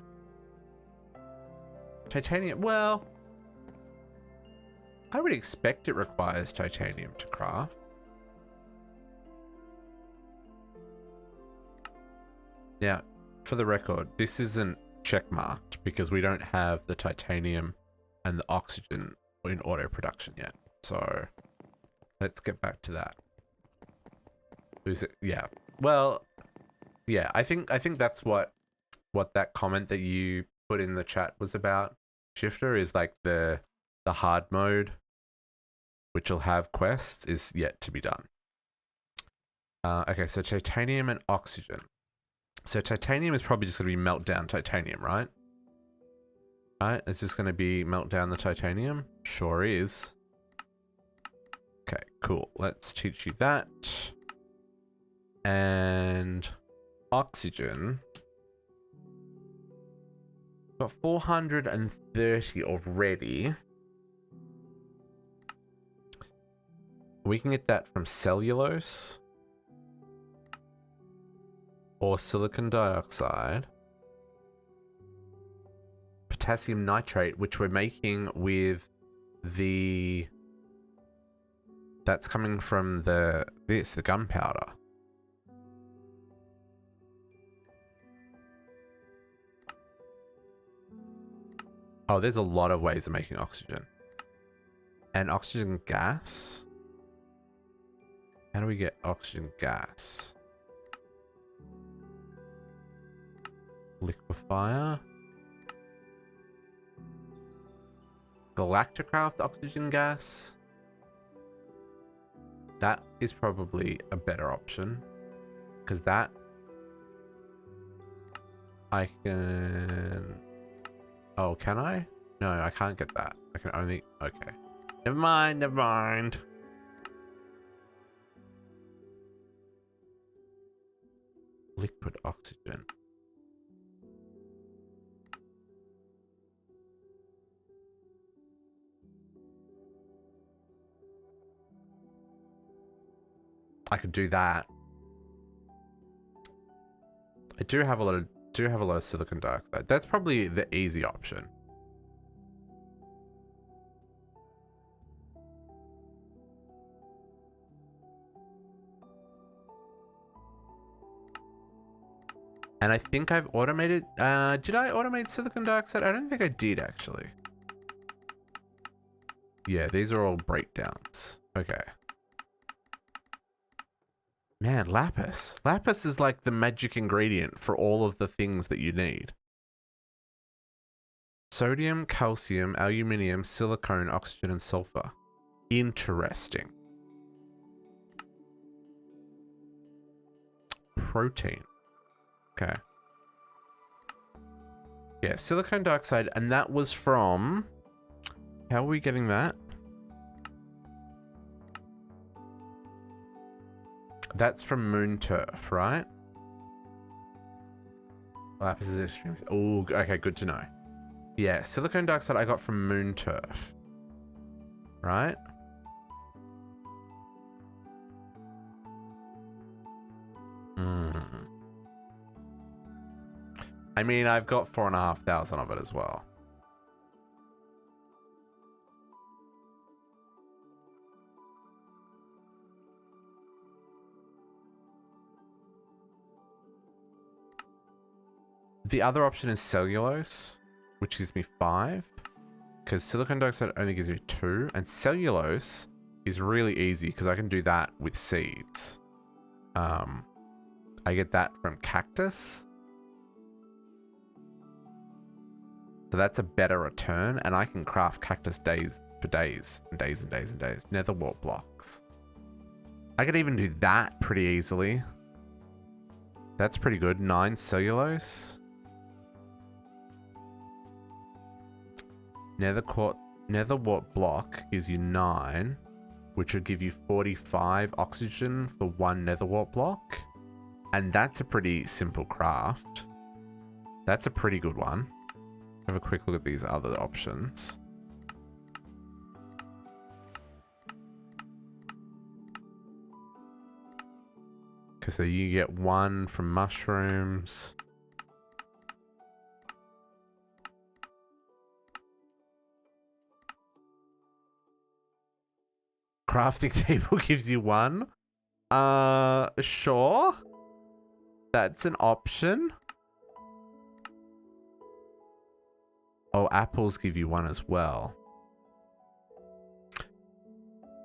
Titanium. Well, I would expect it requires titanium to craft. Now, for the record, this isn't checkmarked because we don't have the titanium and the oxygen in auto production yet. So let's get back to that. Is it? Yeah. Well, yeah. I think that's what that comment that you put in the chat was about. Shifter is like the hard mode, which will have quests, is yet to be done. Okay, so titanium and oxygen. So titanium is probably just going to be melt down titanium, right? Right, it's just going to be melt down the titanium. Sure is. Okay, cool. Let's teach you that. And oxygen. Got 430 already. We can get that from cellulose or silicon dioxide. Potassium nitrate, which we're making with the... That's coming from the gunpowder. Oh, there's a lot of ways of making oxygen. And oxygen gas? How do we get oxygen gas? Liquefier? Galacticraft oxygen gas? That is probably a better option. Because that... I can... Oh, can I? No, I can't get that. I can only... Okay. Never mind, never mind. Liquid oxygen. I could do that. I do have a lot of silicon dioxide. That's probably the easy option. And I think I've automated... did I automate silicon dioxide? I don't think I did, actually. Yeah, these are all breakdowns. Okay. Man, lapis. Lapis is like the magic ingredient for all of the things that you need. Sodium, calcium, aluminium, silicone, oxygen, and sulfur. Interesting. Protein. Okay. Yeah, silicone dioxide, and that was from... How are we getting that? That's from Moon Turf, right? Lapis is extreme. Oh, okay, good to know. Yeah, silicone dioxide I got from Moon Turf. Right? I mean, I've got 4,500 of it as well. The other option is cellulose, which gives me 5. Because silicone dioxide only gives me 2. And cellulose is really easy because I can do that with seeds. I get that from cactus. So that's a better return. And I can craft cactus days for days and days and days and days. Nether wart blocks. I could even do that pretty easily. That's pretty good. 9 cellulose. Nether wart block gives you 9, which would give you 45 oxygen for 1 nether wart block. And that's a pretty simple craft. That's a pretty good one. Have a quick look at these other options. Okay, so you get 1 from mushrooms. Crafting table gives you 1. Sure. That's an option. Oh, apples give you 1 as well.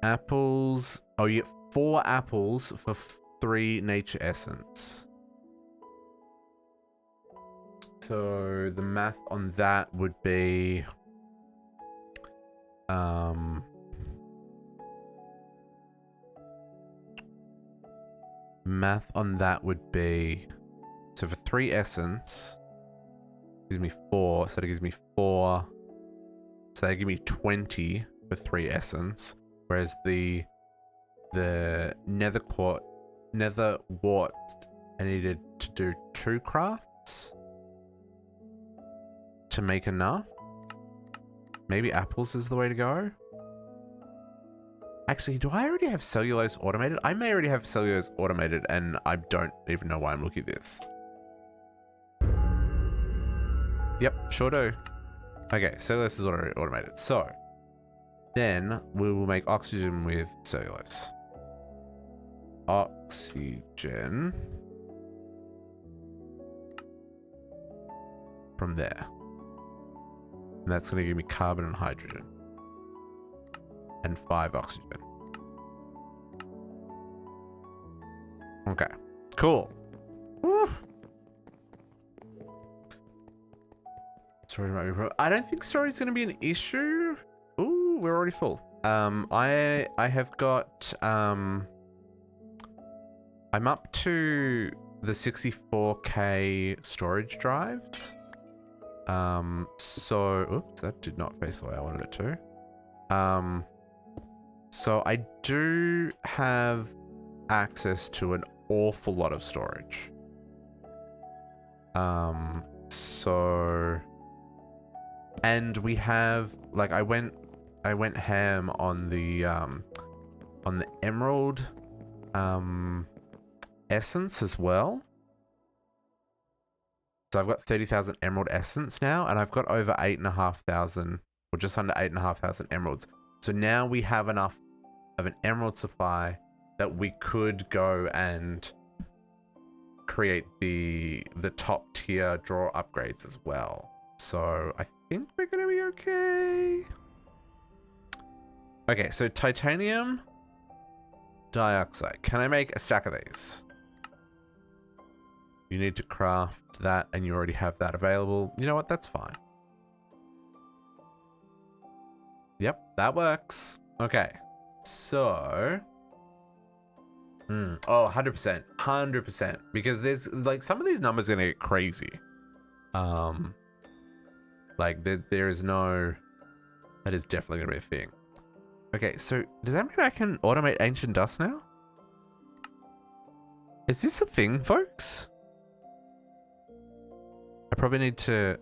Apples. Oh, you get 4 apples for 3 nature essence. So the math on that would be so for 3 essence it gives me 4, so that gives me 4, so they give me 20 for 3 essence, whereas the nether wart I needed to do 2 crafts to make enough. Maybe apples is the way to go. Actually, do I already have cellulose automated? I may already have cellulose automated and I don't even know why I'm looking at this. Yep, sure do. Okay, cellulose is already automated. So, then we will make oxygen with cellulose. Oxygen. From there. And that's going to give me carbon and hydrogen. And 5 oxygen. Okay. Cool. Woo. Storage might be I don't think storage is going to be an issue. Ooh, we're already full. I have got I'm up to the 64k storage drives. So oops, that did not face the way I wanted it to. So I do have access to an awful lot of storage. And we have, like, I went ham on the emerald essence as well. So I've got 30,000 emerald essence now, and I've got over 8,500, or just under 8,500 emeralds. So now we have enough of an emerald supply that we could go and create the top tier draw upgrades as well. So I think we're gonna be okay. Okay, so titanium dioxide. Can I make a stack of these? You need to craft that and you already have that available. You know what? That's fine. Yep, that works. Okay, so... oh, 100%. 100%. Because there's, like, some of these numbers are going to get crazy. Like, there is no... That is definitely going to be a thing. Okay, so does that mean I can automate ancient dust now? Is this a thing, folks? I probably need to...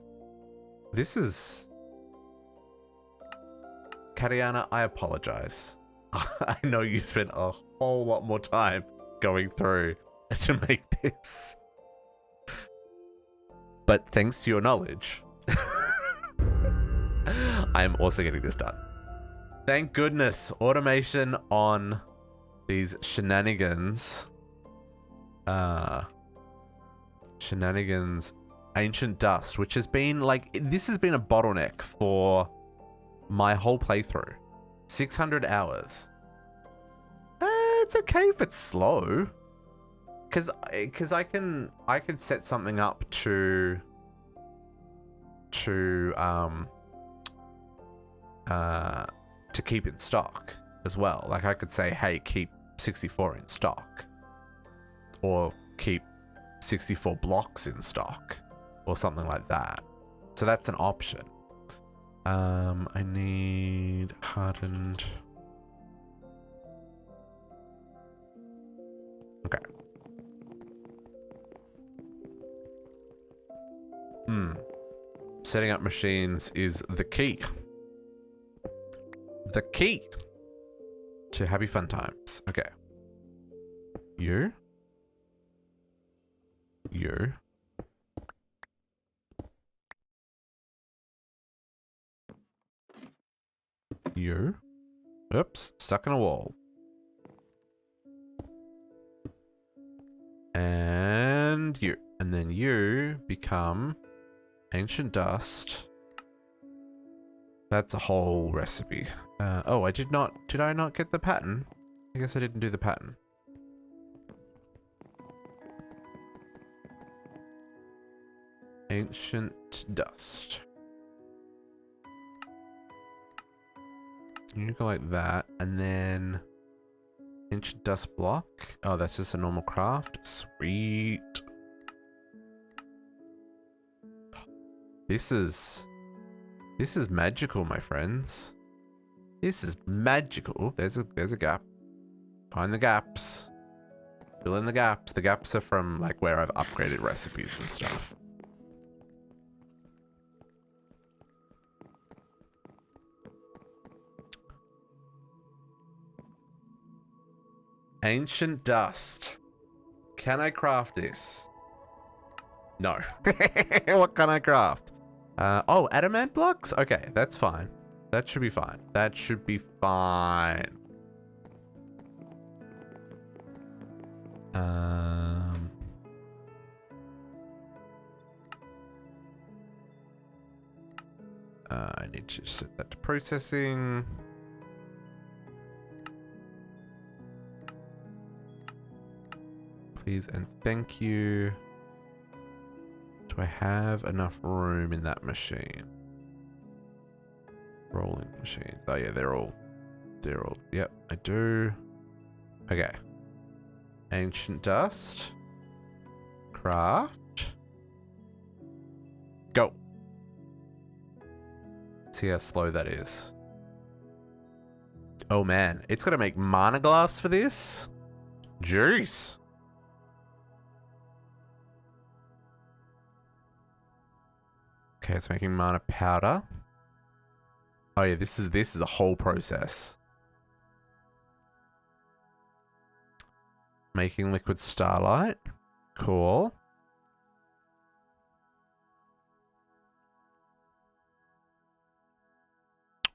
This is... Kariana, I apologize. I know you spent a whole lot more time going through to make this. But thanks to your knowledge, I am also getting this done. Thank goodness. Automation on these shenanigans. Shenanigans. Ancient Dust, which has been like... This has been a bottleneck for my whole playthrough. 600 hours. It's okay if it's slow. Because I can set something up to keep in stock as well. Like I could say, hey, keep 64 in stock, or keep 64 blocks in stock, or something like that. So that's an option. I need hardened. Okay. Setting up machines is the key. The key to happy fun times. Okay. You. You. You. Oops, stuck in a wall. And you. And then you become Ancient Dust. That's a whole recipe. Oh, did I not get the pattern? I guess I didn't do the pattern. Ancient Dust. You go like that, and then Ancient Dust block. Oh, that's just a normal craft. Sweet. This is magical, my friends. This is magical. There's a gap. Find the gaps. Fill in the gaps. The gaps are from like where I've upgraded recipes and stuff. Ancient Dust. Can I craft this? No. What can I craft? Oh, adamant blocks? Okay, that's fine. That should be fine. That should be fine. I need to set that to processing. Please and thank you. Do I have enough room in that machine? Rolling machines. Oh yeah, they're all, yep, I do. Okay. Ancient Dust. Craft. Go. See how slow that is. Oh man, it's got to make mana glass for this? Jeez. Okay, it's making mana powder. Oh yeah, this is a whole process. Making liquid starlight. Cool.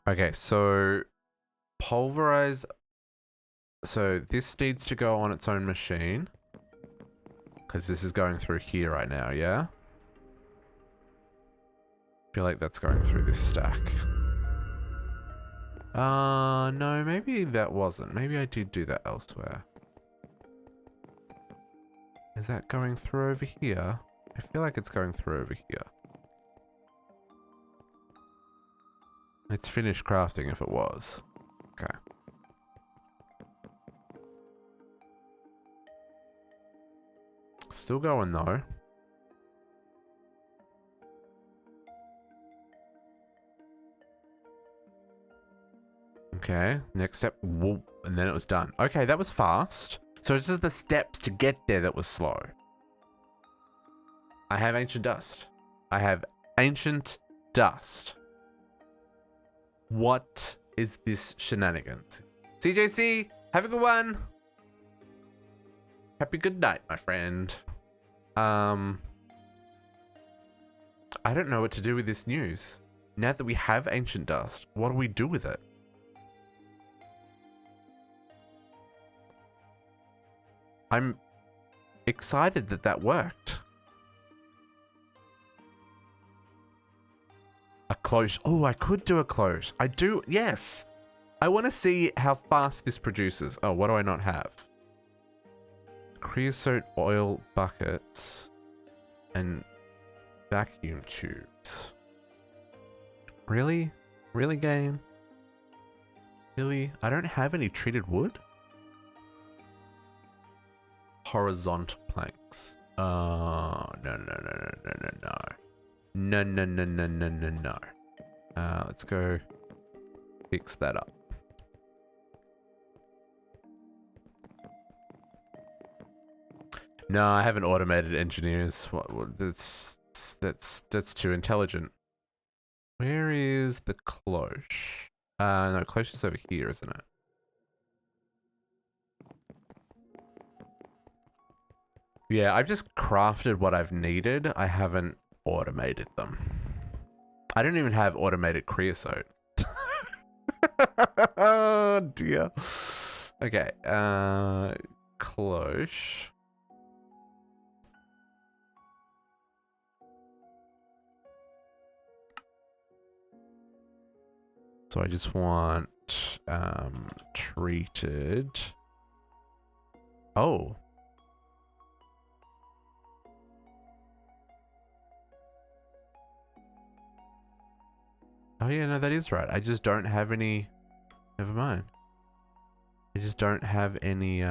Okay, so pulverize. So this needs to go on its own machine. Because this is going through here right now, yeah? I feel like that's going through this stack. No, maybe that wasn't. Maybe I did do that elsewhere. Is that going through over here? I feel like it's going through over here. It's finished crafting if it was. Okay. Still going though. Okay, next step. Whoop, and then it was done. Okay, that was fast. So it's just the steps to get there that was slow. I have ancient dust. I have ancient dust. What is this shenanigans? CJC, have a good one. Happy good night, my friend. I don't know what to do with this news. Now that we have ancient dust, what do we do with it? I'm excited that that worked. A cloche. Oh, I could do a cloche. I do. Yes. I want to see how fast this produces. Oh, what do I not have? Creosote oil buckets and vacuum tubes. Really? Really, game? Really? I don't have any treated wood? Horizontal planks. Oh, no. No. Let's go fix that up. No, I haven't automated engineers. What that's too intelligent. Where is the cloche? No, cloche is over here, isn't it? Yeah, I've just crafted what I've needed. I haven't automated them. I don't even have automated creosote. Oh dear. Okay, cloche. So I just want treated. Oh. Oh yeah, no, that is right. I just don't have any. Never mind. I just don't have any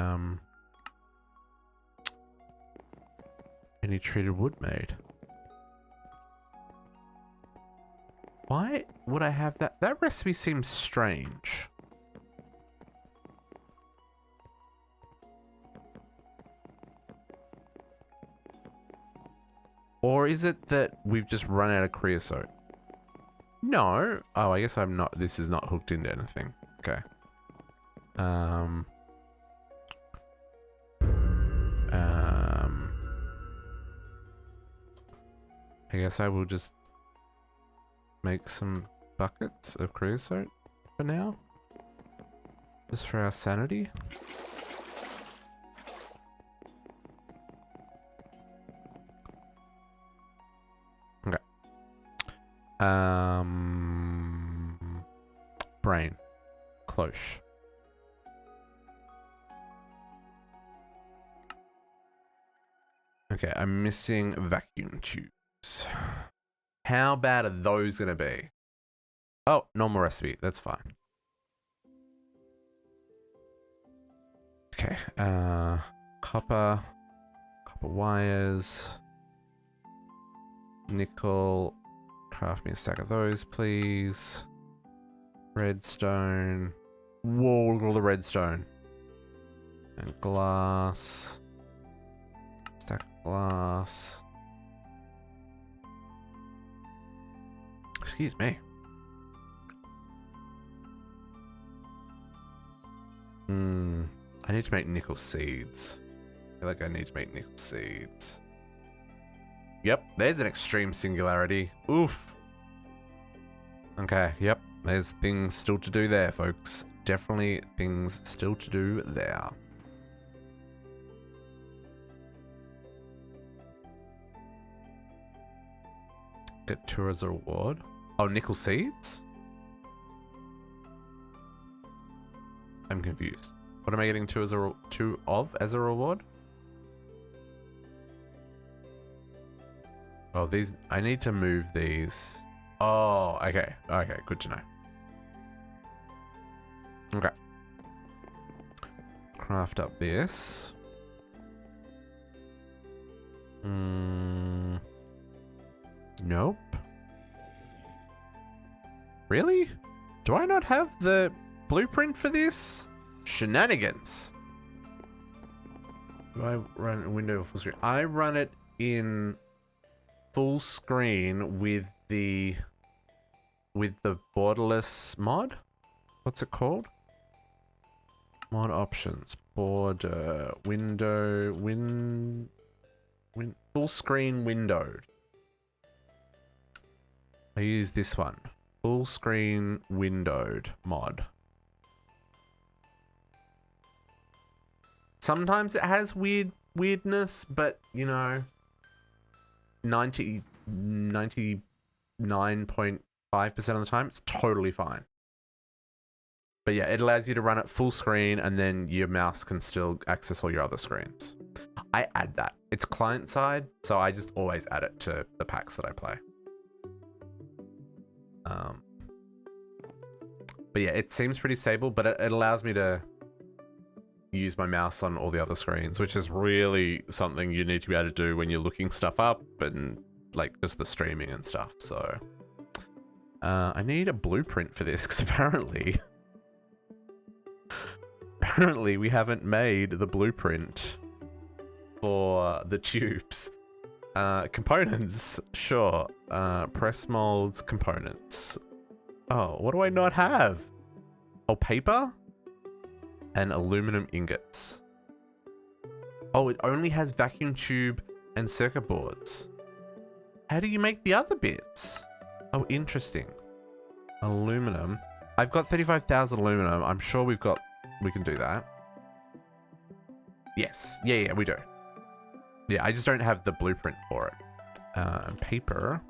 treated wood made. Why would I have that? That recipe seems strange. Or is it that we've just run out of creosote? No. Oh, I guess I'm not. This is not hooked into anything. Okay. I guess I will just make some buckets of creosote for now. Just for our sanity. Okay. Brain. Cloche. Okay, I'm missing vacuum tubes. How bad are those gonna be? Oh, normal recipe. That's fine. Okay. Copper wires. Nickel. Craft me a stack of those, please. Redstone. Whoa, look at all the redstone. And glass. Stack of glass. Excuse me. I need to make nickel seeds. I feel like I need to make nickel seeds. Yep, there's an extreme singularity. Oof. Okay, yep. There's things still to do there, folks. Definitely things still to do there. Get 2 as a reward. Oh, nickel seeds? I'm confused. What am I getting 2 as a as a reward? Oh, these. I need to move these. Oh, okay. Okay, good to know. Okay. Craft up this. Nope. Really? Do I not have the blueprint for this? Shenanigans. Do I run a window full screen? I run it in full screen with the borderless mod. What's it called? Mod options. Border window full screen windowed. I use this one. Full screen windowed mod. Sometimes it has weirdness, but you know, 99.5% of the time, it's totally fine. But yeah, it allows you to run it full screen and then your mouse can still access all your other screens. I add that. It's client side, so I just always add it to the packs that I play. But yeah, it seems pretty stable, but it allows me to use my mouse on all the other screens, which is really something you need to be able to do when you're looking stuff up and like just the streaming and stuff. So I need a blueprint for this because apparently we haven't made the blueprint for the tubes. Components, sure. Press molds, components. Oh, what do I not have? Oh, paper? And aluminum ingots. Oh, it only has vacuum tube and circuit boards. How do you make the other bits? Oh, interesting. Aluminum. I've got 35,000 aluminum. I'm sure we can do that. Yes. Yeah, we do. Yeah, I just don't have the blueprint for it. Paper.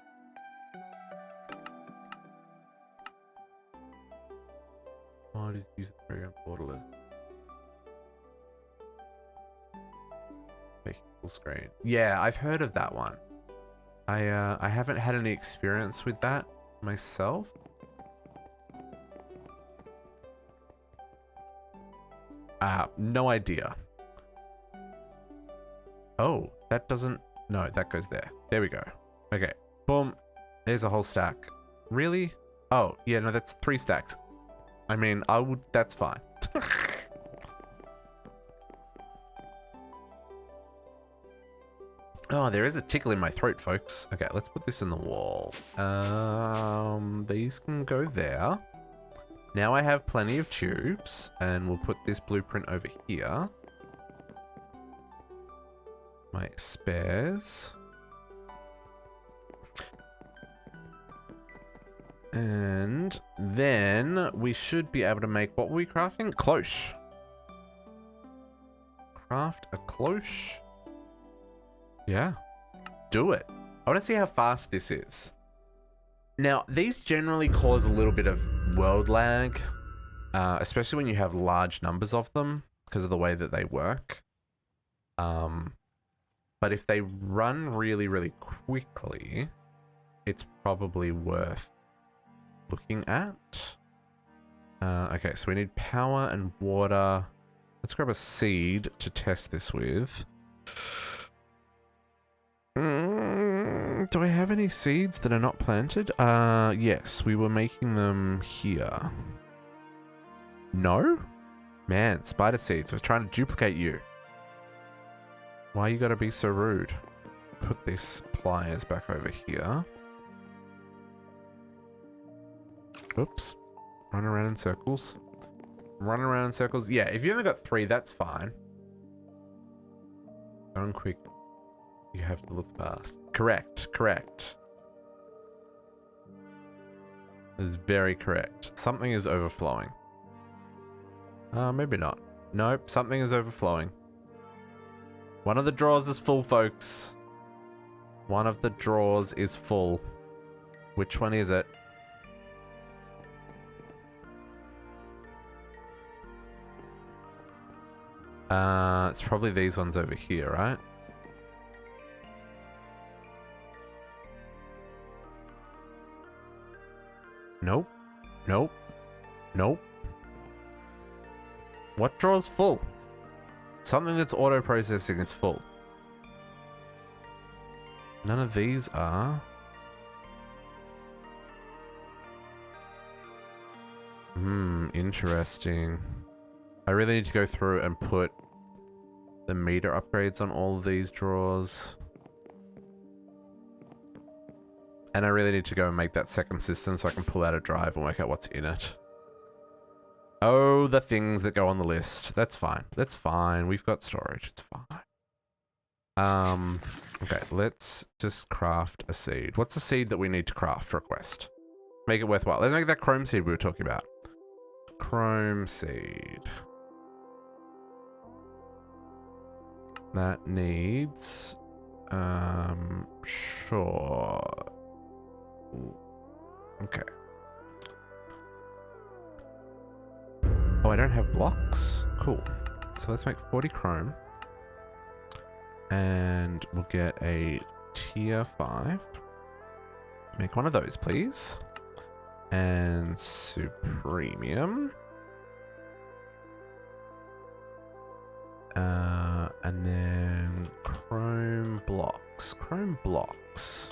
Oh, it is using the program borderless. Full screen. Yeah, I've heard of that one. I haven't had any experience with that myself. No idea. Oh, that doesn't... No, that goes there. There we go. Okay. Boom. There's a whole stack. Really? Oh, yeah, no, that's 3 stacks. I mean, that's fine. Oh, there is a tickle in my throat, folks. Okay, let's put this in the wall. These can go there. Now I have plenty of tubes, and we'll put this blueprint over here. My spares. And then we should be able to make, what were we crafting? Cloche. Craft a cloche. Yeah, do it. I want to see how fast this is. Now, these generally cause a little bit of world lag, especially when you have large numbers of them because of the way that they work. But if they run really, really quickly, it's probably worth looking at. Okay, so we need power and water. Let's grab a seed to test this with. Do I have any seeds that are not planted? Yes, we were making them here. No? Man, spider seeds. I was trying to duplicate you. Why you gotta be so rude? Put these pliers back over here. Oops. Run around in circles. Run around in circles. Yeah, if you only got 3, that's fine. Going quick. You have to look fast. Correct. That is very correct. Something is overflowing. Maybe not. Nope, something is overflowing. One of the drawers is full, folks. One of the drawers is full. Which one is it? It's probably these ones over here, right? Nope. What drawer's full? Something that's auto-processing is full. None of these are. Interesting. I really need to go through and put the meter upgrades on all of these drawers. And I really need to go and make that second system so I can pull out a drive and work out what's in it. Oh, the things that go on the list. That's fine. That's fine. We've got storage. It's fine. Okay, let's just craft a seed. What's the seed that we need to craft for a quest? Make it worthwhile. Let's make that chrome seed we were talking about. Chrome seed. That needs... sure. Okay. Oh, I don't have blocks? Cool. So let's make 40 chrome. And we'll get a tier 5. Make one of those, please. And supremium. And then chrome blocks. Chrome blocks.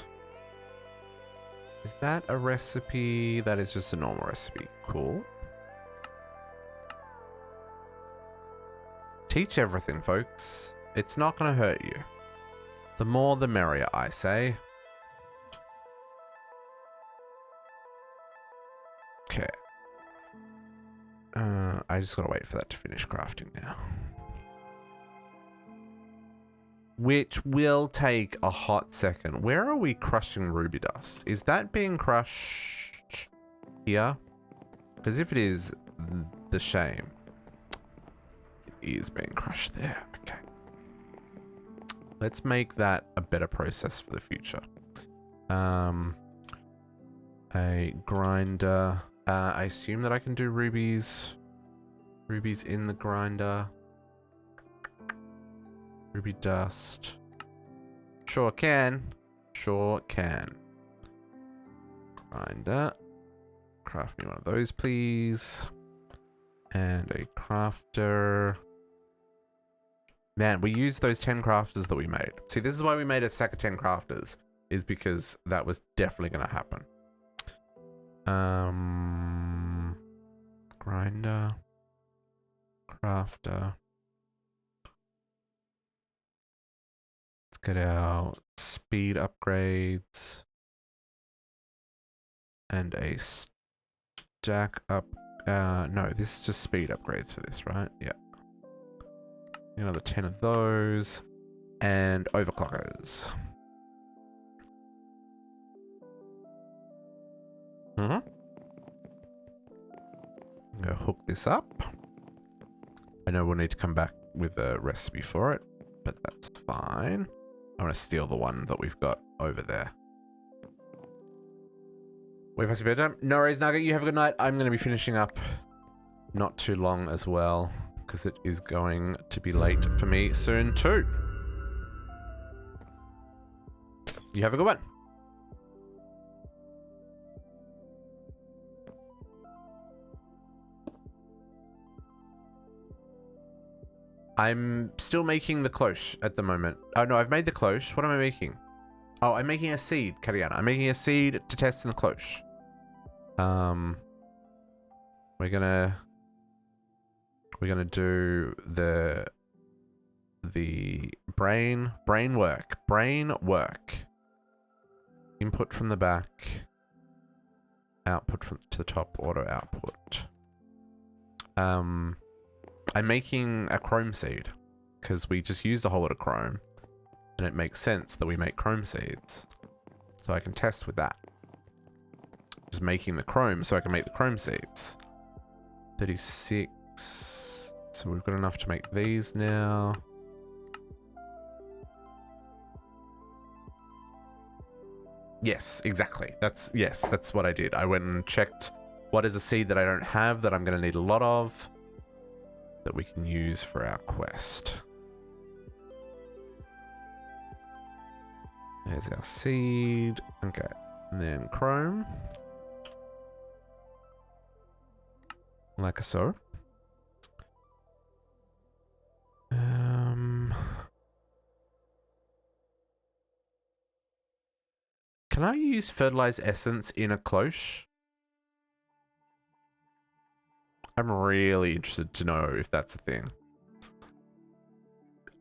Is that a recipe? That is just a normal recipe. Cool. Teach everything, folks. It's not going to hurt you. The more the merrier, I say. Okay. I just got to wait for that to finish crafting now. Which will take a hot second. Where are we crushing ruby dust? Is that being crushed here? Because if it is, the shame. It is being crushed there. Okay. Let's make that a better process for the future. A grinder. I assume that I can do rubies. Rubies in the grinder. Ruby dust. Sure can. Sure can. Grinder. Craft me one of those, please. And a crafter. Man, we used those 10 crafters that we made. See, this is why we made a stack of 10 crafters. Is because that was definitely going to happen. Grinder. Crafter. Let's get our speed upgrades. And a stack up. No, this is just speed upgrades for this, right? Yeah. Another 10 of those. And overclockers. I'm gonna hook this up. I know we'll need to come back with a recipe for it, but that's fine. I want to steal the one that we've got over there. Wait past your bedtime? No worries, Nugget. You have a good night. I'm going to be finishing up not too long as well, because it is going to be late for me soon too. You have a good one. I'm still making the cloche at the moment. Oh no, I've made the cloche. What am I making? Oh, I'm making a seed, Kariana. I'm making a seed to test in the cloche. We're gonna do the brain work. Input from the back. Output from to the top. Auto output. I'm making a chrome seed because we just used a whole lot of chrome and it makes sense that we make chrome seeds. So I can test with that. Just making the chrome so I can make the chrome seeds. 36. So we've got enough to make these now. Yes, exactly. That's what I did. I went and checked what is a seed that I don't have that I'm going to need a lot of. That we can use for our quest. There's our seed. Okay. And then chrome. Like so. Can I use fertilized essence in a cloche? I'm really interested to know if that's a thing.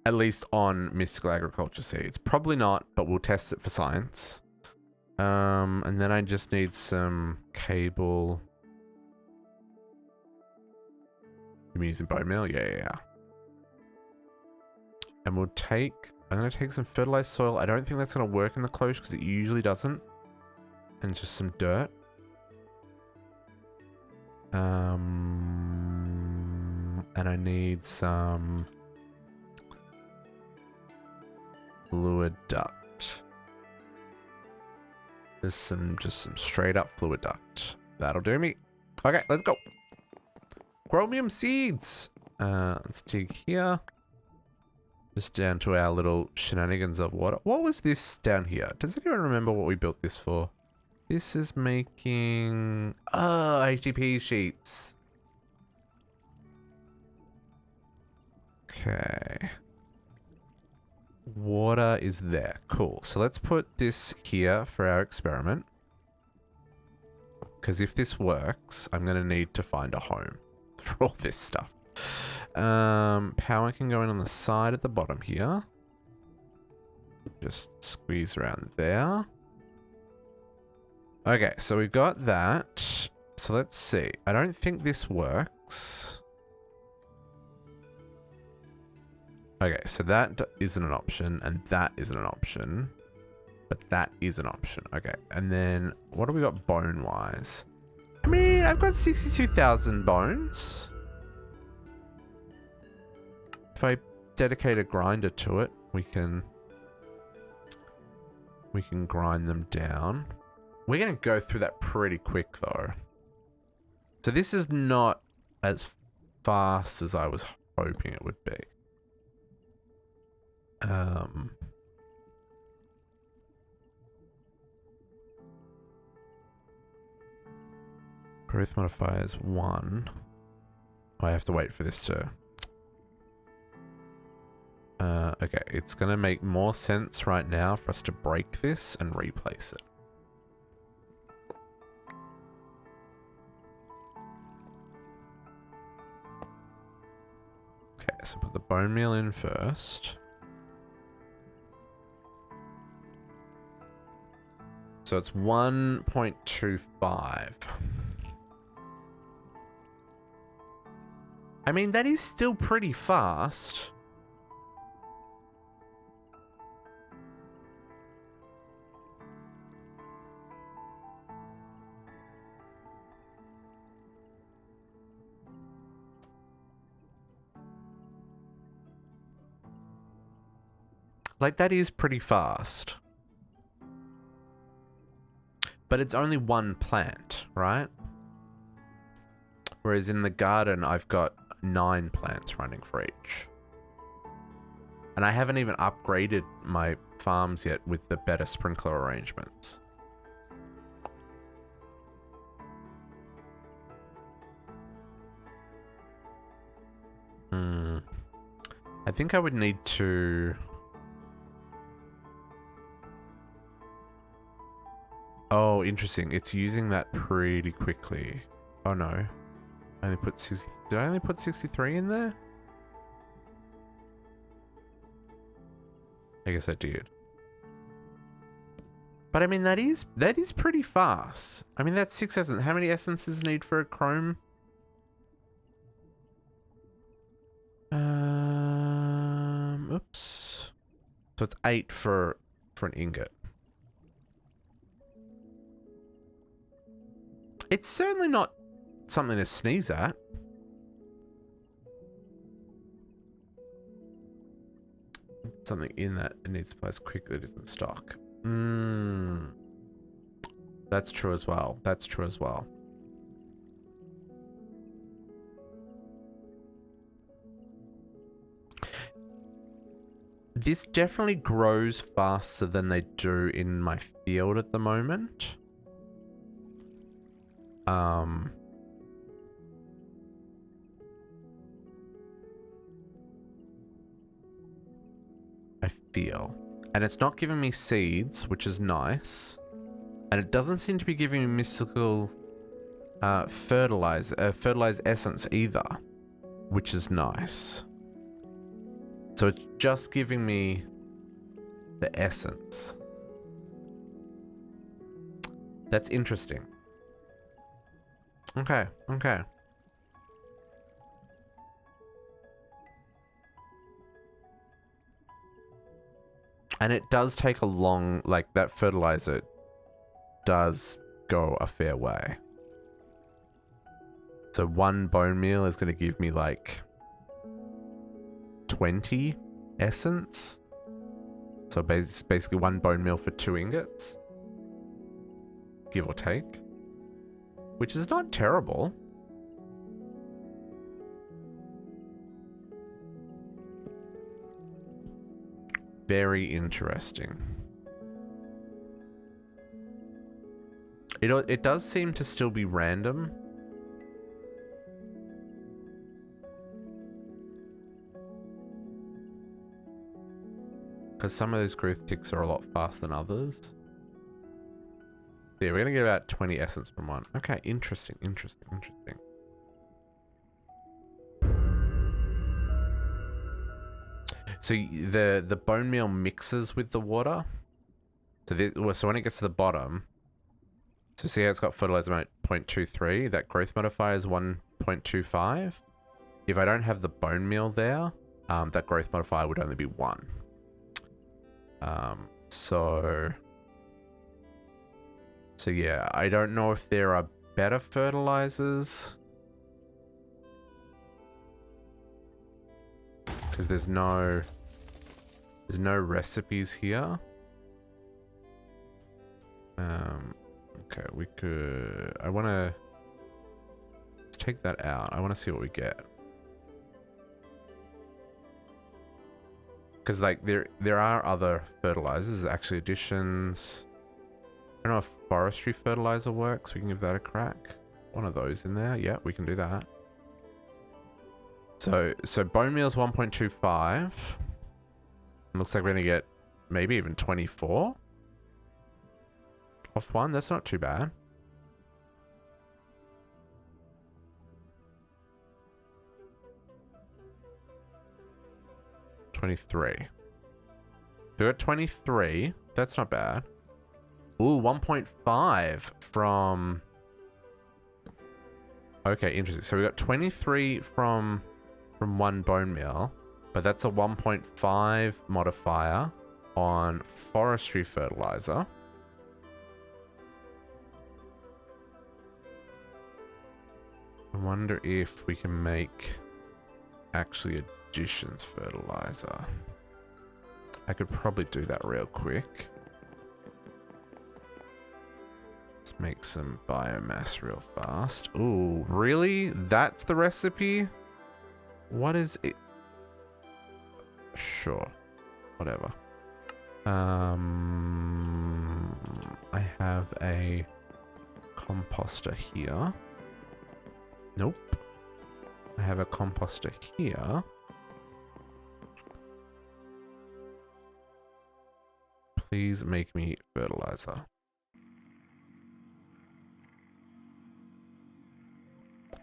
At least on mystical agriculture seeds. Probably not, but we'll test it for science. And then I just need some cable. I'm using bone meal? Yeah. And we'll take... I'm going to take some fertilized soil. I don't think that's going to work in the cloche because it usually doesn't. And just some dirt. And I need some fluid duct. Just some straight up fluid duct. That'll do me. Okay, let's go. Chromium seeds. Let's dig here. Just down to our little shenanigans of water. What was this down here? Does anyone remember what we built this for? This is making... Oh, HTP sheets. Okay. Water is there. Cool. So let's put this here for our experiment. Because if this works, I'm going to need to find a home for all this stuff. Power can go in on the side at the bottom here. Just squeeze around there. Okay, so we've got that. So let's see. I don't think this works. Okay, so that isn't an option, and that isn't an option. But that is an option. Okay, and then what do we got bone-wise? I mean, I've got 62,000 bones. If I dedicate a grinder to it, we can grind them down. We're going to go through that pretty quick, though. So this is not as fast as I was hoping it would be. Growth modifier is 1. I have to wait for this to... okay, it's going to make more sense right now for us to break this and replace it. Okay, so put the bone meal in first. So it's 1.25. I mean, that is still pretty fast. Like, that is pretty fast. But it's only one plant, right? Whereas in the garden, I've got 9 plants running for each. And I haven't even upgraded my farms yet with the better sprinkler arrangements. I think I would need to... Oh, interesting. It's using that pretty quickly. Oh no. I only put 60... Did I only put 63 in there? I guess I did. But I mean, that is pretty fast. I mean, that's 6 essence. How many essences need for a chrome? Oops. So it's 8 for an ingot. It's certainly not something to sneeze at. Something in that it needs supplies quickly, it isn't stock. That's true as well. That's true as well. This definitely grows faster than they do in my field at the moment. I feel. And it's not giving me seeds, which is nice. And it doesn't seem to be giving me mystical fertilized essence either, which is nice. So it's just giving me the essence. That's interesting. Okay, okay. And it does take a long, like that fertilizer does go a fair way. So one bone meal is going to give me like 20 essence. So basically one bone meal for 2 ingots. Give or take. Which is not terrible. Very interesting. It does seem to still be random. Because some of those growth ticks are a lot faster than others. Yeah, we're going to get about 20 essence from one. Okay, interesting, interesting, interesting. So the bone meal mixes with the water. So when it gets to the bottom, so see how it's got fertilizer amount 0.23, that growth modifier is 1.25. If I don't have the bone meal there, that growth modifier would only be 1. So yeah, I don't know if there are better fertilizers. Because there's no recipes here. Okay, we could... let's take that out. I want to see what we get. Because like there are other fertilizers, actually additions. I don't know if forestry fertilizer works. We can give that a crack. One of those in there. Yeah, we can do that. So bone meal is 1.25. Looks like we're gonna get maybe even 24 off one. That's not too bad. $23. We got 23. That's not bad. Ooh, 1.5 from... Okay, interesting. So we got 23 from one bone meal, but that's a 1.5 modifier on forestry fertilizer. I wonder if we can make actually additions fertilizer. I could probably do that real quick. Let's make some biomass real fast. Ooh, really? That's the recipe? What is it? Sure. Whatever. I have a composter here. Nope. I have a composter here. Please make me fertilizer.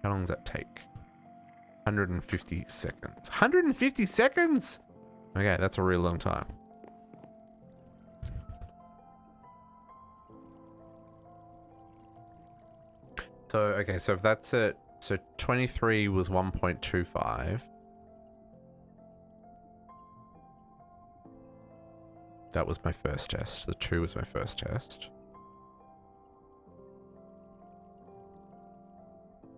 How long does that take? 150 seconds. 150 seconds? Okay, that's a real long time. So, okay, so if that's it, so 23 was 1.25. That was my first test. The 2 was my first test.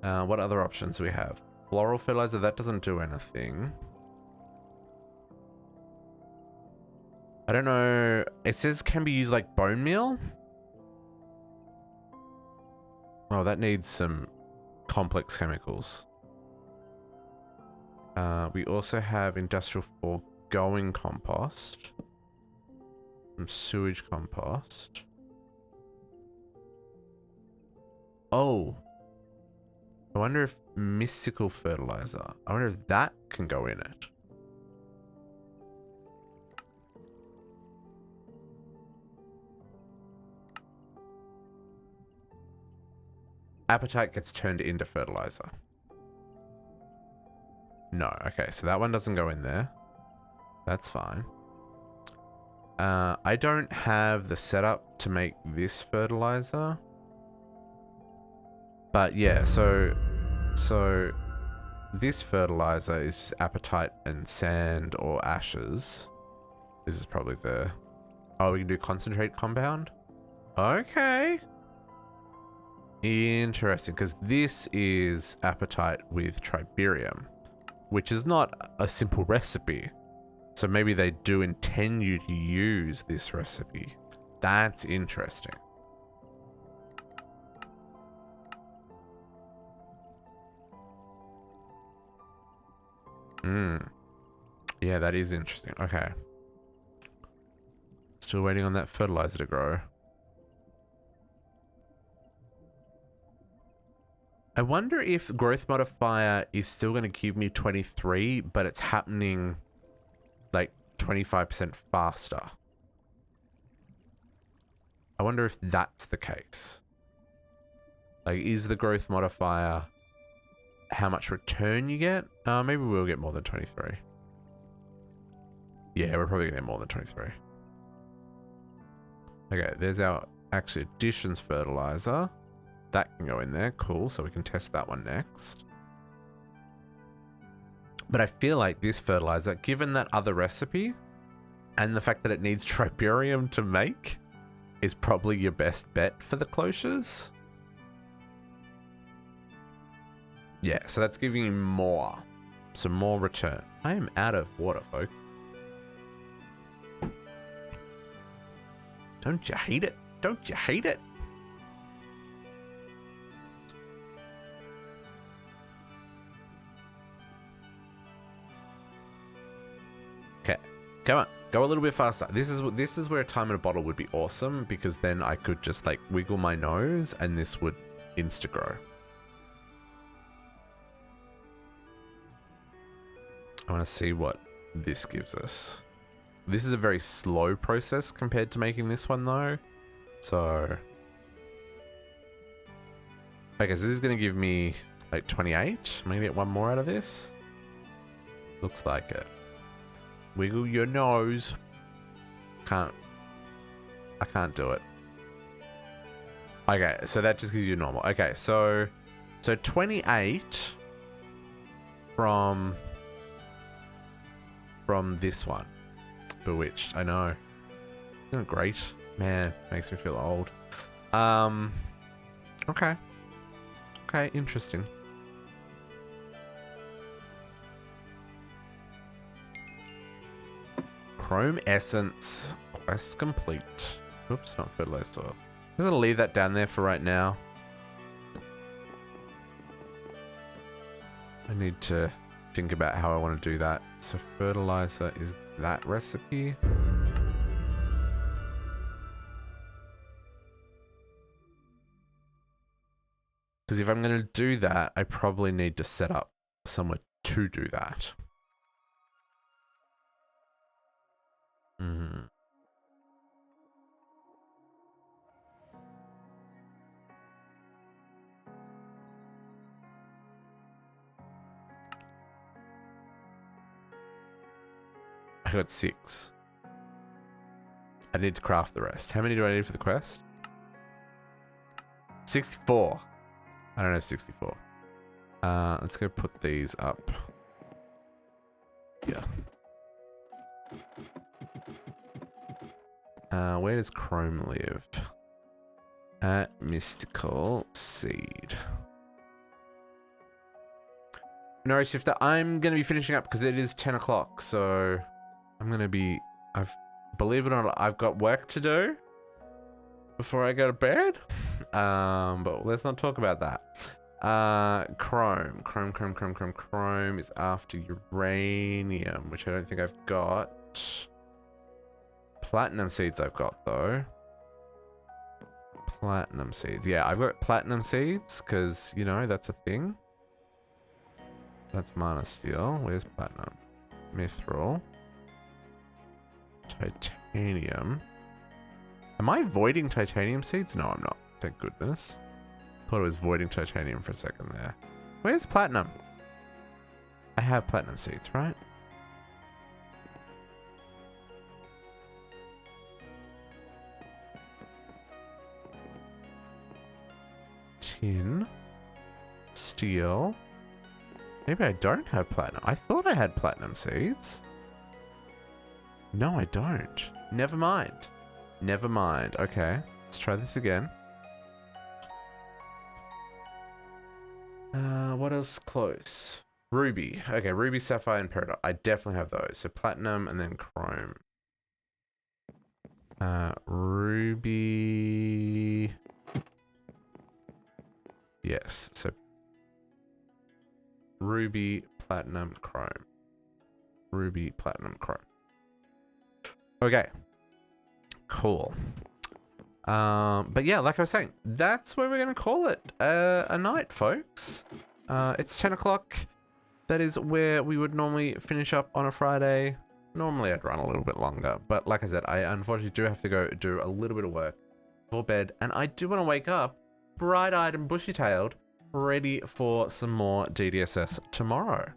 What other options do we have? Floral fertilizer, that doesn't do anything. I don't know. It says can be used like bone meal. Oh, that needs some complex chemicals. We also have industrial foregoing compost. Some sewage compost. Oh. I wonder if mystical fertilizer. I wonder if that can go in it. Appetite gets turned into fertilizer. No, okay, so that one doesn't go in there. That's fine. I don't have the setup to make this fertilizer. But yeah, so this fertilizer is just apatite and sand or ashes. This is probably the... Oh, we can do concentrate compound? Okay. Interesting, because this is apatite with triberium, which is not a simple recipe. So maybe they do intend you to use this recipe. That's interesting. Yeah, that is interesting. Okay. Still waiting on that fertilizer to grow. I wonder if growth modifier is still going to give me 23, but it's happening like 25% faster. I wonder if that's the case. Like, is the growth modifier how much return you get? Maybe we'll get more than 23. Yeah, we're probably going to get more than 23. Okay, there's our actually additions fertilizer. That can go in there. Cool. So we can test that one next. But I feel like this fertilizer, given that other recipe and the fact that it needs triberium to make, is probably your best bet for the cloches. Yeah, so that's giving you more. Some more return. I am out of water, folks. Don't you hate it? Don't you hate it? Okay, come on, go a little bit faster. This is where a time in a bottle would be awesome, because then I could just like wiggle my nose and this would insta grow. I want to see what this gives us. This is a very slow process compared to making this one though. So, okay, so this is going to give me like 28. I'm going to get one more out of this. Looks like it. Wiggle your nose. I can't do it. Okay, so that just gives you normal. Okay, so 28 from this one. Bewitched, I know. Isn't it great? Man, makes me feel old. Okay. Okay, interesting. Chrome Essence. Quest complete. Oops, not fertilized soil. I'm just gonna leave that down there for right now. I need to think about how I want to do that. So fertilizer is that recipe. Because if I'm going to do that, I probably need to set up somewhere to do that. I got 6. I need to craft the rest. How many do I need for the quest? 64. I don't have 64. Let's go put these up. Yeah. Where does Chrome live? At Mystical Seed. No, Shifter, I'm going to be finishing up because it is 10 o'clock. So I'm going to be... Believe it or not, I've got work to do before I go to bed. But let's not talk about that. Chrome is after uranium, which I don't think I've got. Platinum seeds I've got though. Platinum seeds. Yeah, I've got platinum seeds because, you know, that's a thing. That's mana steel. Where's platinum? Mithril. Titanium. Am I voiding titanium seeds? No, I'm not. Thank goodness. Thought I was voiding titanium for a second there. Where's platinum? I have platinum seeds, right? tin, steel. Maybe I don't have platinum. I thought I had platinum seeds. No, I don't. Never mind. Never mind. Okay, let's try this again. What else close? Ruby. Okay, ruby, sapphire, and peridot. I definitely have those. So platinum and then chrome. Ruby. Yes, so ruby, platinum, chrome. Ruby, platinum, chrome. Okay. Cool. But yeah, like I was saying, that's where we're going to call it a night, folks. It's 10 o'clock. That is where we would normally finish up on a Friday. Normally I'd run a little bit longer, but like I said, I unfortunately do have to go do a little bit of work for bed, and I do want to wake up bright-eyed and bushy-tailed, ready for some more DDSS tomorrow.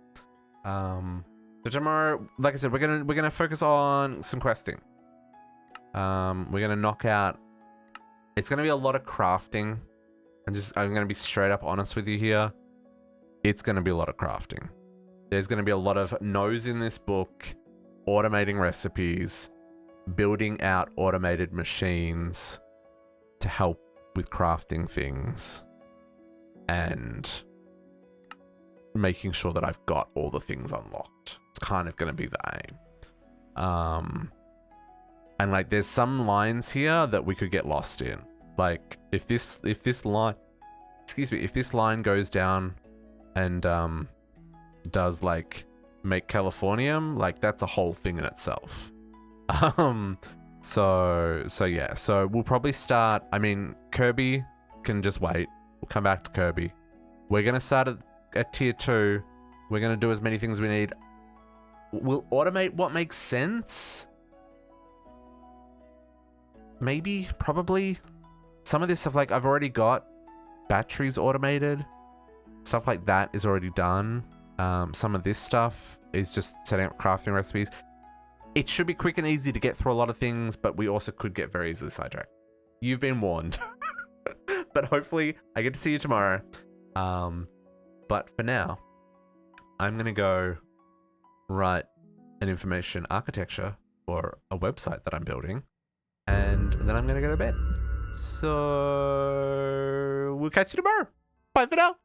So tomorrow, like I said, we're gonna focus on some questing. We're gonna knock out. It's gonna be a lot of crafting. I'm gonna be straight up honest with you here. It's gonna be a lot of crafting. There's gonna be a lot of no's in this book, automating recipes, building out automated machines to help with crafting things, and making sure that I've got all the things unlocked. It's kind of going to be the aim. And like there's some lines here that we could get lost in. Like if this line, excuse me, if this line goes down and does like make Californium, like that's a whole thing in itself. So yeah, so we'll probably start, I mean, Kirby can just wait. We'll come back to Kirby. We're going to start at tier 2. We're going to do as many things as we need. We'll automate what makes sense. Maybe, probably. Some of this stuff, like I've already got batteries automated. Stuff like that is already done. Some of this stuff is just setting up crafting recipes. It should be quick and easy to get through a lot of things, but we also could get very easily sidetracked. You've been warned. But hopefully I get to see you tomorrow. But for now, I'm going to go write an information architecture for a website that I'm building. And then I'm going to go to bed. So we'll catch you tomorrow. Bye for now.